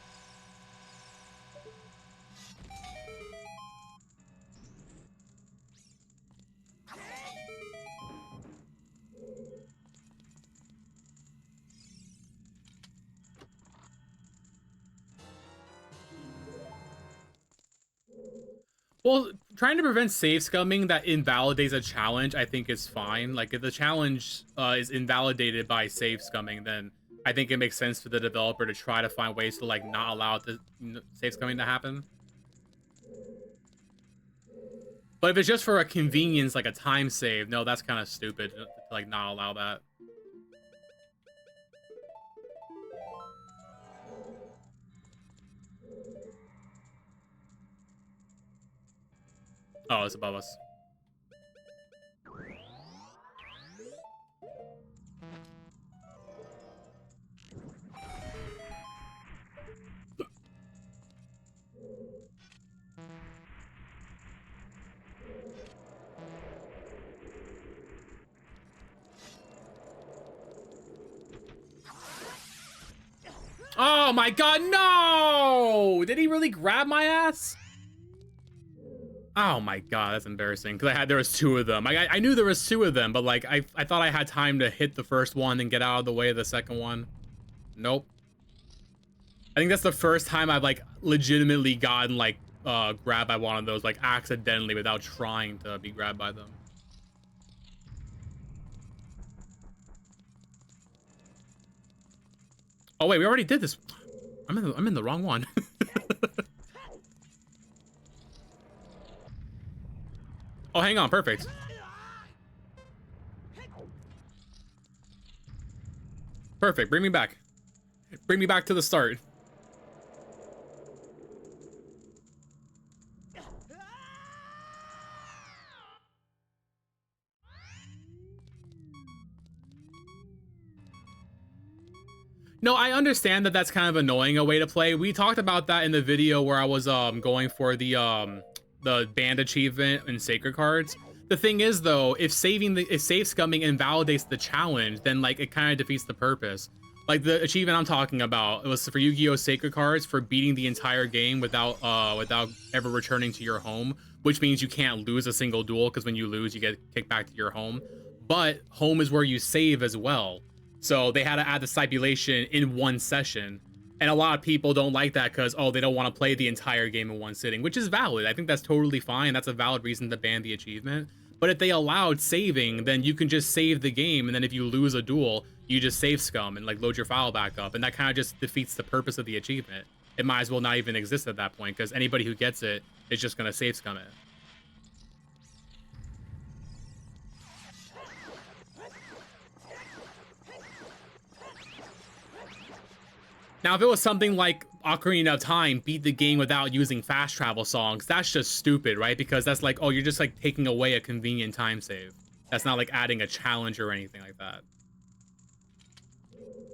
Well, trying to prevent save scumming that invalidates a challenge, I think is fine. Like, if the challenge is invalidated by save scumming, then I think it makes sense for the developer to try to find ways to, like, not allow the save scumming to happen. But if it's just for a convenience, like a time save, no, that's kind of stupid to, like, not allow that. Oh, it's above us. Oh my god, no! Did he really grab my ass? Oh my god, that's embarrassing. Because there was 2 of them. I knew there was 2 of them, but like I thought I had time to hit the first one and get out of the way of the second one. Nope. I think that's the first time I've like legitimately gotten like grabbed by one of those like accidentally without trying to be grabbed by them. Oh wait, we already did this. I'm in the wrong one. Oh, hang on, perfect. Perfect, bring me back. Bring me back to the start. No, I understand that that's kind of annoying a way to play. We talked about that in the video where I was going for the band achievement and sacred cards. The thing is though, if save scumming invalidates the challenge, then like it kind of defeats the purpose. Like the achievement I'm talking about, it was for Yu-Gi-Oh! Sacred Cards for beating the entire game without ever returning to your home, which means you can't lose a single duel because when you lose, you get kicked back to your home. But home is where you save as well. So they had to add the stipulation in one session. And a lot of people don't like that because, oh, they don't want to play the entire game in one sitting, which is valid. I think that's totally fine. That's a valid reason to ban the achievement. But if they allowed saving, then you can just save the game. And then if you lose a duel, you just save scum and like load your file back up. And that kind of just defeats the purpose of the achievement. It might as well not even exist at that point because anybody who gets it is just going to save scum it. Now, if it was something like Ocarina of Time, beat the game without using fast travel songs, that's just stupid, right? Because that's like, oh, you're just like taking away a convenient time save. That's not like adding a challenge or anything like that.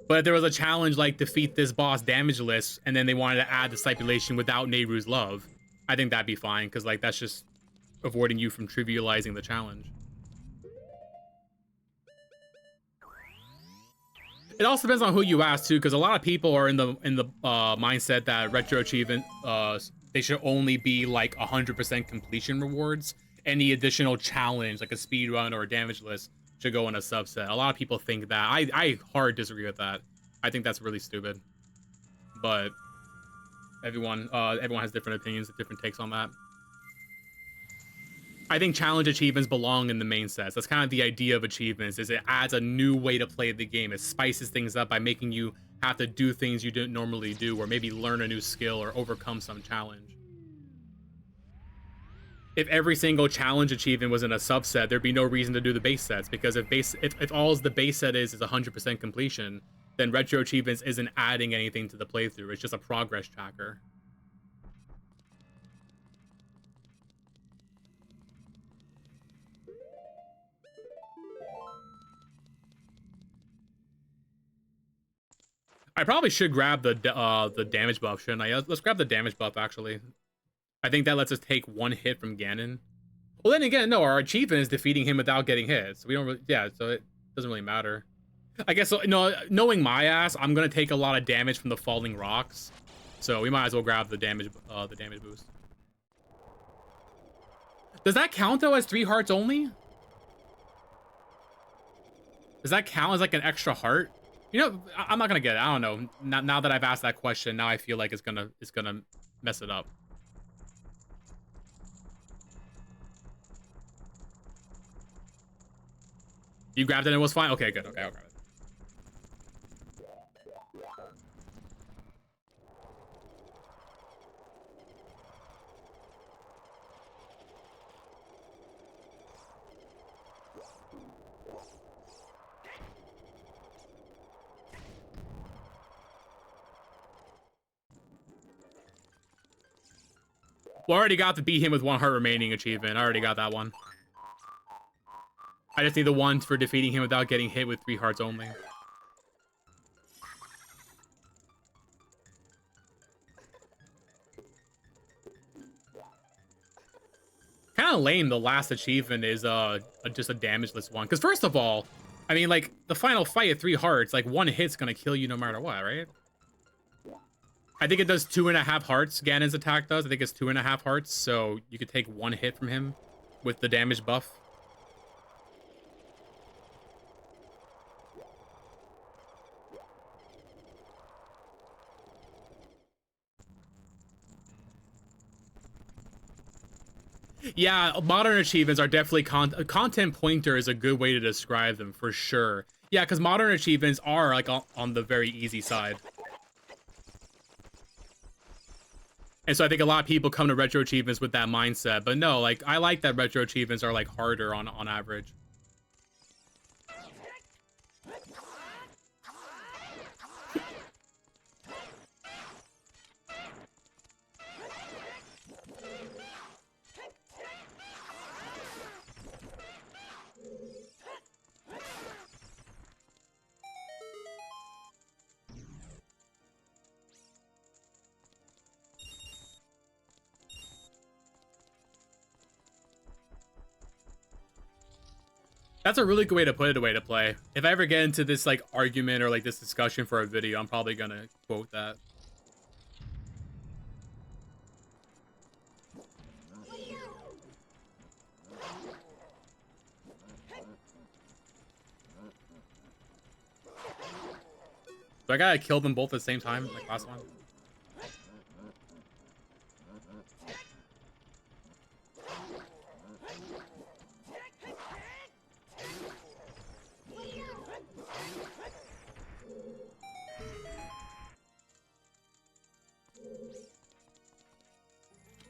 But if there was a challenge like defeat this boss damageless, and then they wanted to add the stipulation without Nehru's love, I think that'd be fine, because like that's just avoiding you from trivializing the challenge. It also depends on who you ask too, because a lot of people are in the mindset that retro achievement they should only be like 100% completion rewards. Any additional challenge, like a speed run or a damage list, should go in a subset. A lot of people think that. I hard disagree with that. I think that's really stupid. But everyone has different opinions, different takes on that. I think challenge achievements belong in the main sets. That's kind of the idea of achievements, is it adds a new way to play the game. It spices things up by making you have to do things you didn't normally do, or maybe learn a new skill or overcome some challenge. If every single challenge achievement was in a subset, there'd be no reason to do the base sets, because if all the base set is 100% completion, then retro achievements isn't adding anything to the playthrough. It's just a progress tracker. I probably should grab the damage buff, shouldn't I? Let's grab the damage buff, actually. I think that lets us take one hit from Ganon. Well, then again, no, our achievement is defeating him without getting hit. So we don't really, yeah, so it doesn't really matter. I guess, no, knowing my ass, I'm going to take a lot of damage from the falling rocks. So we might as well grab the damage boost. Does that count, though, as 3 hearts only? Does that count as, like, an extra heart? You know, I'm not gonna get it. I don't know. Now that I've asked that question, now I feel like it's gonna mess it up. You grabbed it and it was fine? Okay, good. Okay, I'll grab it. Well, I already got the beat him with 1 heart remaining achievement. I already got that one. I just need the one for defeating him without getting hit with 3 hearts only. Kind of lame the last achievement is just a damageless one. Because first of all, I mean, like, the final fight at 3 hearts, like, 1 hit's gonna kill you no matter what, right? I think it does 2.5 hearts. Ganon's attack does. I think it's 2.5 hearts, so you could take 1 hit from him with the damage buff. Yeah, modern achievements are definitely content pointer is a good way to describe them for sure. Yeah, because modern achievements are like on the very easy side. And so I think a lot of people come to retro achievements with that mindset. But no, like, I like that retro achievements are, like, harder on average. That's a really good way to put it, a way to play. If I ever get into this like argument or like this discussion for a video, I'm probably gonna quote that. So I gotta kill them both at the same time, like last one.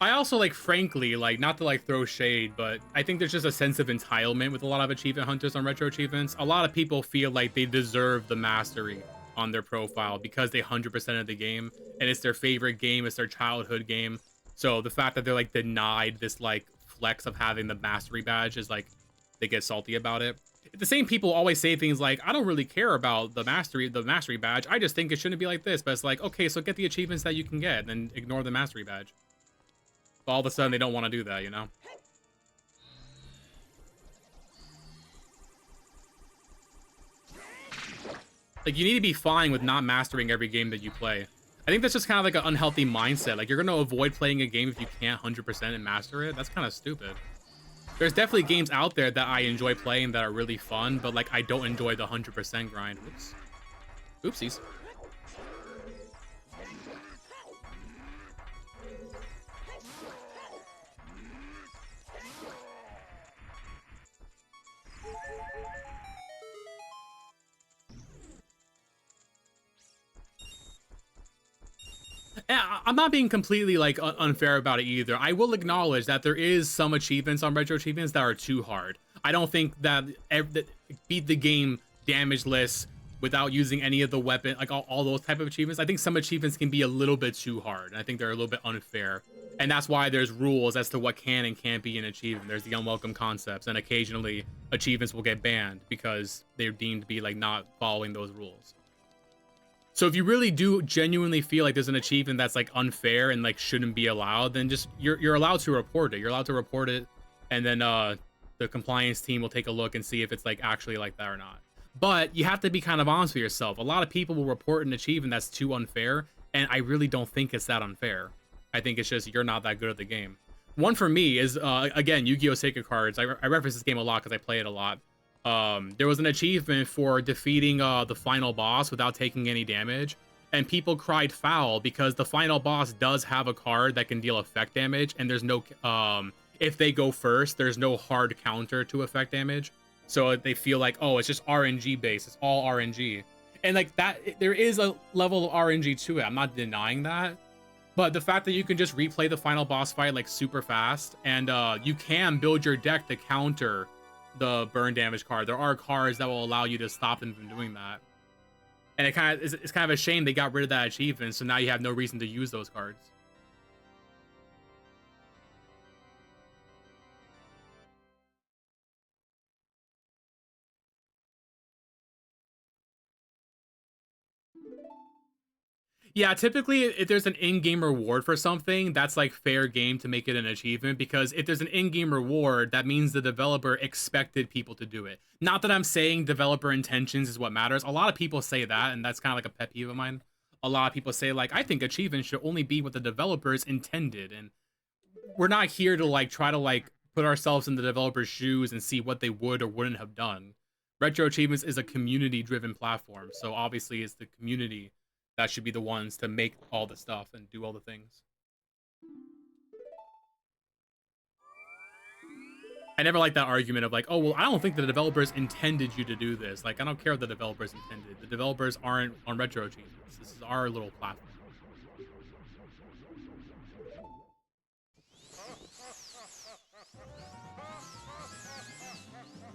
I also, like, frankly, like, not to like throw shade, but I think there's just a sense of entitlement with a lot of achievement hunters on retro achievements. A lot of people feel like they deserve the mastery on their profile because they 100% of the game and it's their favorite game, it's their childhood game. So the fact that they're like denied this like flex of having the mastery badge is like they get salty about it. The same people always say things like, I don't really care about the mastery badge. I just think it shouldn't be like this. But it's like, okay, so get the achievements that you can get and then ignore the mastery badge. But all of a sudden they don't want to do that, you know? Like, you need to be fine with not mastering every game that you play. I think that's just kind of like an unhealthy mindset. Like, you're going to avoid playing a game if you can't 100% and master it. That's kind of stupid. There's definitely games out there that I enjoy playing that are really fun, but, like, I don't enjoy the 100% grind. Oops. Oopsies. I'm not being completely like unfair about it either. I will acknowledge that there is some achievements on retro achievements that are too hard. I don't think that beat the game damageless without using any of the weapon, like all those type of achievements. I think some achievements can be a little bit too hard, and I think they're a little bit unfair. And that's why there's rules as to what can and can't be an achievement. There's the unwelcome concepts, and occasionally achievements will get banned because they're deemed to be like not following those rules. So if you really do genuinely feel like there's an achievement that's like unfair and like shouldn't be allowed, then just you're allowed to report it. You're allowed to report it, and then the compliance team will take a look and see if it's like actually like that or not. But you have to be kind of honest with yourself. A lot of people will report an achievement that's too unfair, and I really don't think it's that unfair. I think it's just you're not that good at the game. One for me is again, Yu-Gi-Oh! Sacred Cards. I reference this game a lot because I play it a lot. There was an achievement for defeating the final boss without taking any damage, and people cried foul because the final boss does have a card that can deal effect damage, and there's no if they go first, there's no hard counter to effect damage. So they feel like, oh, it's just RNG based, it's all RNG. And like that, there is a level of RNG to it, I'm not denying that. But the fact that you can just replay the final boss fight like super fast, and you can build your deck to counter the burn damage card. There are cards that will allow you to stop them from doing that. And it's kind of a shame they got rid of that achievement, so now you have no reason to use those cards. Yeah, typically if there's an in-game reward for something, that's like fair game to make it an achievement, because if there's an in-game reward, that means the developer expected people to do it. Not that I'm saying developer intentions is what matters. A lot of people say that, and that's kind of like a pet peeve of mine. A lot of people say like, I think achievements should only be what the developers intended, and we're not here to like try to like put ourselves in the developer's shoes and see what they would or wouldn't have done. Retro Achievements is a community-driven platform, so obviously it's the community that should be the ones to make all the stuff and do all the things. I never like that argument of like, oh, well, I don't think the developers intended you to do this. Like, I don't care what the developers intended. The developers aren't on Retro Achievements. This is our little platform.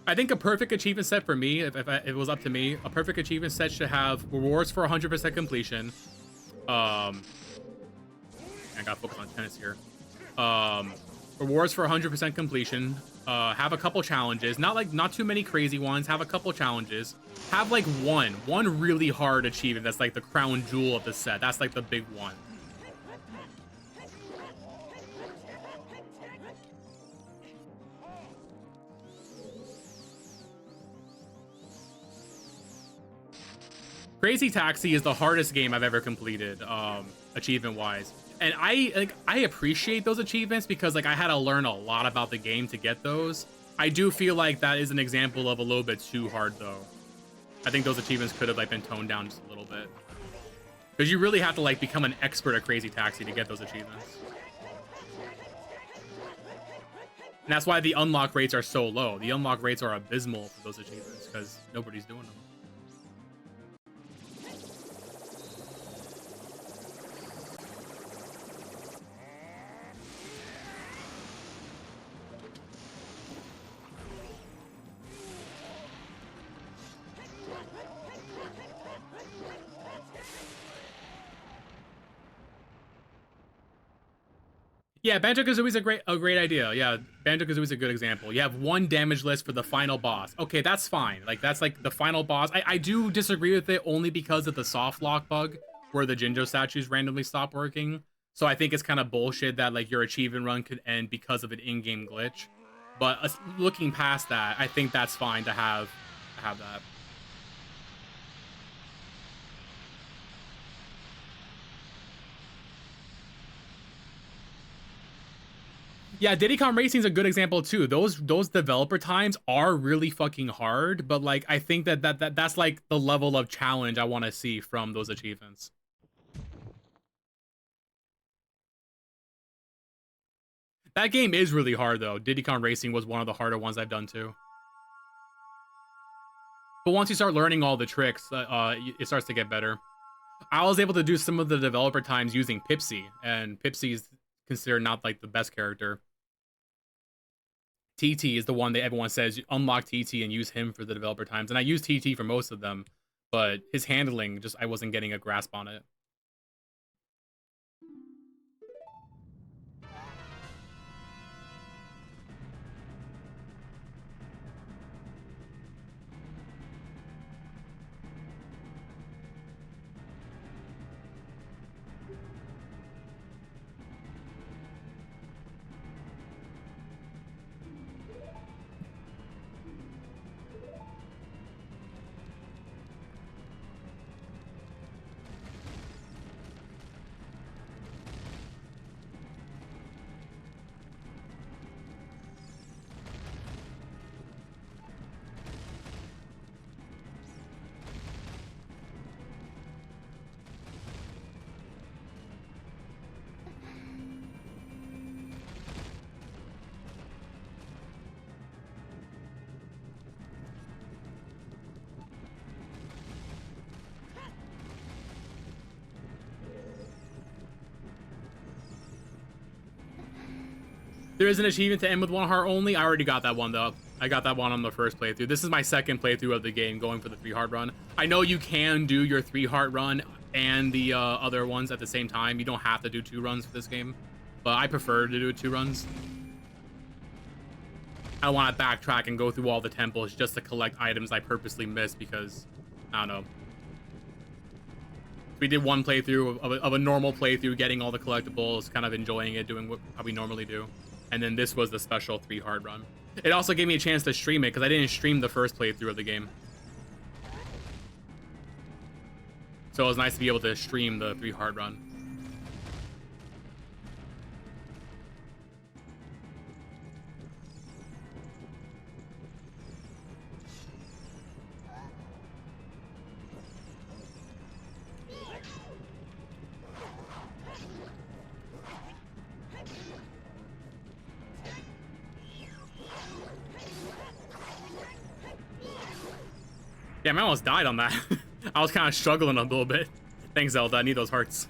I think a perfect achievement set for me, if it was up to me, a perfect achievement set should have rewards for 100% completion. I gotta focus on tennis here. Rewards for 100% completion. Have a couple challenges, not too many crazy ones. Have a couple challenges. Have like one really hard achievement that's like the crown jewel of the set. That's like the big one. Crazy Taxi is the hardest game I've ever completed, achievement wise. And I appreciate those achievements because like I had to learn a lot about the game to get those. I do feel like that is an example of a little bit too hard though. I think those achievements could have like been toned down just a little bit. Because you really have to like become an expert at Crazy Taxi to get those achievements. And that's why the unlock rates are so low. The unlock rates are abysmal for those achievements because nobody's doing them. Yeah, Banjo-Kazooie is a great idea. Yeah, Banjo-Kazooie is a good example. You have one damage list for the final boss. Okay, that's fine. Like, that's like the final boss. I do disagree with it only because of the soft lock bug where the Jinjo statues randomly stop working. So I think it's kind of bullshit that like your achievement run could end because of an in-game glitch. But looking past that, I think that's fine to have that. Yeah, Diddy Kong Racing is a good example too. Those developer times are really fucking hard, but like I think that's like the level of challenge I want to see from those achievements. That game is really hard though. Diddy Kong Racing was one of the harder ones I've done too. But once you start learning all the tricks, it starts to get better. I was able to do some of the developer times using Pipsy, and Pipsy is considered not like the best character. TT is the one that everyone says unlock TT and use him for the developer times. And I use TT for most of them, but his handling, I wasn't getting a grasp on it. There is an achievement to end with 1 heart only. I already got that one though. I got that one on the first playthrough. This is my second playthrough of the game, going for the 3 heart run. I know you can do your 3 heart run and the other ones at the same time. You don't have to do 2 runs for this game, but I prefer to do 2 runs. I want to backtrack and go through all the temples just to collect items I purposely missed because, I don't know. We did one playthrough of a normal playthrough, getting all the collectibles, kind of enjoying it, doing how we normally do. And then this was the special 3 hard run. It also gave me a chance to stream it because I didn't stream the first playthrough of the game. So it was nice to be able to stream the 3 hard run. Damn, I almost died on that. I was kind of struggling a little bit. Thanks, Zelda. I need those hearts.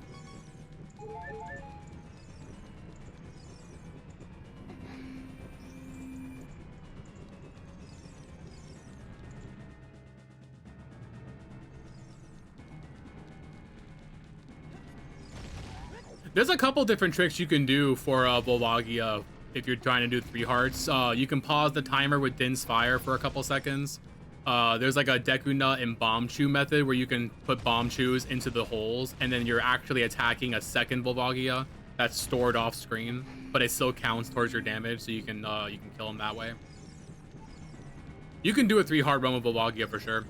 There's a couple different tricks you can do for Volvagia if you're trying to do 3 hearts. You can pause the timer with Din's Fire for a couple seconds. There's like a Deku Nut and Bomb Chew method where you can put Bomb Chews into the holes and then you're actually attacking a second Volvagia that's stored off screen, but it still counts towards your damage, so you can kill him that way. You can do a 3 hard run with Volvagia for sure.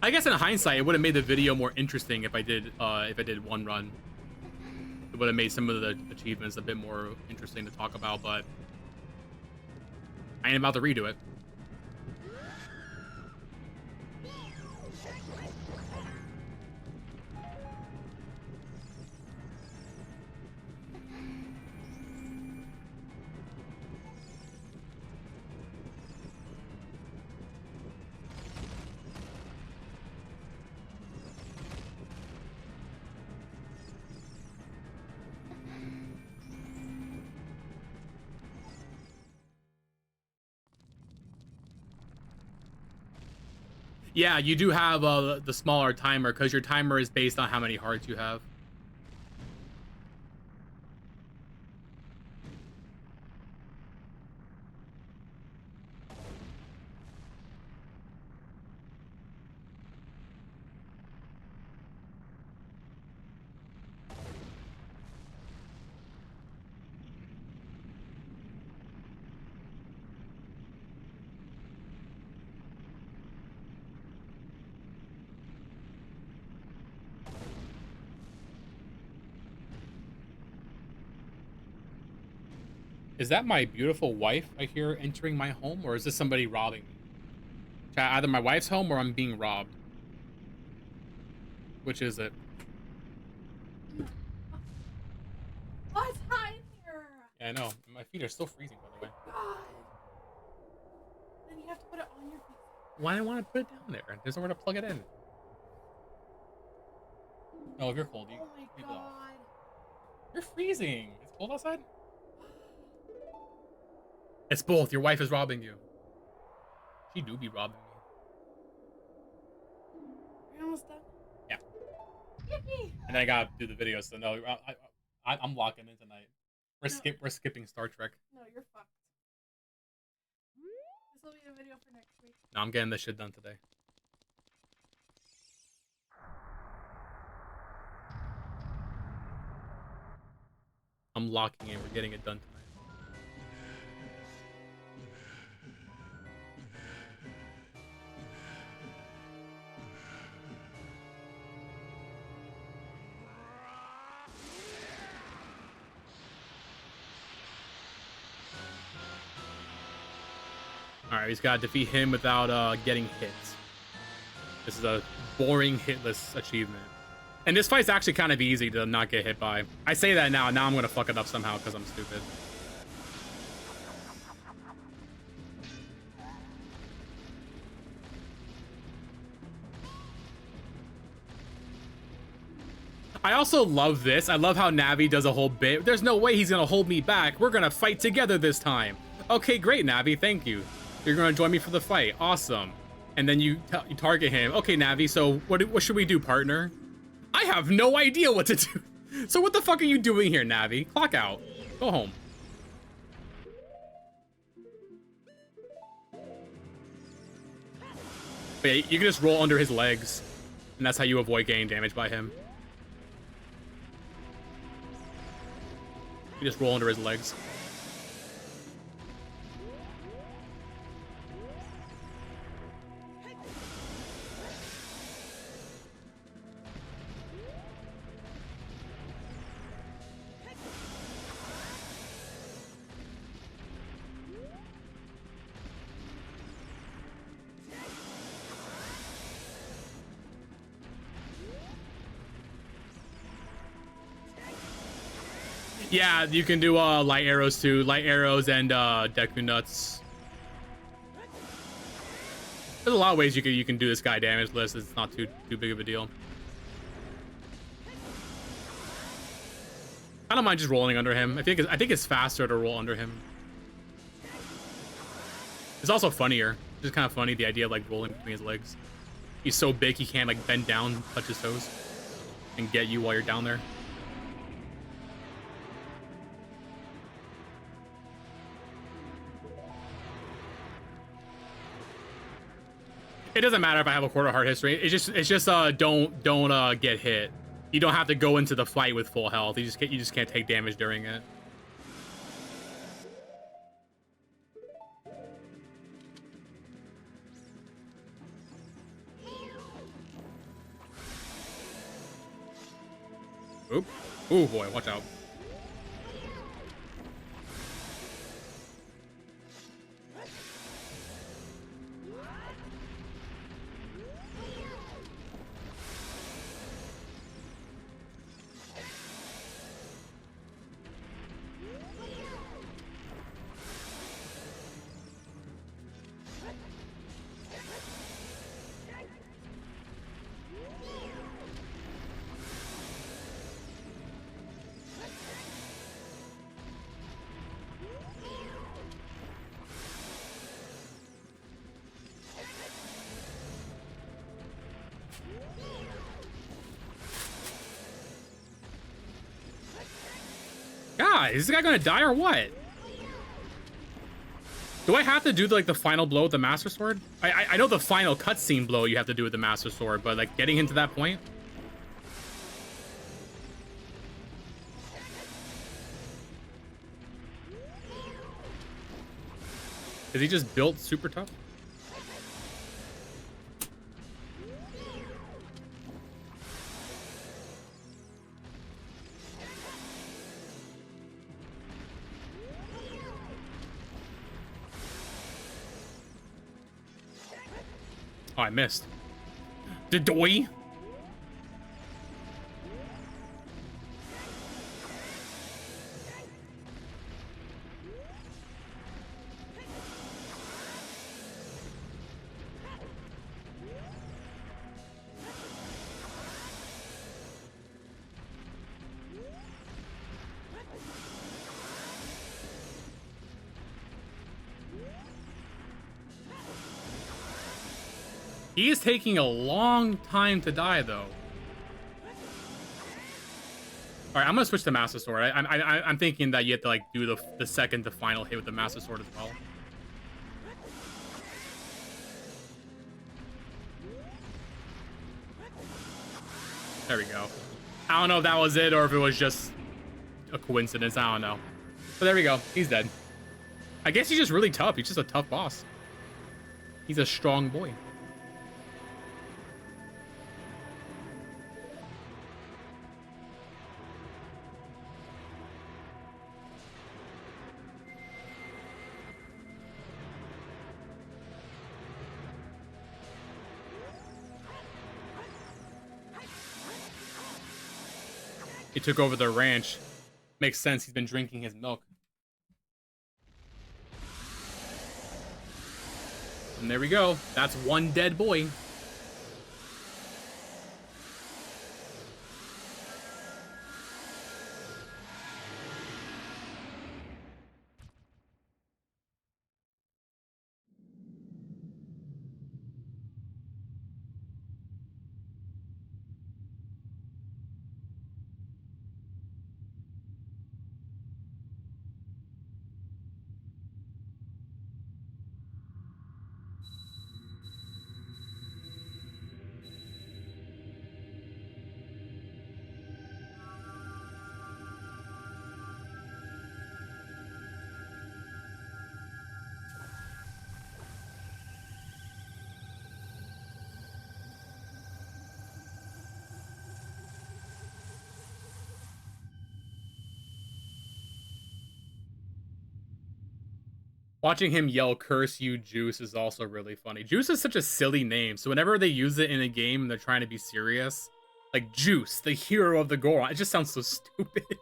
I guess in hindsight, it would have made the video more interesting if I did one run. It would have made some of the achievements a bit more interesting to talk about, but I ain't about to redo it. Yeah, you do have the smaller timer because your timer is based on how many hearts you have. Is that my beautiful wife I hear entering my home, or is this somebody robbing me? Either my wife's home or I'm being robbed. Which is it? What's hot in here? Yeah, I know. My feet are still freezing, by the way. God. Then you have to put it on your feet. Why do I want to put it down there? There's nowhere to plug it in. Oh, if you're cold, you. Oh my God. You're freezing. It's cold outside. It's both. Your wife is robbing you. She do be robbing me. You're almost done? Yeah. Yippee! And then I gotta do the video, so no, I'm locking in tonight. We're skipping Star Trek. No, you're fucked. This will be a video for next week. No, I'm getting this shit done today. I'm locking in. We're getting it done tonight. Alright, he's got to defeat him without getting hit. This is a boring hitless achievement. And this fight's actually kind of easy to not get hit by. I say that now I'm gonna fuck it up somehow because I'm stupid. I also love this. I love how Navi does a whole bit. There's no way he's gonna hold me back. We're gonna fight together this time. Okay, great, Navi. Thank you. You're gonna join me for the fight. Awesome. And then you target him. Okay, Navi. So what should we do, partner? I have no idea what to do. So what the fuck are you doing here, Navi? Clock out. Go home. But yeah, you can just roll under his legs, and that's how you avoid getting damaged by him. You just roll under his legs. Yeah, you can do light arrows too. Light arrows and Deku nuts. There's a lot of ways you can do this guy damageless. It's not too big of a deal. I don't mind just rolling under him. I think it's faster to roll under him. It's also funnier. It's just kind of funny, the idea of like rolling between his legs. He's so big he can't like bend down, touch his toes, and get you while you're down there. It doesn't matter if I have a quarter heart history. It's just don't get hit. You don't have to go into the fight with full health. You just can't take damage during it. Oop. Oh boy, watch out. God, is this guy gonna die or what? Do I have to do like the final blow with the Master Sword? I know the final cutscene blow you have to do with the Master Sword, but like getting him to that point? Is he just built super tough? Oh, I missed. Doy. He is taking a long time to die, though. All right, I'm gonna switch to Master Sword. I'm thinking that you have to like do the second to final hit with the Master Sword as well. There we go. I don't know if that was it or if it was just a coincidence. I don't know. But there we go. He's dead. I guess he's just really tough. He's just a tough boss. He's a strong boy. He took over the ranch. Makes sense. He's been drinking his milk. And there we go. That's one dead boy. Watching him yell, "Curse you, Juice," is also really funny. Juice is such a silly name, so whenever they use it in a game and they're trying to be serious, like Juice, the hero of the Goron, it just sounds so stupid.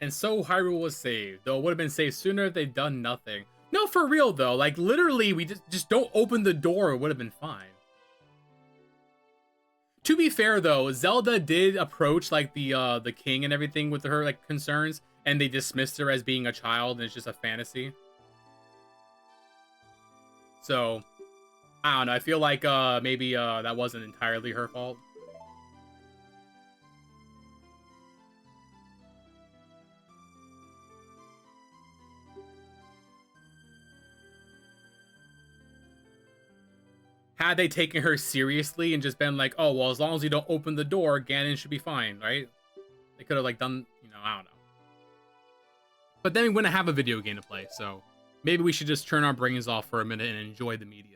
And so Hyrule was saved, though it would have been saved sooner if they'd done nothing. No, for real though, like literally we just don't open the door, it would have been fine. To be fair though, Zelda did approach like the king and everything with her like concerns, and they dismissed her as being a child and it's just a fantasy. So I don't know. I feel like maybe that wasn't entirely her fault. Had they taken her seriously and just been like, oh, well, as long as you don't open the door, Ganon should be fine, right? They could have, like, done, you know, I don't know. But then we wouldn't have a video game to play, so maybe we should just turn our brains off for a minute and enjoy the media.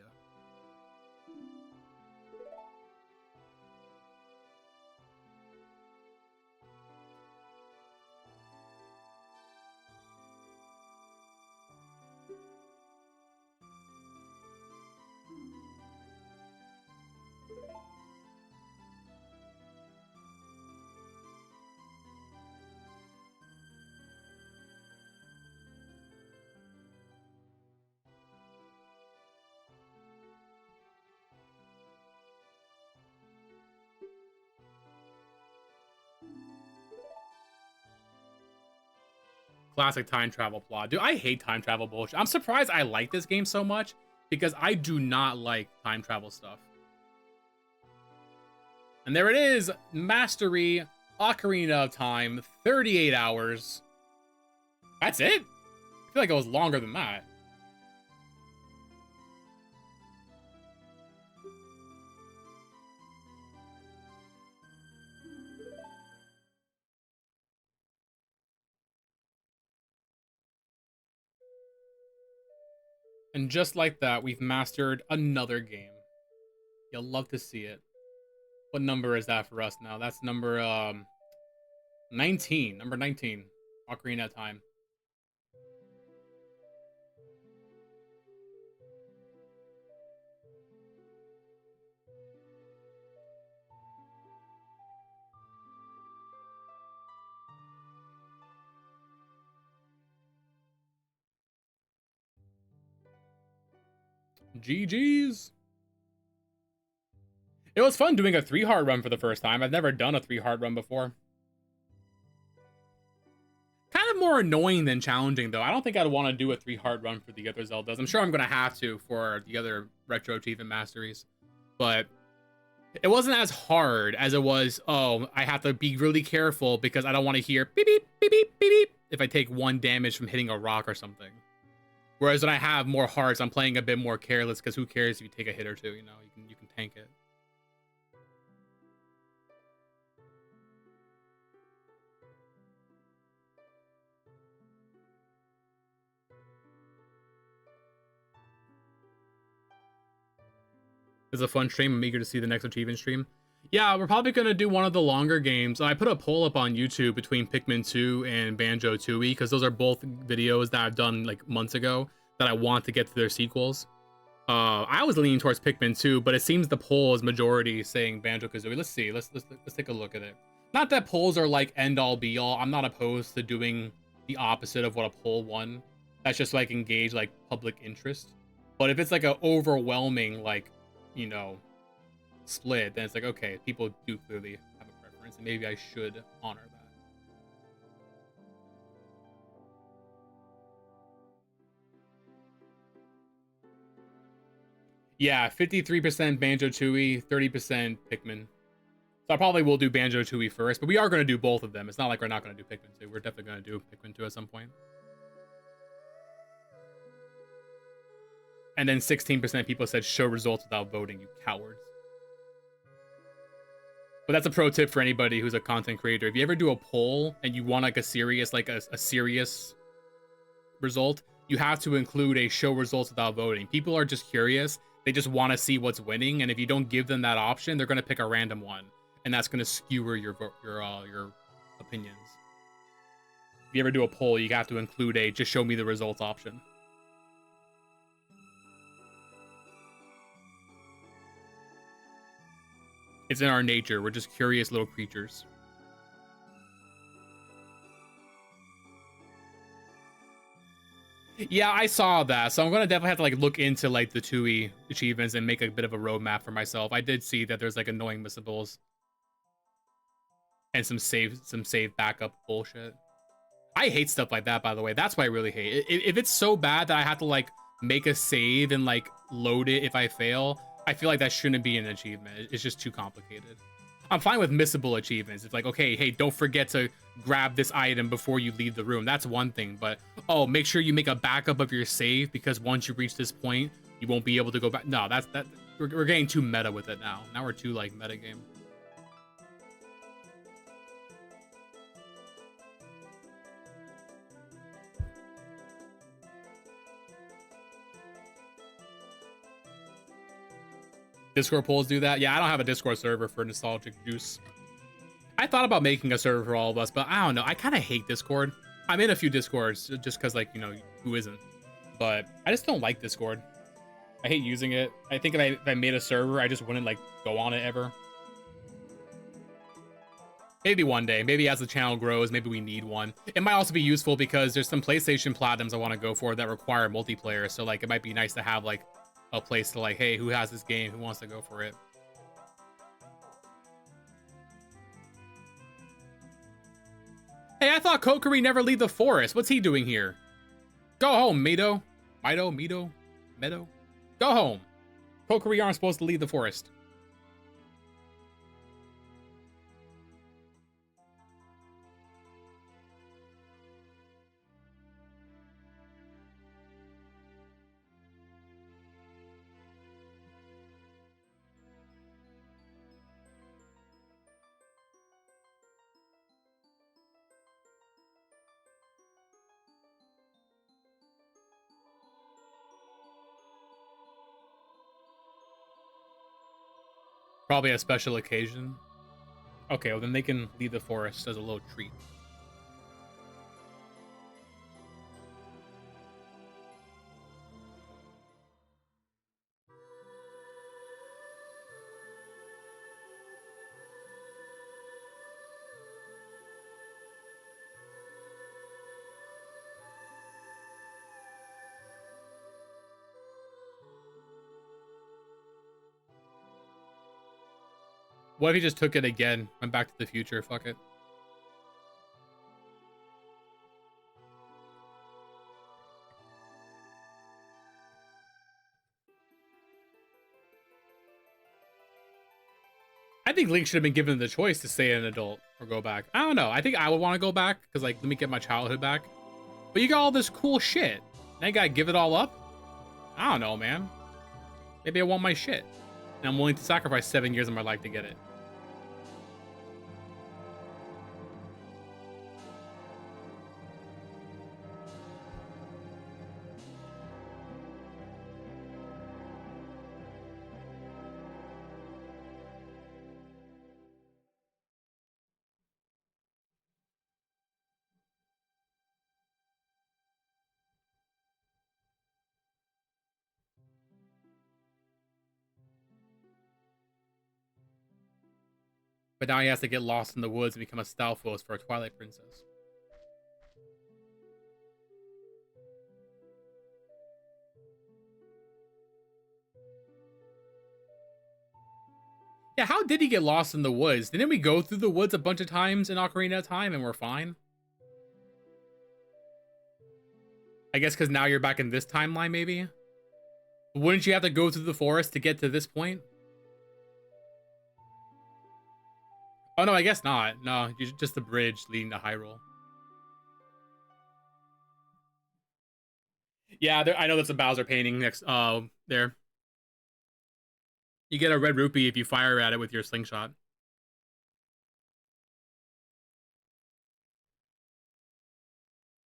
Classic time travel plot. Dude, I hate time travel bullshit. I'm surprised I like this game so much because I do not like time travel stuff. And there it is. Mastery, Ocarina of Time, 38 hours. That's it? I feel like it was longer than that. And just like that, we've mastered another game. You'll love to see it. What number is that for us now? That's number 19. Number 19. Ocarina of Time. GG's. It was fun doing a 3-heart run for the first time. I've never done a 3-heart run before. Kind of more annoying than challenging, though. I don't think I'd want to do a 3-heart run for the other Zeldas. I'm sure I'm going to have to for the other Retro Achievement Masteries. But it wasn't as hard as it was, oh, I have to be really careful because I don't want to hear beep, beep, beep, beep, beep, beep if I take 1 damage from hitting a rock or something. Whereas when I have more hearts, I'm playing a bit more careless because who cares if you take a hit or two, you know? You can tank it. It's a fun stream. I'm eager to see the next achievement stream. Yeah, we're probably going to do one of the longer games. I put a poll up on YouTube between Pikmin 2 and Banjo-Tooie because those are both videos that I've done like months ago that I want to get to their sequels. I was leaning towards Pikmin 2, but it seems the poll is majority saying Banjo-Kazooie. Let's see. Let's take a look at it. Not that polls are like end-all be-all. I'm not opposed to doing the opposite of what a poll won. That's just like engage like public interest. But if it's like an overwhelming like, you know, split, then it's like, okay, people do clearly have a preference, and maybe I should honor that. Yeah, 53% Banjo-Tooie, 30% Pikmin. So I probably will do Banjo-Tooie first, but we are going to do both of them. It's not like we're not going to do Pikmin 2. We're definitely going to do Pikmin 2 at some point. And then 16% people said show results without voting, you cowards. But that's a pro tip for anybody who's a content creator. If you ever do a poll and you want like a serious result, you have to include a show results without voting. People are just curious. They just want to see what's winning, and if you don't give them that option, they're going to pick a random one, and that's going to skewer your opinions. If you ever do a poll, you have to include a just show me the results option. It's in our nature. We're just curious little creatures. Yeah, I saw that, so I'm gonna definitely have to like look into like the TUI achievements and make a bit of a roadmap for myself. I did see that there's like annoying missables and some save backup bullshit. I hate stuff like that, by the way. That's what I really hate. If it's so bad that I have to like make a save and like load it if I fail, I feel like that shouldn't be an achievement. It's just too complicated. I'm fine with missable achievements. It's like, okay, hey, don't forget to grab this item before you leave the room. That's one thing, but oh, make sure you make a backup of your save because once you reach this point, you won't be able to go back. No, we're getting too meta with it now. Now we're too like meta game. Discord polls do that. Yeah, I don't have a Discord server for Nostalgic Juice. I thought about making a server for all of us, but I don't know. I kind of hate Discord. I'm in a few Discords just because, like, you know, who isn't? But I just don't like Discord. I hate using it. I think if I made a server, I just wouldn't, like, go on it ever. Maybe one day. Maybe as the channel grows, maybe we need one. It might also be useful because there's some PlayStation Platinums I want to go for that require multiplayer. So, like, it might be nice to have, like, a place to, like, hey, who has this game? Who wants to go for it? Hey, I thought Kokiri never leave the forest. What's he doing here? Go home, Mido. Meadow. Go home. Kokiri aren't supposed to leave the forest. Probably a special occasion. Okay, well then they can leave the forest as a little treat. What if he just took it again? Went back to the future. Fuck it. I think Link should have been given the choice to stay an adult or go back. I don't know. I think I would want to go back because, like, let me get my childhood back. But you got all this cool shit. Now you gotta give it all up? I don't know, man. Maybe I want my shit. And I'm willing to sacrifice 7 years of my life to get it. But now he has to get lost in the woods and become a Stalfos for a Twilight Princess. Yeah, how did he get lost in the woods? Didn't we go through the woods a bunch of times in Ocarina of Time and we're fine? I guess because now you're back in this timeline, maybe? Wouldn't you have to go through the forest to get to this point? Oh, no, I guess not. No, just the bridge leading to Hyrule. Yeah, I know that's a Bowser painting next, there. You get a red rupee if you fire at it with your slingshot.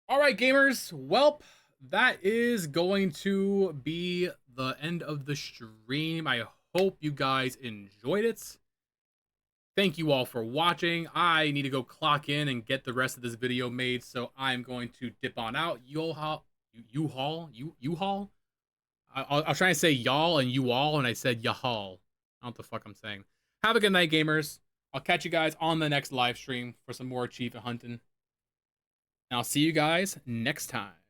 All right, gamers. Welp, that is going to be the end of the stream. I hope you guys enjoyed it. Thank you all for watching. I need to go clock in and get the rest of this video made, so I'm going to dip on out. U-Haul? I was trying to say y'all and you all, and I said y'all. I don't know what the fuck I'm saying. Have a good night, gamers. I'll catch you guys on the next live stream for some more achievement hunting. And I'll see you guys next time.